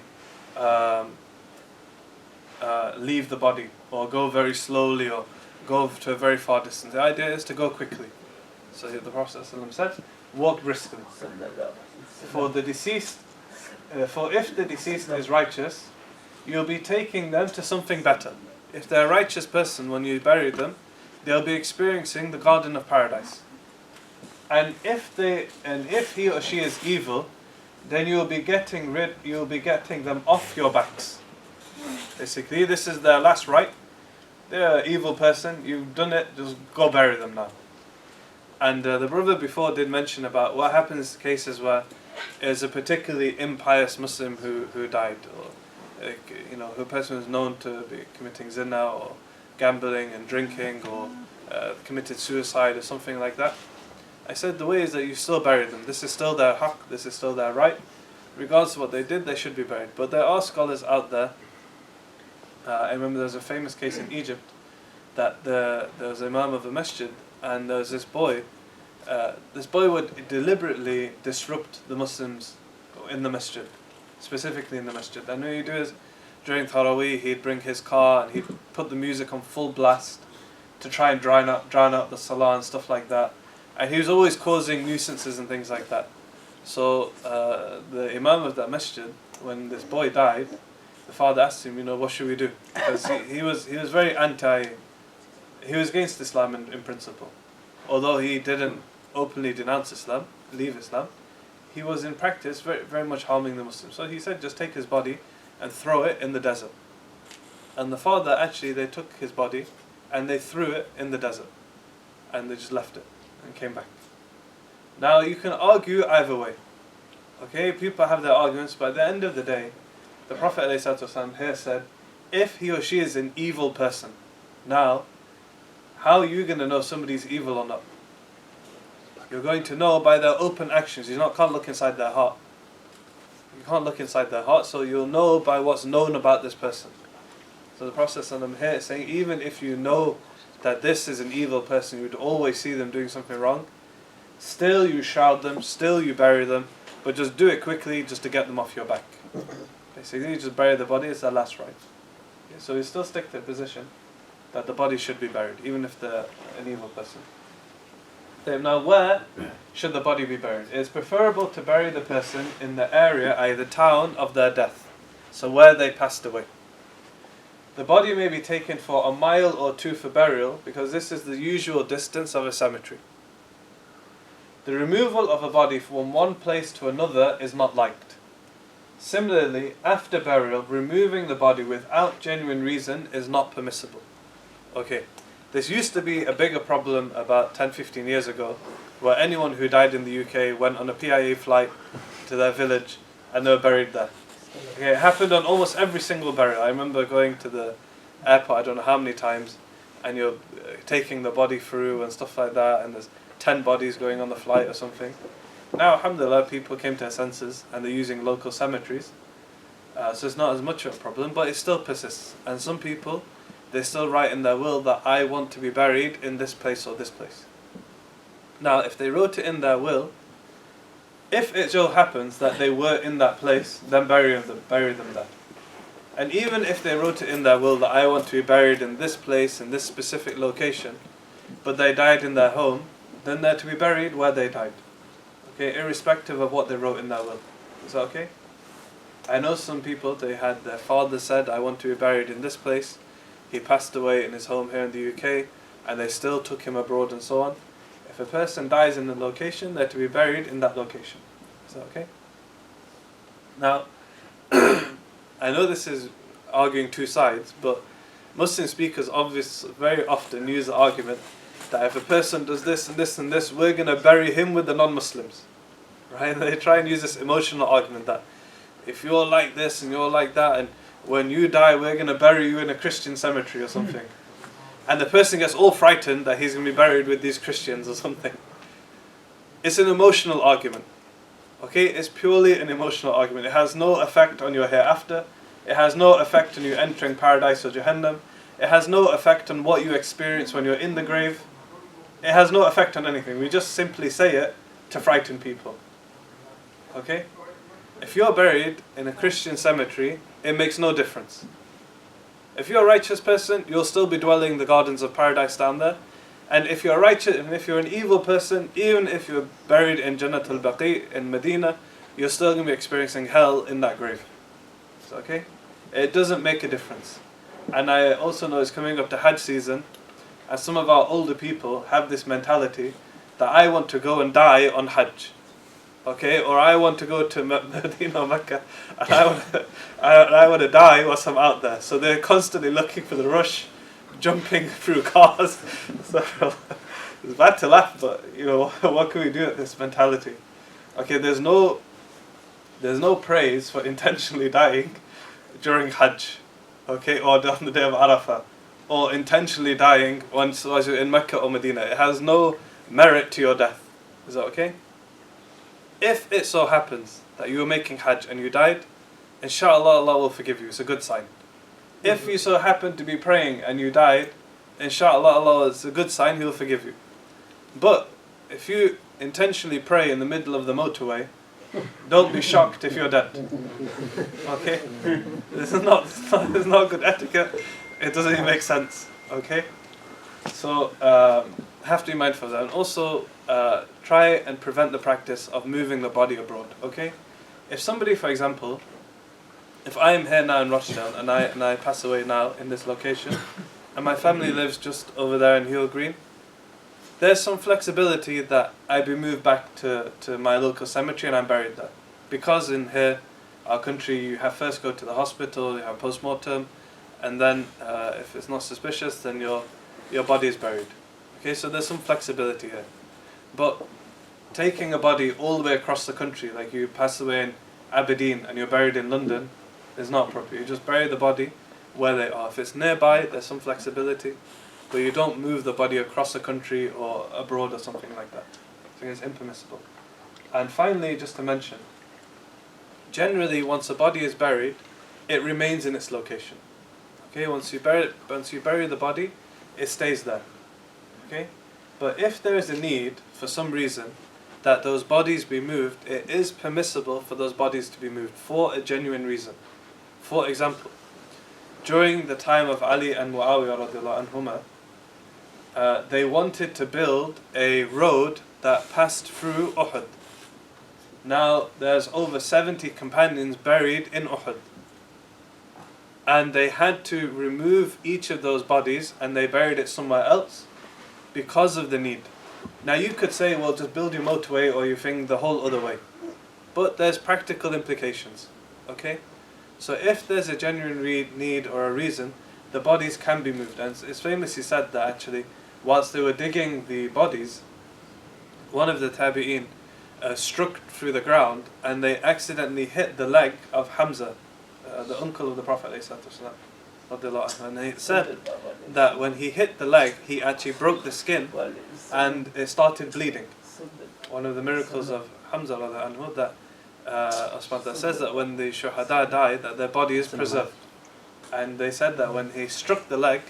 leave the body or go very slowly or go to a very far distance. The idea is to go quickly. So the Prophet ﷺ said, walk briskly. For the deceased, for if the deceased is righteous, you'll be taking them to something better. If they're a righteous person, when you bury them, they'll be experiencing the garden of paradise. And if he or she is evil, then you'll be getting them off your backs. Basically, this is their last right. They're an evil person, you've done it, just go bury them now. And the brother before did mention about what happens in cases where there's a particularly impious Muslim who died, or who a person is known to be committing zina or gambling and drinking or committed suicide or something like that. I said the way is that you still bury them. This is still their haqq, this is still their right. Regardless of what they did, they should be buried. But there are scholars out there. I remember there was a famous case in Egypt that there was an imam of a masjid, and there was this boy. This boy would deliberately disrupt the Muslims in the masjid, specifically in the masjid. And what he'd do is, during Taraweeh, he'd bring his car and he'd put the music on full blast to try and drown out the salah and stuff like that. And he was always causing nuisances and things like that. So the imam of that masjid, when this boy died, the father asked him, what should we do? Because he was very he was against Islam in principle. Although he didn't openly denounce Islam, leave Islam, he was in practice very, very much harming the Muslims. So he said, just take his body and throw it in the desert. And the father, actually, they took his body and they threw it in the desert. And they just left it and came back. Now, you can argue either way. Okay, people have their arguments, but at the end of the day, the Prophet ﷺ here said, if he or she is an evil person, now, how are you going to know somebody's evil or not? You're going to know by their open actions. You can't look inside their heart. You can't look inside their heart, so you'll know by what's known about this person. So the Prophet ﷺ here is saying, even if you know that this is an evil person, you would always see them doing something wrong, still you shroud them, still you bury them, but just do it quickly just to get them off your back. Basically, you just bury the body, it's their last right. Okay, so you still stick to the position that the body should be buried, even if they're an evil person. Now, where should the body be buried? It's preferable to bury the person in the area, i.e. the town of their death, so where they passed away. The body may be taken for a mile or two for burial, because this is the usual distance of a cemetery. The removal of a body from one place to another is not liked. Similarly, after burial, removing the body without genuine reason is not permissible. Okay, this used to be a bigger problem about 10-15 years ago, where anyone who died in the UK went on a PIA flight to their village and they were buried there. Okay, it happened on almost every single burial. I remember going to the airport, I don't know how many times, and you're taking the body through and stuff like that, and there's 10 bodies going on the flight or something. Now, alhamdulillah, people came to their senses and they're using local cemeteries. So it's not as much of a problem, but it still persists. And some people, they still write in their will that I want to be buried in this place or this place. Now, if they wrote it in their will, if it so happens that they were in that place, then bury them there. And even if they wrote it in their will that I want to be buried in this place, in this specific location, but they died in their home, then they're to be buried where they died. Okay, irrespective of what they wrote in their will. Is that okay? I know some people, their father said, I want to be buried in this place. He passed away in his home here in the UK, and they still took him abroad and so on. If a person dies in the location, they're to be buried in that location. Is that okay? Now, I know this is arguing two sides, but Muslim speakers very often use the argument that if a person does this and this and this, we're going to bury him with the non-Muslims. Right? They try and use this emotional argument that if you're like this and you're like that, and when you die, we're going to bury you in a Christian cemetery or something. And the person gets all frightened that he's going to be buried with these Christians or something. It's an emotional argument. Okay? It's purely an emotional argument. It has no effect on your hereafter. It has no effect on you entering paradise or Jahannam. It has no effect on what you experience when you're in the grave. It has no effect on anything. We just simply say it to frighten people. Okay? If you're buried in a Christian cemetery, it makes no difference. If you're a righteous person, you'll still be dwelling in the gardens of paradise down there. And if you're righteous, and if you're an evil person, even if you're buried in Jannat al-Baqi in Medina, you're still going to be experiencing hell in that grave. So, okay? It doesn't make a difference. And I also know it's coming up to Hajj season, and some of our older people have this mentality that I want to go and die on Hajj. Okay, or I want to go to Medina or Mecca, and I want to die whilst I'm out there. So they're constantly looking for the rush, jumping through cars. So it's bad to laugh, but what can we do at this mentality? Okay, there's no praise for intentionally dying during Hajj, okay, or on the day of Arafah, or intentionally dying once you're in Mecca or Medina. It has no merit to your death. Is that okay? If it so happens that you were making Hajj and you died, inshallah Allah will forgive you. It's a good sign. If you so happen to be praying and you died, inshallah Allah is a good sign, He'll forgive you. But if you intentionally pray in the middle of the motorway, don't be shocked if you're dead. Okay? This is not good etiquette. It doesn't even make sense. Okay? So have to be mindful of that. And also try and prevent the practice of moving the body abroad. Okay? If somebody, for example, if I am here now in Rochdale and I pass away now in this location, and my family lives just over there in Hewell Green, there's some flexibility that I be moved back to my local cemetery and I'm buried there. Because in here, our country, you have first go to the hospital, you have post-mortem, and then if it's not suspicious, then your body is buried. Okay, so there's some flexibility here. But taking a body all the way across the country, like you pass away in Aberdeen and you're buried in London, is not appropriate. You just bury the body where they are. If it's nearby, there's some flexibility, but you don't move the body across the country or abroad or something like that. So it's impermissible. And finally, just to mention, generally once a body is buried, it remains in its location. Okay, once you bury the body, it stays there. Okay? But if there is a need, for some reason, that those bodies be moved, it is permissible for those bodies to be moved for a genuine reason. For example, during the time of Ali and Muawiyah radiallahu anhuma, they wanted to build a road that passed through Uhud. Now there's over 70 companions buried in Uhud. And they had to remove each of those bodies and they buried it somewhere else because of the need. Now you could say, well, just build your motorway or your thing the whole other way. But there's practical implications. Okay? So if there's a genuine need or a reason, the bodies can be moved. And it's famously said that actually, whilst they were digging the bodies, one of the tabi'een struck through the ground and they accidentally hit the leg of Hamza, the uncle of the Prophet ﷺ. And he said that when he hit the leg, he actually broke the skin and it started bleeding. One of the miracles of Hamza anhu, that that says that when the shuhada died, that their body is preserved. And they said that when he struck the leg,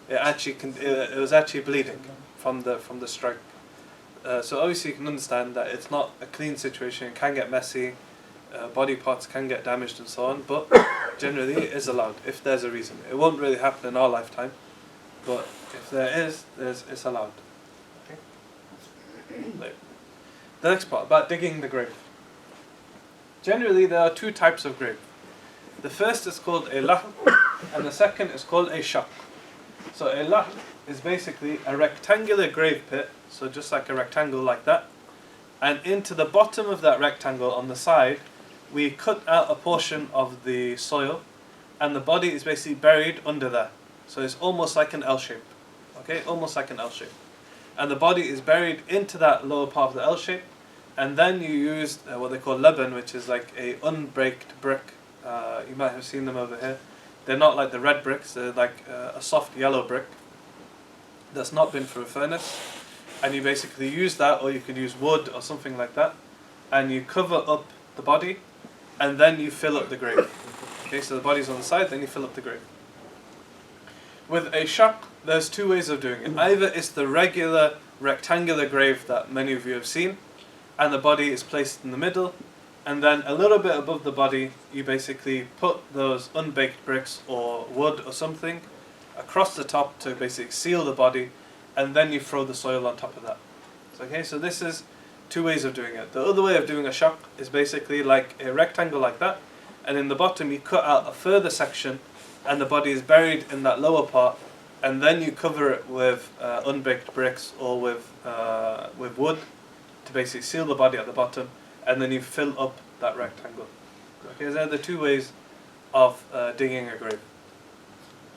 it was actually bleeding from the strike. So obviously you can understand that it's not a clean situation. It can get messy, body parts can get damaged and so on, but generally it is allowed if there's a reason. It won't really happen in our lifetime, but if there is, it's allowed. Okay. The next part, about digging the grave. Generally there are two types of grave. The first is called a lahm and the second is called a shaq. So a lahm is basically a rectangular grave pit, so just like a rectangle like that, and into the bottom of that rectangle on the side we cut out a portion of the soil and the body is basically buried under there. So it's almost like an L shape. Okay, almost like an L shape. And the body is buried into that lower part of the L shape, and then you use what they call laban, which is like a unbaked brick. You might have seen them over here. They're not like the red bricks, they're like a soft yellow brick that's not been through a furnace. And you basically use that, or you could use wood or something like that, and you cover up the body and then you fill up the grave. Okay, so the body's on the side, then you fill up the grave. With a shaq, there's two ways of doing it. Either it's the regular rectangular grave that many of you have seen, and the body is placed in the middle, and then a little bit above the body you basically put those unbaked bricks or wood or something across the top to basically seal the body, and then you throw the soil on top of that. Okay, so this is two ways of doing it. The other way of doing a shaq is basically like a rectangle like that, and in the bottom you cut out a further section and the body is buried in that lower part, and then you cover it with unbaked bricks or with wood to basically seal the body at the bottom, and then you fill up that rectangle. Okay, those are the two ways of digging a grave.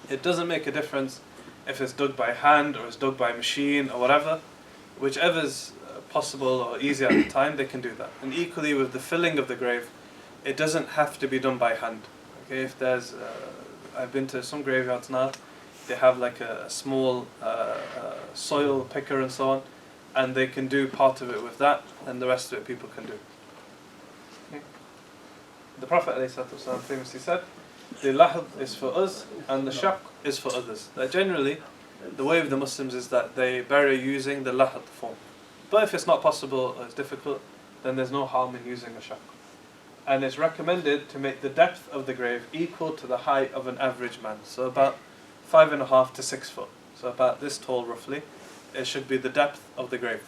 It doesn't make a difference if it's dug by hand or it's dug by machine or whatever. Whichever's possible or easy at the time, they can do that. And equally with the filling of the grave, it doesn't have to be done by hand. Okay, if there's, I've been to some graveyards now, they have like a small soil picker and so on, and they can do part of it with that, and the rest of it people can do. Okay. The Prophet ﷺ famously said, the lahd is for us and the shaq is for others. That generally, the way of the Muslims is that they bury using the lahd form. But if it's not possible or it's difficult, then there's no harm in using a shaq. And it's recommended to make the depth of the grave equal to the height of an average man. So about 5.5 to 6 foot. So about this tall roughly. It should be the depth of the grave.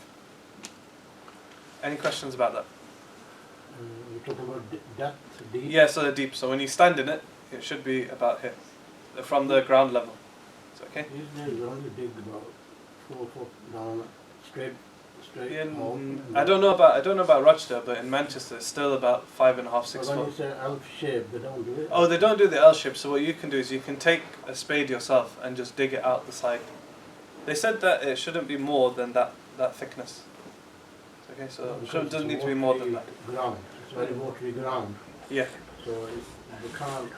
Any questions about that? You're talking about depth, deep? Yeah, so the deep. So when you stand in it, it should be about here, from the ground level. Is that okay? You only dig about 4 foot down, straight I don't know about Rochester, but in Manchester it's still about 5.5, 6 When foot. you say L shape, they don't do it? Oh, they don't do the L shape, so what you can do is you can take a spade yourself and just dig it out the side. They said that it shouldn't be more than that thickness. Okay, so it doesn't need to be more than that. Ground. It's very watery ground. Yeah. So you can't,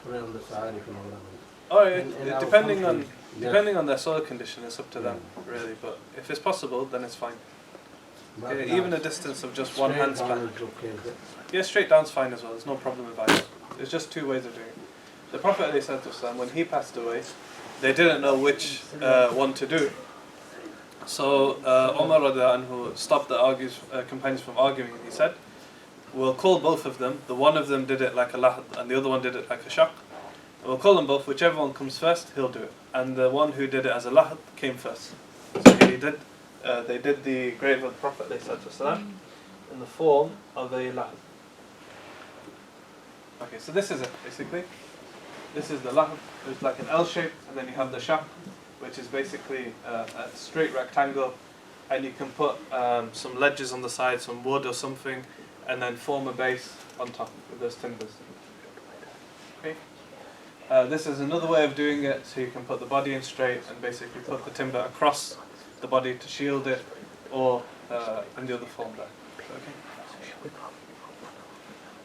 put it on the side if you know what I mean. Oh, In our depending on country, yes. their soil condition, it's up to them really. But if it's possible, then it's fine. even a distance of just one hand Straight down span. is okay, is it? Yeah, straight down's fine as well. There's no problem with either. There's just two ways of doing it. The Prophet ﷺ, when he passed away, they didn't know which one to do. So Umar radiallahu anhu stopped the companions from arguing. He said, "We'll call both of them. The one of them did it like a lahd, and the other one did it like a shaq. We'll call them both. Whichever one comes first, he'll do it. And the one who did it as a lahd came first. So he did. They did the grave of the Prophet ﷺ in the form of a lahd. Okay, so this is it basically. This is the lahd. It's like an L shape, and then you have the shaq, which is basically a straight rectangle, and you can put some ledges on the side, some wood or something, and then form a base on top with those timbers. Okay. This is another way of doing it, so you can put the body in straight and basically put the timber across the body to shield it, or in the other form there. Okay.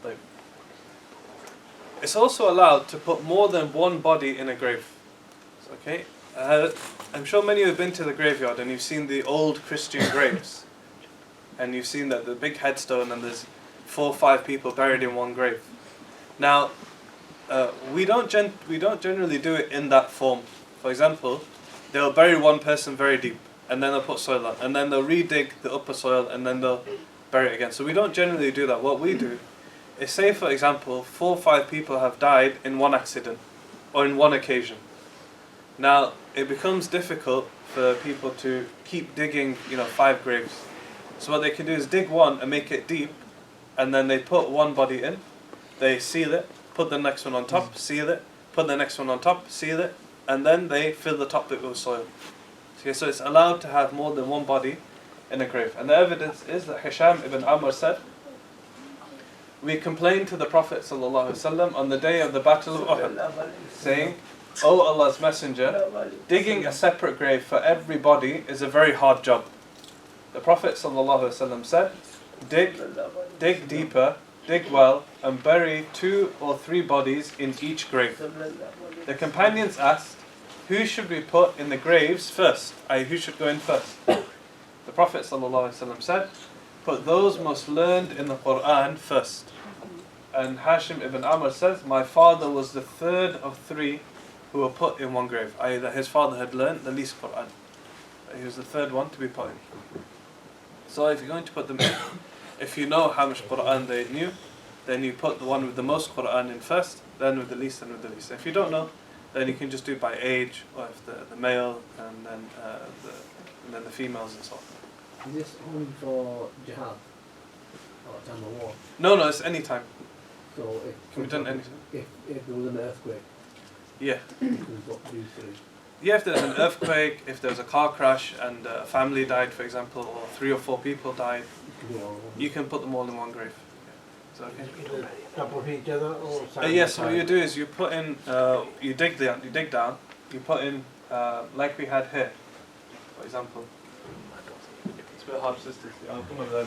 Like, it's also allowed to put more than one body in a grave. Okay. I'm sure many of you have been to the graveyard and you've seen the old Christian graves, and you've seen that the big headstone and there's 4 or 5 people buried in one grave. Now, we don't generally do it in that form. For example, they'll bury one person very deep, and then they'll put soil on, and then they'll redig the upper soil, and then they'll bury it again. So we don't generally do that. What we do is, say for example, 4 or 5 people have died in one accident or in one occasion. Now it becomes difficult for people to keep digging, 5 graves. So what they can do is dig one and make it deep, and then they put one body in, they seal it, put the next one on top, seal it, put the next one on top, seal it, and then they fill the top bit with soil. Okay, so it's allowed to have more than one body in a grave. And the evidence is that Hisham ibn Amr said, "We complained to the Prophet ﷺ on the day of the Battle of Uhud, saying, 'O Allah's Messenger, digging a separate grave for every body is a very hard job.' The Prophet ﷺ said, 'Dig deeper, dig well, and bury 2 or 3 bodies in each grave.' The companions asked, 'Who should we put in the graves first? i.e., who should go in first?' The Prophet ﷺ said, 'Put those most learned in the Quran first.' And Hashim ibn Amr says, 'My father was the 3rd of 3 who were put in one grave,' i.e., that his father had learned the least Quran. He was the 3rd one to be put in. So if you're going to put them in, if you know how much Quran they knew, then you put the one with the most Quran in first, then with the least, and with the least. If you don't know, then you can just do it by age, or if the male, and then the females and so on. Is this only for jihad? Or time of war? No, it's any time. So if, Can be done anytime. if there was an earthquake, Yeah. you can put these 3. Yeah, if there's an earthquake, if there's a car crash and a family died, for example, or 3 or 4 people died, You can do all of them. you can put them all in one grave. Is that okay? Either top of each other or side Yes, by what you side. do is you put in, you dig down, you put in, like we had here, for example. It's a bit hard to see. I'll come over there.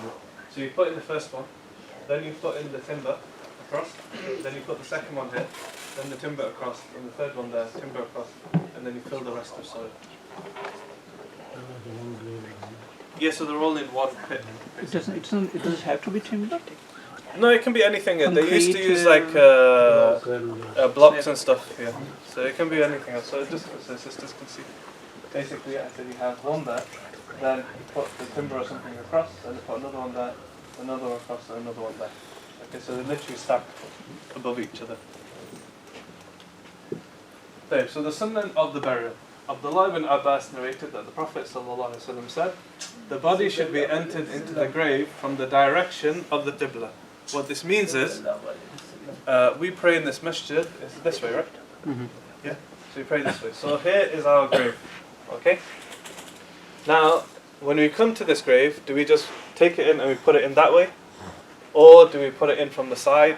So you put in the first one, then you put in the timber across, then you put the second one here, then the timber across, and the third one there, timber across, and then you fill the rest of soil. Yeah, so they're all in one pit. It doesn't have to be timber. No, it can be anything. They used to Concrete, use like Block and, blocks and stuff. Yeah, so it can be anything else. So just so sisters can see. Basically, after you have one there, then you put the timber or something across, then you put another one there, another one across, and another one there. Okay, so they're literally stacked above each other. There. So the sunnah of the burial. Abdullah ibn Abbas narrated that the Prophet ﷺ said, "The body should be entered into the grave from the direction of the Qibla." What this means is, we pray in this masjid, it's this way, right? Mm-hmm. Yeah? So we pray this way. So here is our grave, okay? Now, when we come to this grave, do we just take it in and we put it in that way? Or do we put it in from the side?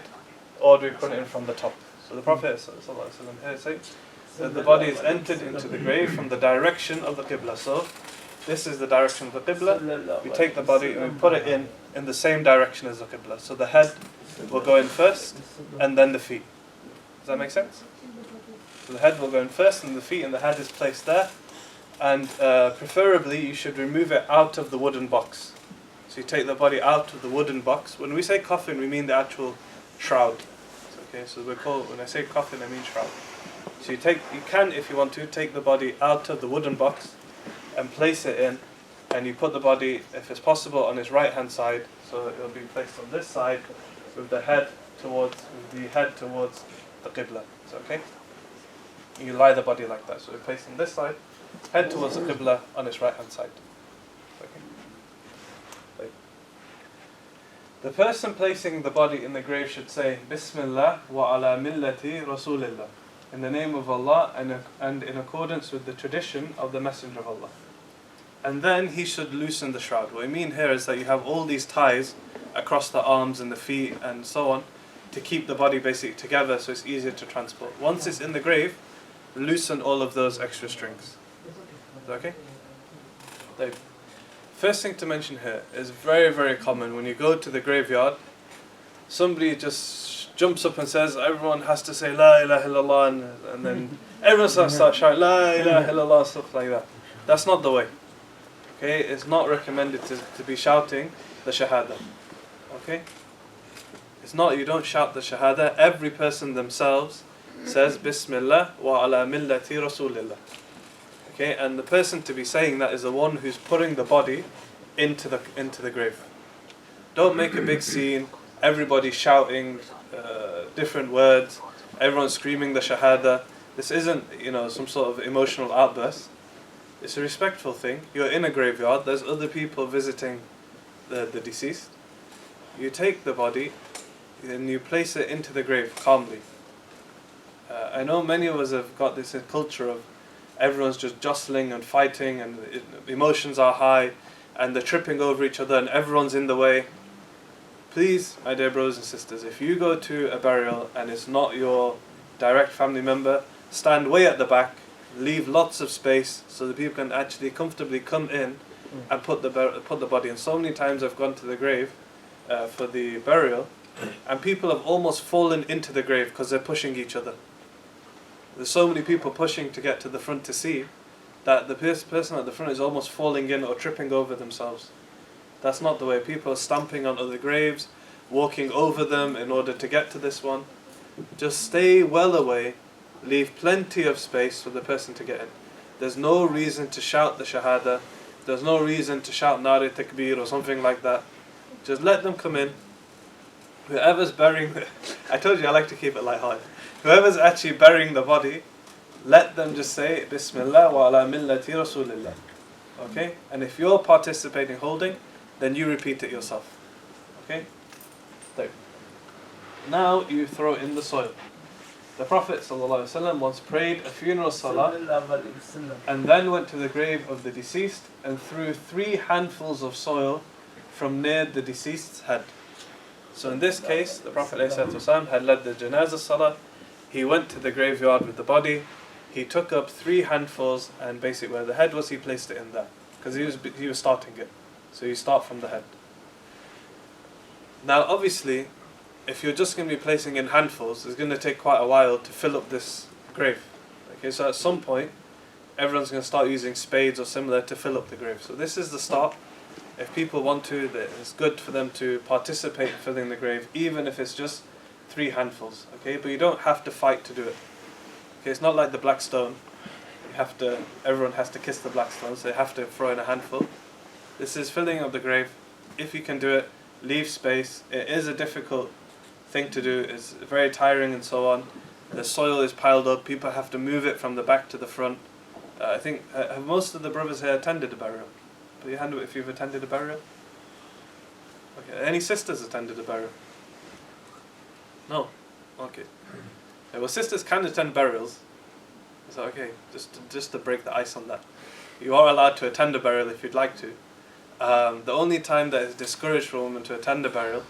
Or do we put it in from the top? So the Prophet ﷺ here says that the body is entered into the grave from the direction of the Qibla. So, this is the direction of the Qibla. We take the body and we put it in the same direction as the Qibla. So the head will go in first, and then the feet. Does that make sense? So the head will go in first, and the feet, and the head is placed there. And preferably, you should remove it out of the wooden box. So you take the body out of the wooden box. When we say coffin, we mean the actual shroud. Okay, so when I say coffin, I mean shroud. So you can, if you want to, take the body out of the wooden box and place it in, and you put the body, if it's possible, on its right hand side. So it'll be placed on this side with the head towards the Qibla. So okay? You lie the body like that. So you're placed on this side, head towards the Qibla on its right hand side. Okay. The person placing the body in the grave should say Bismillah wa ala millati Rasulillah, in the name of Allah and in accordance with the tradition of the Messenger of Allah. And then he should loosen the shroud. What I mean here is that you have all these ties across the arms and the feet and so on to keep the body basically together so it's easier to transport. Once it's in the grave, loosen all of those extra strings. Is that okay? The first thing to mention here is very, very common when you go to the graveyard, somebody just jumps up and says everyone has to say La ilaha illallah, and then everyone starts shouting La ilaha illallah, stuff like that. That's not the way. Okay, it's not recommended to be shouting the shahada. Okay? It's not, you don't shout the shahada. Every person themselves says Bismillah wa ala millati Rasulillah. Okay, and the person to be saying that is the one who's putting the body into the grave. Don't make a big scene, everybody shouting different words, everyone screaming the shahada. This isn't, some sort of emotional outburst. It's a respectful thing. You're in a graveyard, there's other people visiting the deceased. You take the body and you place it into the grave calmly. I know many of us have got this culture of everyone's just jostling and fighting and emotions are high and they're tripping over each other and everyone's in the way. Please, my dear brothers and sisters, if you go to a burial and it's not your direct family member, stand way at the back, leave lots of space so that people can actually comfortably come in and put the body. And so many times I've gone to the grave for the burial, and people have almost fallen into the grave because they're pushing each other. There's so many people pushing to get to the front to see that the person at the front is almost falling in or tripping over themselves. That's not the way. People are stamping on other graves, walking over them in order to get to this one. Just stay well away. Leave plenty of space for the person to get in. There's no reason to shout the shahada. There's no reason to shout nari takbir or something like that. Just let them come in. Whoever's burying I told you I like to keep it lighthearted. Whoever's actually burying the body, let them just say Bismillah wa ala millati Rasulillah. Okay? And if you're participating holding, then you repeat it yourself. Okay? There. Now you throw in the soil. The Prophet ﷺ once prayed a funeral salah and then went to the grave of the deceased and threw 3 handfuls of soil from near the deceased's head. So in this case, the Prophet ﷺ had led the janazah salah. He went to the graveyard with the body. He took up 3 handfuls and basically where the head was, he placed it in there because he was starting it. So you start from the head. Now obviously, if you're just going to be placing in handfuls, it's going to take quite a while to fill up this grave. Okay, so at some point, everyone's going to start using spades or similar to fill up the grave. So this is the start. If people want to, it's good for them to participate in filling the grave, even if it's just 3 handfuls. Okay, but you don't have to fight to do it. Okay, it's not like the black stone. Everyone has to kiss the black stone, so they have to throw in a handful. This is filling up the grave. If you can do it, leave space. It is a difficult thing to do. It's very tiring and so on. The soil is piled up. People have to move it from the back to the front. I think have most of the brothers here attended a burial? Put your hand up if you've attended a burial. Okay. Any sisters attended a burial? No. Okay. Yeah, well, sisters can attend burials. So okay, just to break the ice on that, you are allowed to attend a burial if you'd like to. The only time that is discouraged for a woman to attend a burial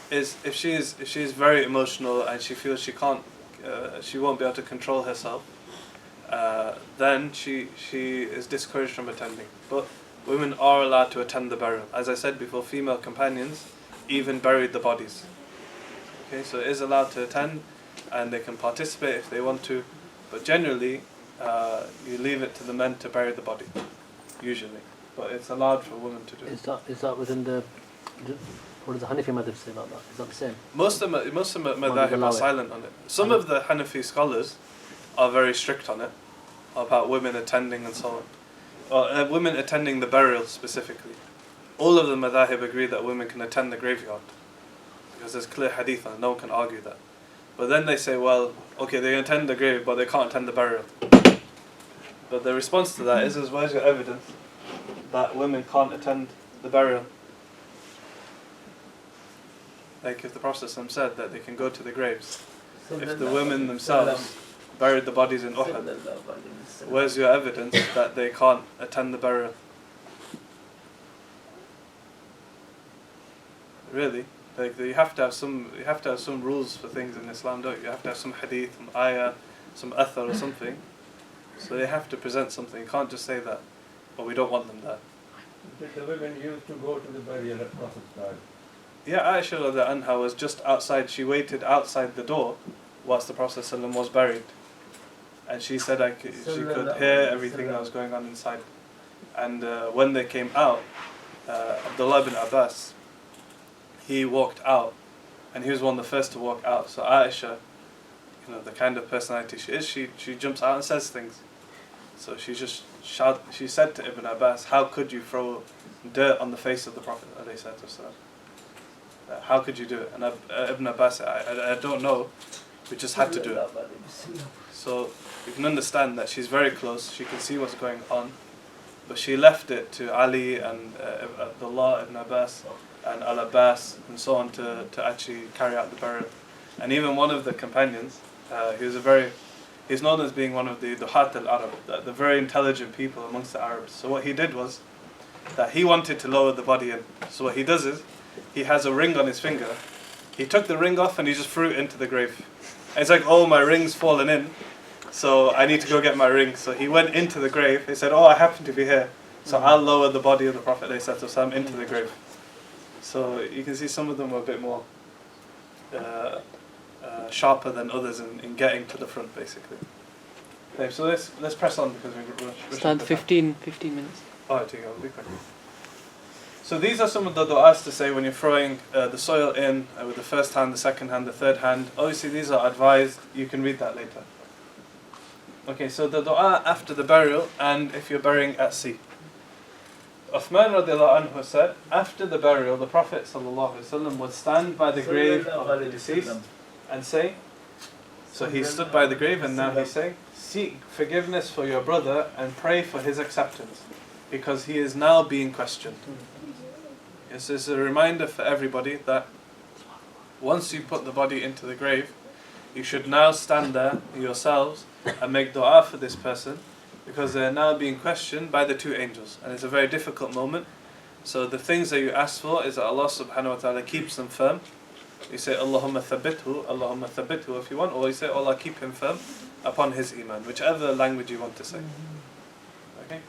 is if she is very emotional and she feels she won't be able to control herself. Then she is discouraged from attending. But women are allowed to attend the burial. As I said before, female companions even buried the bodies. Okay, so it is allowed to attend, and they can participate if they want to. But generally, you leave it to the men to bury the body, usually. But it's allowed for women to do it. Is that within the What does the Hanafi madhab say about that? Is that the same? Most of the allow madhahib are it. silent on it. Some of the Hanafi scholars are very strict on it, about women attending and so on. Or women attending the burial specifically. All of the madhahib agree that women can attend the graveyard. Because there's clear hadith on it, no one can argue that. But then they say, well, okay, they can attend the grave, but they can't attend the burial. But the response to that is where's your evidence that women can't attend the burial? Like if the Prophet said that they can go to the graves, if the women themselves buried the bodies in Uhud, where's your evidence that they can't attend the burial? Really? Like you have to have some rules for things in Islam, don't you? You have to have some hadith, some ayah, some athar or something. So they have to present something. You can't just say that, but we don't want them there. The women used to go to the burial at Prophet's time. Yeah, Aisha radiallahu anha was just outside. She waited outside the door whilst the Prophet ﷺ was buried. And she said she could hear everything that was going on inside. And when they came out, Abdullah ibn Abbas, he walked out. And he was one of the first to walk out. So Aisha, the kind of personality she is, she jumps out and says things. So she just she said to Ibn Abbas, how could you throw dirt on the face of the Prophet ﷺ? How could you do it? And Ibn Abbas said, I don't know, we just had to do it. So you can understand that she's very close, she can see what's going on, but she left it to Ali and Abdullah ibn Abbas and Al-Abbas and so on to actually carry out the burial. And even one of the companions, he's known as being one of the Duhat al-Arab, the very intelligent people amongst the Arabs. So what he did was that he wanted to lower the body in. So what he does is, he has a ring on his finger. He took the ring off and he just threw it into the grave. And it's like, oh, my ring's fallen in, so I need to go get my ring. So he went into the grave. He said, oh, I happen to be here, so I'll lower the body of the Prophet ﷺ into the grave. So you can see some of them were a bit more sharper than others in getting to the front, basically. Okay, so let's press on because we're rushing. Stand 15 minutes. Oh, I think I'll be quick. So these are some of the du'as to say when you're throwing the soil in with the first hand, the second hand, the third hand. Obviously these are advised, you can read that later. Okay, so the du'a after the burial and if you're burying at sea. Uthman radiallahu anhu said, after the burial the Prophet ﷺ would stand by the grave of the deceased and say, so he stood by the grave and now he's saying, seek forgiveness for your brother and pray for his acceptance, because he is now being questioned. This is a reminder for everybody that once you put the body into the grave, you should now stand there yourselves and make dua for this person, because they are now being questioned by the two angels, and it's a very difficult moment. So the things that you ask for is that Allah subhanahu wa ta'ala keeps them firm. You say Allahumma thabbithu if you want, or you say Allah keep him firm upon his iman, whichever language you want to say. Okay.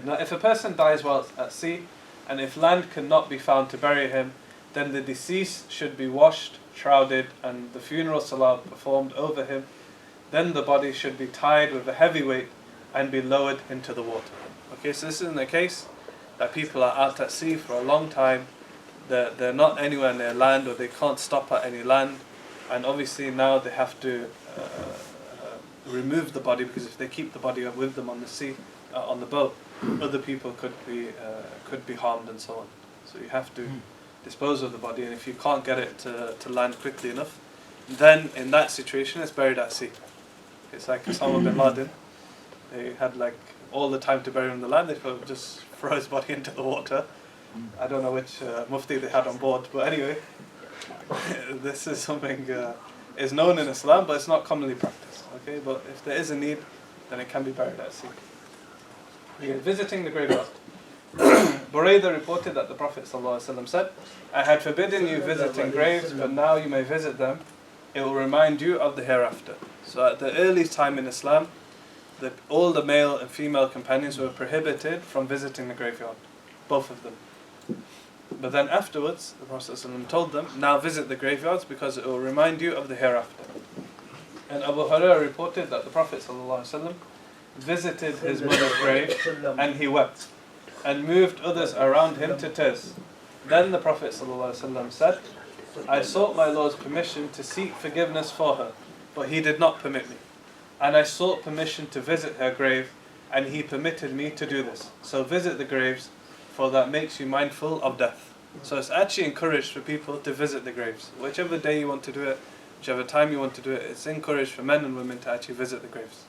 Now if a person dies while at sea, and if land cannot be found to bury him, then the deceased should be washed, shrouded, and the funeral salah performed over him. Then the body should be tied with a heavy weight and be lowered into the water. Okay, so this is in the case that people are out at sea for a long time, they're not anywhere near land, or they can't stop at any land, and obviously now they have to remove the body, because if they keep the body with them on the sea, on the boat, other people could be harmed and so on. So you have to dispose of the body, and if you can't get it to land quickly enough, then in that situation it's buried at sea. It's like Osama bin Laden. They had like all the time to bury him in the land. They could just throw his body into the water. I don't know which mufti they had on board, but anyway, this is something is known in Islam, but it's not commonly practiced. Okay, but if there is a need, then it can be buried at sea. Okay, visiting the graveyard. Buraidah reported that the Prophet ﷺ said, I had forbidden you visiting graves, but now you may visit them. It will remind you of the hereafter. So at the early time in Islam, all the male and female companions were prohibited from visiting the graveyard. Both of them. But then afterwards, the Prophet ﷺ told them, now visit the graveyards because it will remind you of the hereafter. And Abu Hurairah reported that the Prophet ﷺ visited his mother's grave and he wept, and moved others around him to tears. Then the Prophet ﷺ said, I sought my Lord's permission to seek forgiveness for her, but he did not permit me. And I sought permission to visit her grave, and he permitted me to do this. So visit the graves, for that makes you mindful of death. So it's actually encouraged for people to visit the graves. Whichever day you want to do it, whichever time you want to do it, it's encouraged for men and women to actually visit the graves.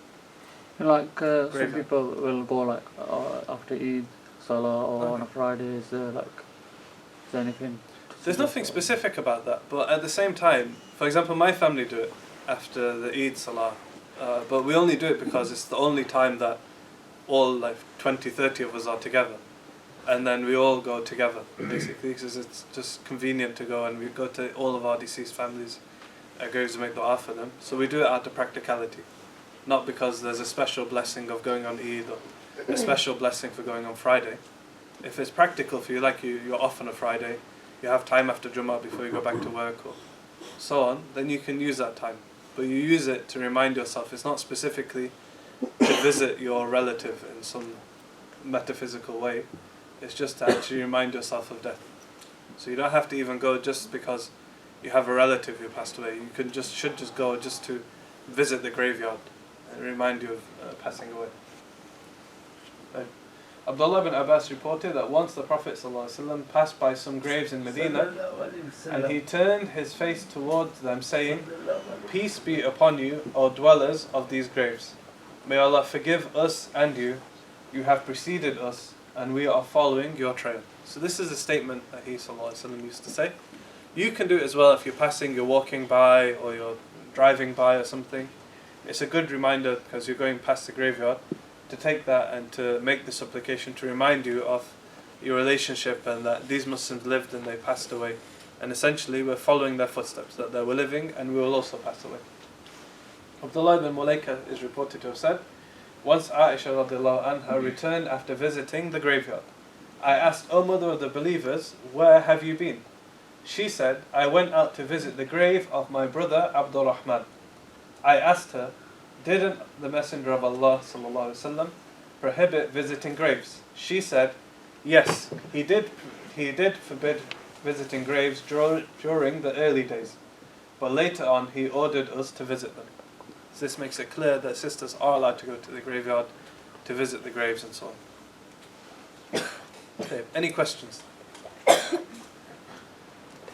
Like some Graveyard. people will go like after Eid, Salah, or on a Friday. Is there anything? There's nothing specific about that, but at the same time, for example, my family do it after the Eid Salah, but we only do it because it's the only time that all like 20, 30 of us are together, and then we all go together basically because it's just convenient to go, and we go to all of our deceased families' graves to make dua for them. So we do it out of practicality, not because there's a special blessing of going on Eid or a special blessing for going on Friday. If it's practical for you, like you're off on a Friday, you have time after Jummah before you go back to work or so on, then you can use that time. But you use it to remind yourself. It's not specifically to visit your relative in some metaphysical way. It's just to actually remind yourself of death. So you don't have to even go just because you have a relative who passed away. You should just go just to visit the graveyard and remind you of passing away. Abdullah bin Abbas reported that once the Prophet ﷺ passed by some graves in Medina, and he turned his face towards them saying, Peace be upon you, O dwellers of these graves. May Allah forgive us and you. You have preceded us, and we are following your trail. So this is a statement that he ﷺ used to say. You can do it as well if you're passing, you're walking by, or you're driving by or something. It's a good reminder because you're going past the graveyard, to take that and to make the supplication to remind you of your relationship and that these Muslims lived and they passed away, and essentially we're following their footsteps, that they were living and we will also pass away. Abdullah ibn Mulaika is reported to have said, once Aisha radiallahu anha returned after visiting the graveyard. I asked, O mother of the believers, where have you been? She said, I went out to visit the grave of my brother Abdul Rahman. I asked her, didn't the Messenger of Allah sallallahu alaihi wasallam prohibit visiting graves? She said, yes, he did forbid visiting graves during the early days, but later on he ordered us to visit them. So this makes it clear that sisters are allowed to go to the graveyard to visit the graves and so on. Okay, any questions?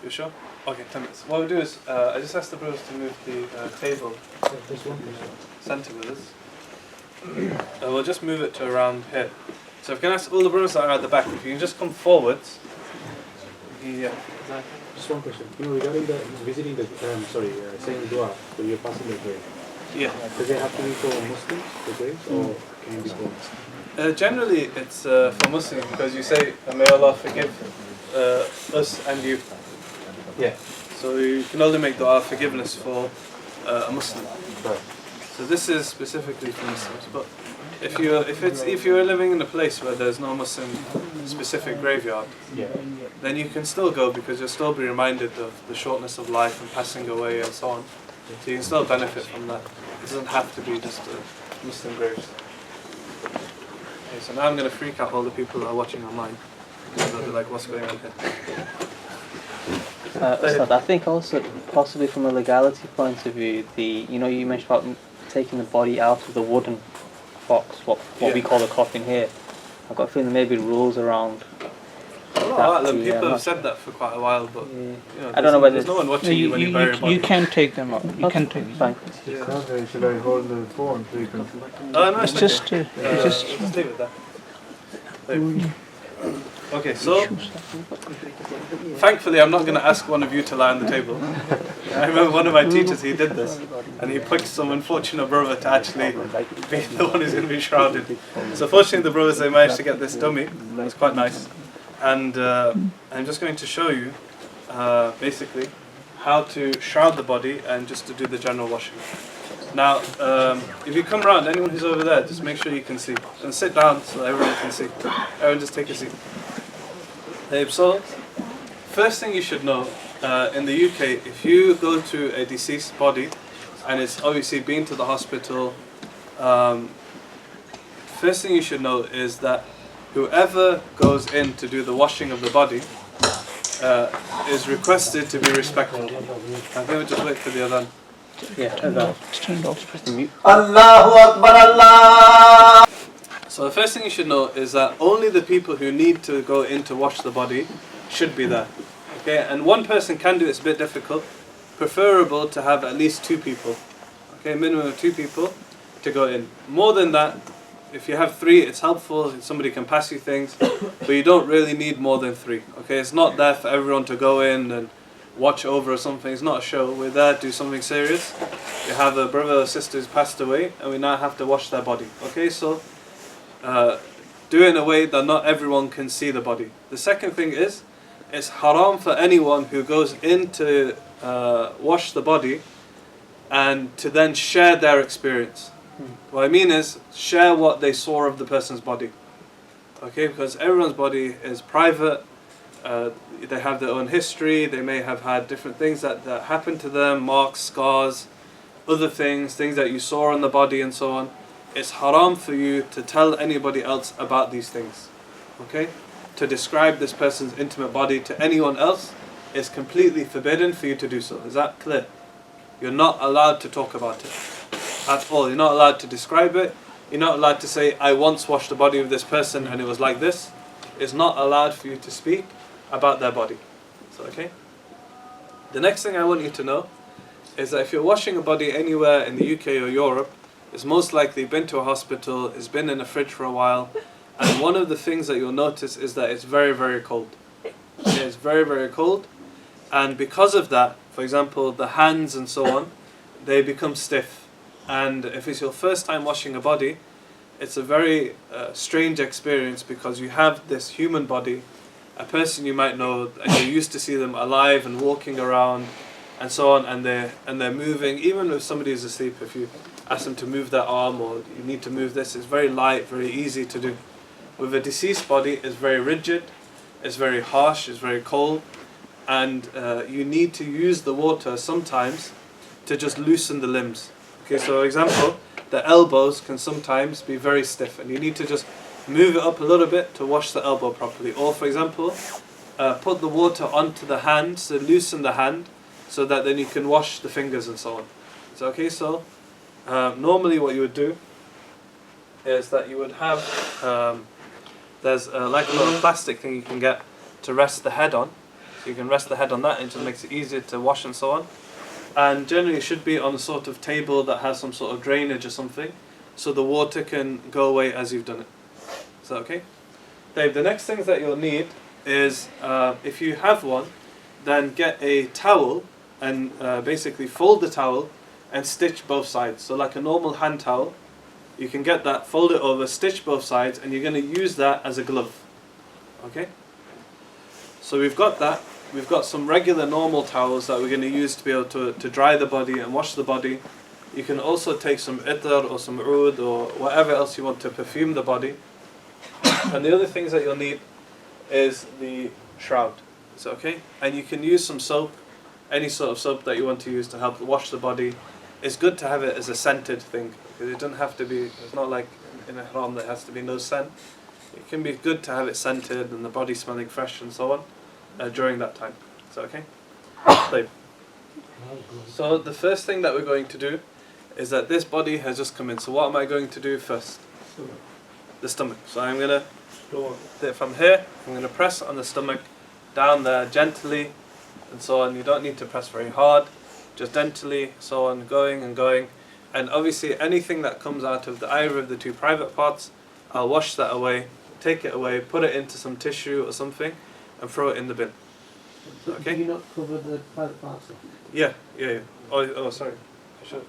You sure? Okay, 10 minutes. What we'll do is, I just asked the brothers to move the table centre with us. We'll just move it to around here. So if I can ask all the brothers that are at the back, if you can just come forwards. Yeah. Just one question. Regarding the visiting the, saying dua when you're passing the grave. Yeah. Does it have to be for Muslims, the graves, or can it be for? Generally, it's for Muslims because you say, may Allah forgive us and you. Yeah. So you can only make dua forgiveness for a Muslim. Right. So this is specifically for Muslims. But if you're living in a place where there's no Muslim specific graveyard, then you can still go because you'll still be reminded of the shortness of life and passing away and so on. So you can still benefit from that. It doesn't have to be just Muslim graves. Okay, so now I'm going to freak out all the people that are watching online. Because they'll be like, what's going on here? Ustadh, I think also possibly from a legality point of view, you mentioned about taking the body out of the wooden box, what we call the coffin here. I've got a feeling maybe rules around. People have said that for quite a while, but I don't know whether there's no one watching you when you bury a body. You can take them out. You can take them. Fine. Should I hold the phone so you can? Oh no, it's Just leave it there. Okay, so thankfully I'm not going to ask one of you to lie on the table. I remember one of my teachers, he did this, and he picked some unfortunate brother to actually be the one who's going to be shrouded. So fortunately the brothers, they managed to get this dummy. It was quite nice. And I'm just going to show you basically how to shroud the body and just to do the general washing. Now, if you come round, anyone who's over there, just make sure you can see. And sit down so everyone can see. Everyone just take a seat. So, first thing you should know, in the UK, if you go to a deceased body, and it's obviously been to the hospital, first thing you should know is that whoever goes in to do the washing of the body, is requested to be respectful. I think we'll just wait for the adhan. Yeah, turn it off. Turn it off. Just press the mute. Allahu Akbar Allah. So the first thing you should know is that only the people who need to go in to wash the body should be there. Okay, and one person can do it, it's a bit difficult. Preferable to have at least 2 people. Okay, minimum of 2 people to go in. More than that, if you have 3, it's helpful. Somebody can pass you things, but you don't really need more than 3. Okay, it's not there for everyone to go in and watch over or something. It's not a show. We're there to do something serious. We have a brother or sister who's passed away, and we now have to wash their body. Okay, so do it in a way that not everyone can see the body. The second thing is, it's haram for anyone who goes in to wash the body and to then share their experience. What I mean is, share what they saw of the person's body. Okay, because everyone's body is private. They have their own history. They may have had different things that happened to them, marks, scars, other things that you saw on the body and so on. It's haram for you to tell anybody else about these things. Okay? To describe this person's intimate body to anyone else is completely forbidden for you to do so. Is that clear? You're not allowed to talk about it at all. You're not allowed to describe it. You're not allowed to say, I once washed the body of this person and it was like this. It's not allowed for you to speak about their body. So, okay? The next thing I want you to know is that if you're washing a body anywhere in the UK or Europe, it's most likely been to a hospital, it's been in a fridge for a while, and one of the things that you'll notice is that it's very, very cold. It's very, very cold, and because of that, for example, the hands and so on, they become stiff. And if it's your first time washing a body, it's a very strange experience, because you have this human body, a person you might know, and you're used to see them alive and walking around and so on, and they're moving. Even if somebody is asleep, if you ask them to move their arm or you need to move this, it's very light, very easy to do. With a deceased body, it's very rigid, it's very harsh, it's very cold, and you need to use the water sometimes to just loosen the limbs. Okay, so for example, the elbows can sometimes be very stiff, and you need to just move it up a little bit to wash the elbow properly. Or for example, put the water onto the hand, so loosen the hand, so that then you can wash the fingers and so on. So okay, so normally what you would do is that you would have, there's like a little plastic thing you can get to rest the head on. So you can rest the head on that, and it just makes it easier to wash and so on. And generally it should be on a sort of table that has some sort of drainage or something, so the water can go away as you've done it. Is that okay? Dave, the next things that you'll need is, if you have one, then get a towel and basically fold the towel and stitch both sides. So like a normal hand towel, you can get that, fold it over, stitch both sides, and you're going to use that as a glove. Okay? So we've got that. We've got some regular normal towels that we're going to use to be able to dry the body and wash the body. You can also take some itar or some oud or whatever else you want to perfume the body. And the other things that you'll need is the shroud. So okay? And you can use some soap, any sort of soap that you want to use to help wash the body. It's good to have it as a scented thing, because it doesn't have to be, it's not like in a haram there has to be no scent. It can be good to have it scented and the body smelling fresh and so on during that time. So okay? So the first thing that we're going to do is that this body has just come in. So what am I going to do first? The stomach. So I'm going to do it from here. I'm going to press on the stomach, down there gently and so on. You don't need to press very hard, just gently, so on, going and going. And obviously anything that comes out of either of the 2 private parts, I'll wash that away, take it away, put it into some tissue or something, and throw it in the bin. Okay? Do you not cover the private parts? Yeah. Oh, sorry. I should.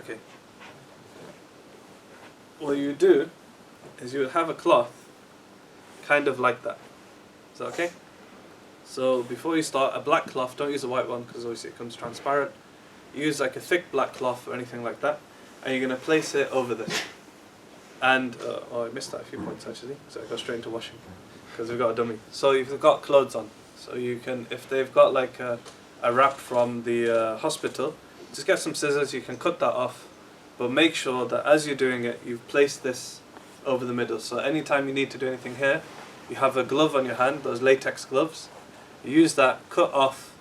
Okay. What you do is you would have a cloth, kind of like that. Is that okay? So before you start, a black cloth, don't use a white one because obviously it comes transparent. Use like a thick black cloth or anything like that, and you're going to place it over this. And, I missed that a few points actually, so I go straight into washing, because we've got a dummy. So you've got clothes on, so you can, if they've got like a wrap from the hospital, just get some scissors, you can cut that off, but make sure that as you're doing it, you've placed this over the middle. So anytime you need to do anything here, you have a glove on your hand, those latex gloves. You use that, cut off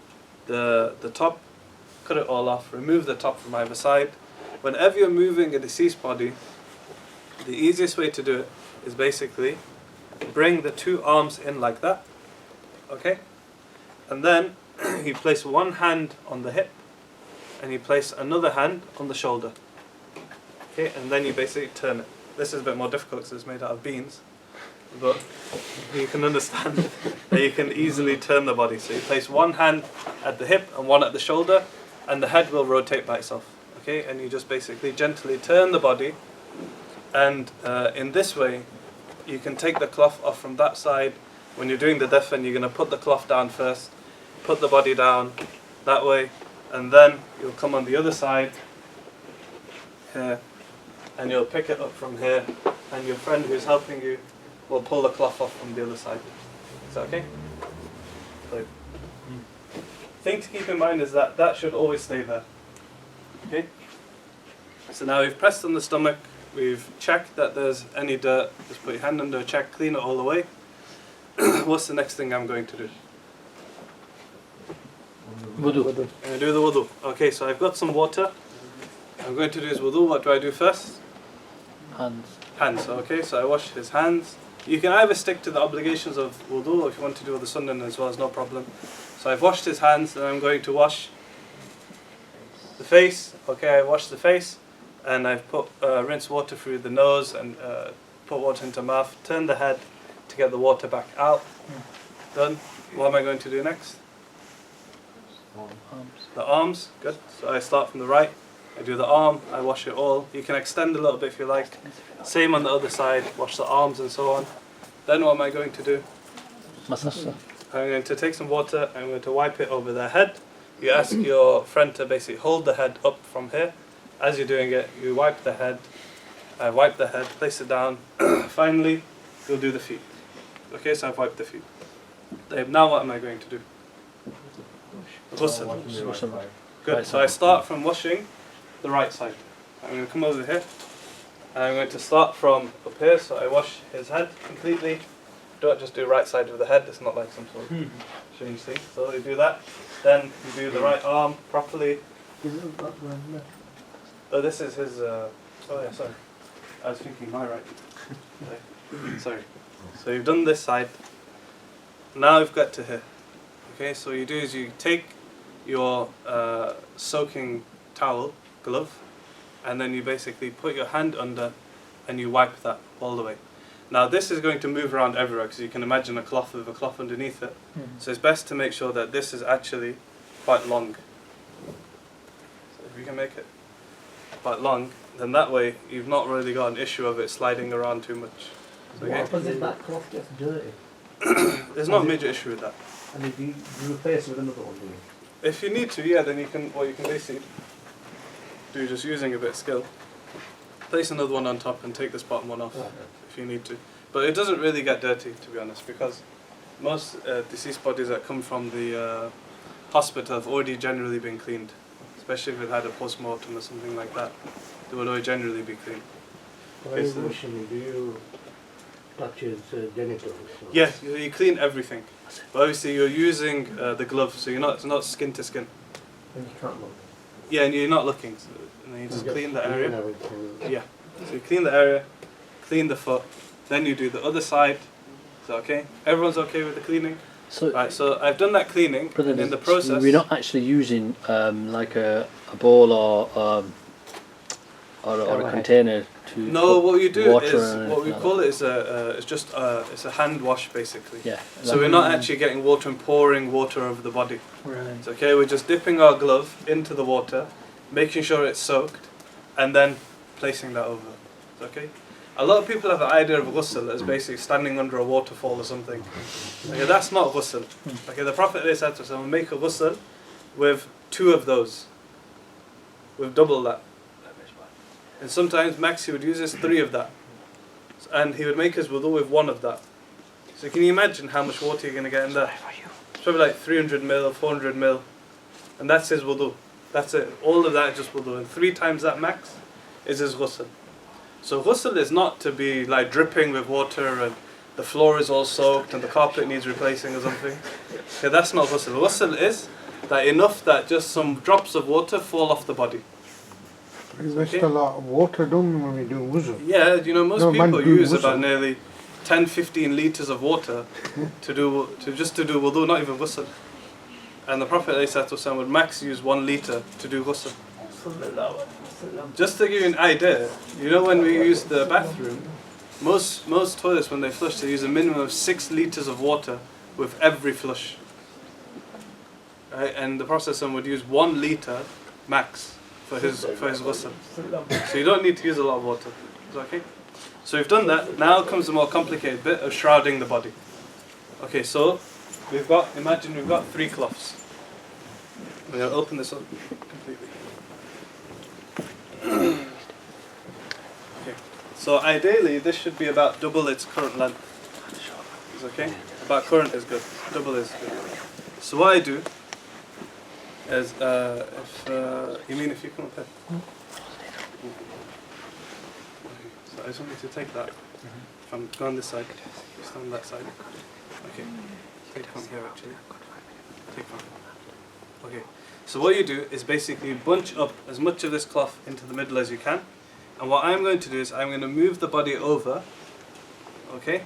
the top, cut it all off, remove the top from either side. Whenever you're moving a deceased body, the easiest way to do it is basically bring the two arms in like that, okay? And then you place one hand on the hip and you place another hand on the shoulder, okay? And then you basically turn it. This is a bit more difficult because it's made out of beans, but you can understand that you can easily turn the body. So you place one hand at the hip and one at the shoulder, and the head will rotate by itself, okay? And you just basically gently turn the body, and in this way you can take the cloth off from that side. When you're doing the defen, you're going to put the cloth down first, put the body down that way, and then you'll come on the other side here, and you'll pick it up from here, and your friend who's helping you will pull the cloth off from the other side. Is that okay? So, thing to keep in mind is that that should always stay there. Okay? So now we've pressed on the stomach, we've checked that there's any dirt, just put your hand under a check, clean it all away. What's the next thing I'm going to do? Wudu. I'm going to do the wudu. Okay, so I've got some water. I'm going to do his wudu. What do I do first? Hands. Hands, okay, so I wash his hands. You can either stick to the obligations of wudu, or if you want to do the sunnah as well, it's no problem. So I've washed his hands, and I'm going to wash the face. Okay, I washed the face, and I've put rinse water through the nose, and put water into mouth, turn the head to get the water back out. Done. What am I going to do next? Arms. The arms, good. So I start from the right, I do the arm, I wash it all. You can extend a little bit if you like. Same on the other side, wash the arms and so on. Then what am I going to do? Massage. I'm going to take some water, I'm going to wipe it over their head. You ask your friend to basically hold the head up from here. As you're doing it, you wipe the head. I wipe the head, place it down. Finally, you'll do the feet. Okay, so I've wiped the feet. Now what am I going to do? Ghusl. Good, so I start from washing the right side. I'm going to come over here. And I'm going to start from up here, so I wash his head completely. Don't just do right side of the head, it's not like some sort of strange thing. So you do that. Then you do the right arm properly. Oh, this is his, oh yeah, sorry. I was thinking my right. Sorry. So you've done this side. Now we've got to here. Okay, so what you do is you take your soaking towel, glove, and then you basically put your hand under and you wipe that all the way. Now this is going to move around everywhere because you can imagine a cloth with a cloth underneath it. So it's best to make sure that this is actually quite long. So if you can make it quite long, then that way you've not really got an issue of it sliding around too much. What happens if that cloth gets dirty? There's no major issue with that. And if you replace it with another one, do you? If you need to, yeah, then you can basically do, just using a bit of skill, place another one on top and take this bottom one off if you need to. But it doesn't really get dirty, to be honest, because most deceased bodies that come from the hospital have already generally been cleaned, especially if they've had a post-mortem or something like that. They would already generally be clean. When you washing, do you touch his genitals? Yeah, you clean everything. But obviously you're using the glove, so it's not skin to skin. And you can't look. Yeah, and you're not looking, so, and then you just clean the area. Everything. Yeah, so you clean the area, clean the foot, then you do the other side. Is that okay? Everyone's okay with the cleaning? So, Right, so I've done that cleaning, and in the process... we're not actually using like a bowl or a container to No, what you do water is, and what we like call that. it is it's a hand wash basically. Yeah. So we're not actually getting water and pouring water over the body. Right. It's okay, we're just dipping our glove into the water, making sure it's soaked, and then placing that over. It's okay? A lot of people have the idea of ghusl as basically standing under a waterfall or something. Okay, that's not ghusl. Okay, the Prophet ﷺ will make a ghusl with 2 of those. With double that. And sometimes max he would use his 3 of that. And he would make his wudu with 1 of that. So can you imagine how much water you're going to get in there? It's probably like 300 mil, 400 mil. And that's his wudu. That's it. All of that is just wudu. And 3 times that max is his ghusl. So ghusl is not to be like dripping with water and the floor is all soaked and the carpet needs replacing or something. Okay, that's not ghusl. Ghusl is that enough that just some drops of water fall off the body. We waste a lot of water, don't we, when we do wuzu? Yeah, you know, most No, man, people do use ghusl. about nearly 10-15 litres of water to do wudu, not even ghusl. And the Prophet ﷺ would max use 1 litre to do ghusl. Just to give you an idea, you know when we use the bathroom, most toilets when they flush, they use a minimum of 6 litres of water with every flush. Right? And the Prophet ﷺ would use 1 litre max for his ghusl. So you don't need to use a lot of water. Is that okay? So we've done that. Now comes the more complicated bit of shrouding the body. Okay, so imagine we've got 3 cloths. I'm going to open this up completely. Okay, so ideally this should be about double its current length. Is okay? About current is good. Double is good. So what I do is, if you come up here. So I just want you to take that. Go on this side. Stand on that side. Okay. Take from here actually. Take from here. Okay. So what you do is basically bunch up as much of this cloth into the middle as you can. And what I'm going to do is I'm going to move the body over. Okay?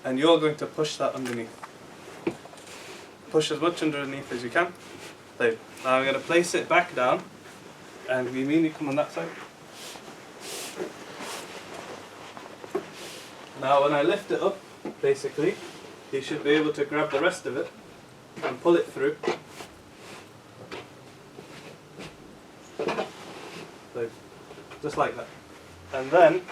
And you're going to push that underneath. Push as much underneath as you can. There. Now I'm going to place it back down. And we mean you come on that side. Now when I lift it up, basically, you should be able to grab the rest of it and pull it through. So, just like that. And then,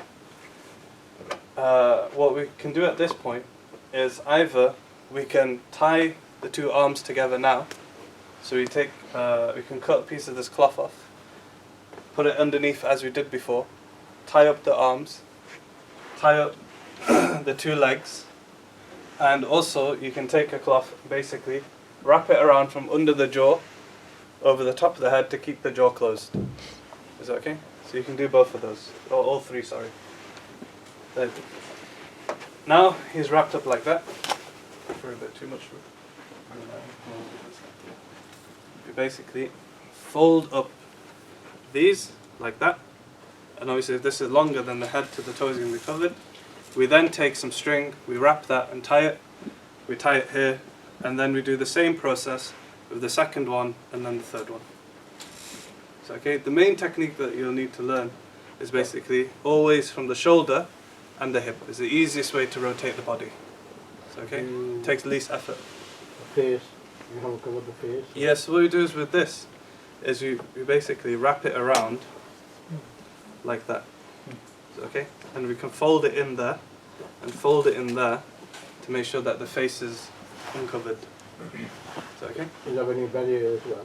what we can do at this point is either we can tie the 2 arms together now. So we can cut a piece of this cloth off, put it underneath as we did before, tie up the arms, tie up the 2 legs, and also you can take a cloth, basically wrap it around from under the jaw over the top of the head to keep the jaw closed. Is that okay? So you can do both of those, or all 3, sorry. There. Now he's wrapped up like that. For a bit too much. You basically fold up these like that, and obviously if this is longer, then the head to the toes is going to be covered. We then take some string, we wrap that and tie it. We tie it here, and then we do the same process with the second one and then the third one. So okay, the main technique that you'll need to learn is basically always from the shoulder and the hip. It's the easiest way to rotate the body. So okay, it takes least effort. The face, you have to cover the face. Yes, what we do is with this, is we basically wrap it around like that. So, okay, and we can fold it in there and fold it in there to make sure that the face is uncovered. So, okay. Is that when you bury it as well?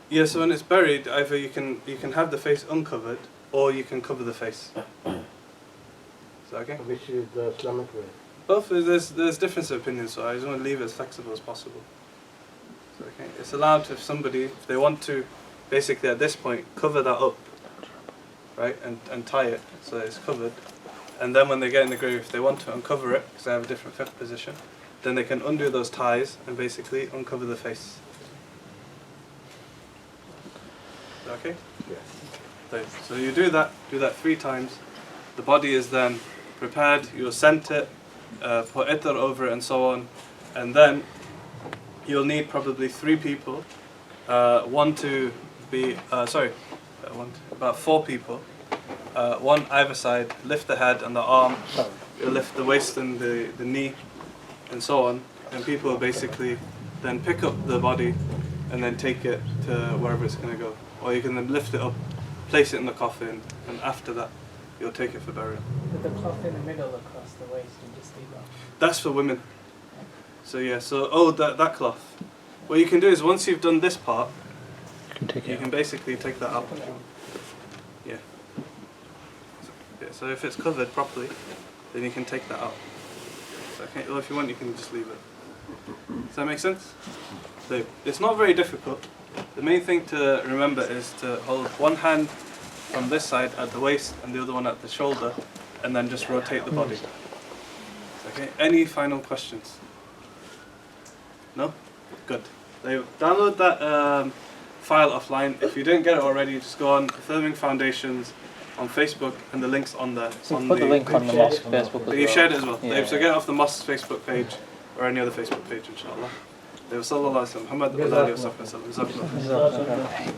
Yeah, so when it's buried, either you can have the face uncovered or you can cover the face. So, okay. Which is the Islamic way. Both there's difference of opinions, so I just want to leave it as flexible as possible. So, okay, it's allowed if somebody, if they want to, basically at this point cover that up, right, and tie it so that it's covered, and then when they get in the grave, if they want to uncover it because they have a different fifth position, then they can undo those ties and basically uncover the face. Okay? Yeah. So you do that 3 times. The body is then prepared. You'll scent it, put itar over it, and so on, and then you'll need probably 3 people. About 4 people. 1 either side. Lift the head and the arm. You'll lift the waist and the knee, and so on. And people will basically then pick up the body and then take it to wherever it's going to go. Or you can then lift it up, place it in the coffin, and after that, you'll take it for burial. With the cloth in the middle across the waist and just leave that. That's for women. So yeah, that cloth. What you can do is once you've done this part, you can basically take that out. Yeah. So if it's covered properly, then you can take that out. So okay, well, if you want, you can just leave it. Does that make sense? So it's not very difficult. The main thing to remember is to hold one hand from this side at the waist and the other one at the shoulder, and then just rotate the body. Okay, any final questions? No? Good. Now, download that file offline. If you didn't get it already, just go on Affirming Foundations on Facebook, and the link's on there. So put the link on the mosque Facebook as well. You shared it as well. Yeah, So get it off the mosque's Facebook page or any other Facebook page, inshallah. Sallallahu alaihi wa sallam. Muhammad wa alihi wa sahbihi wa sallam. Jazakallah.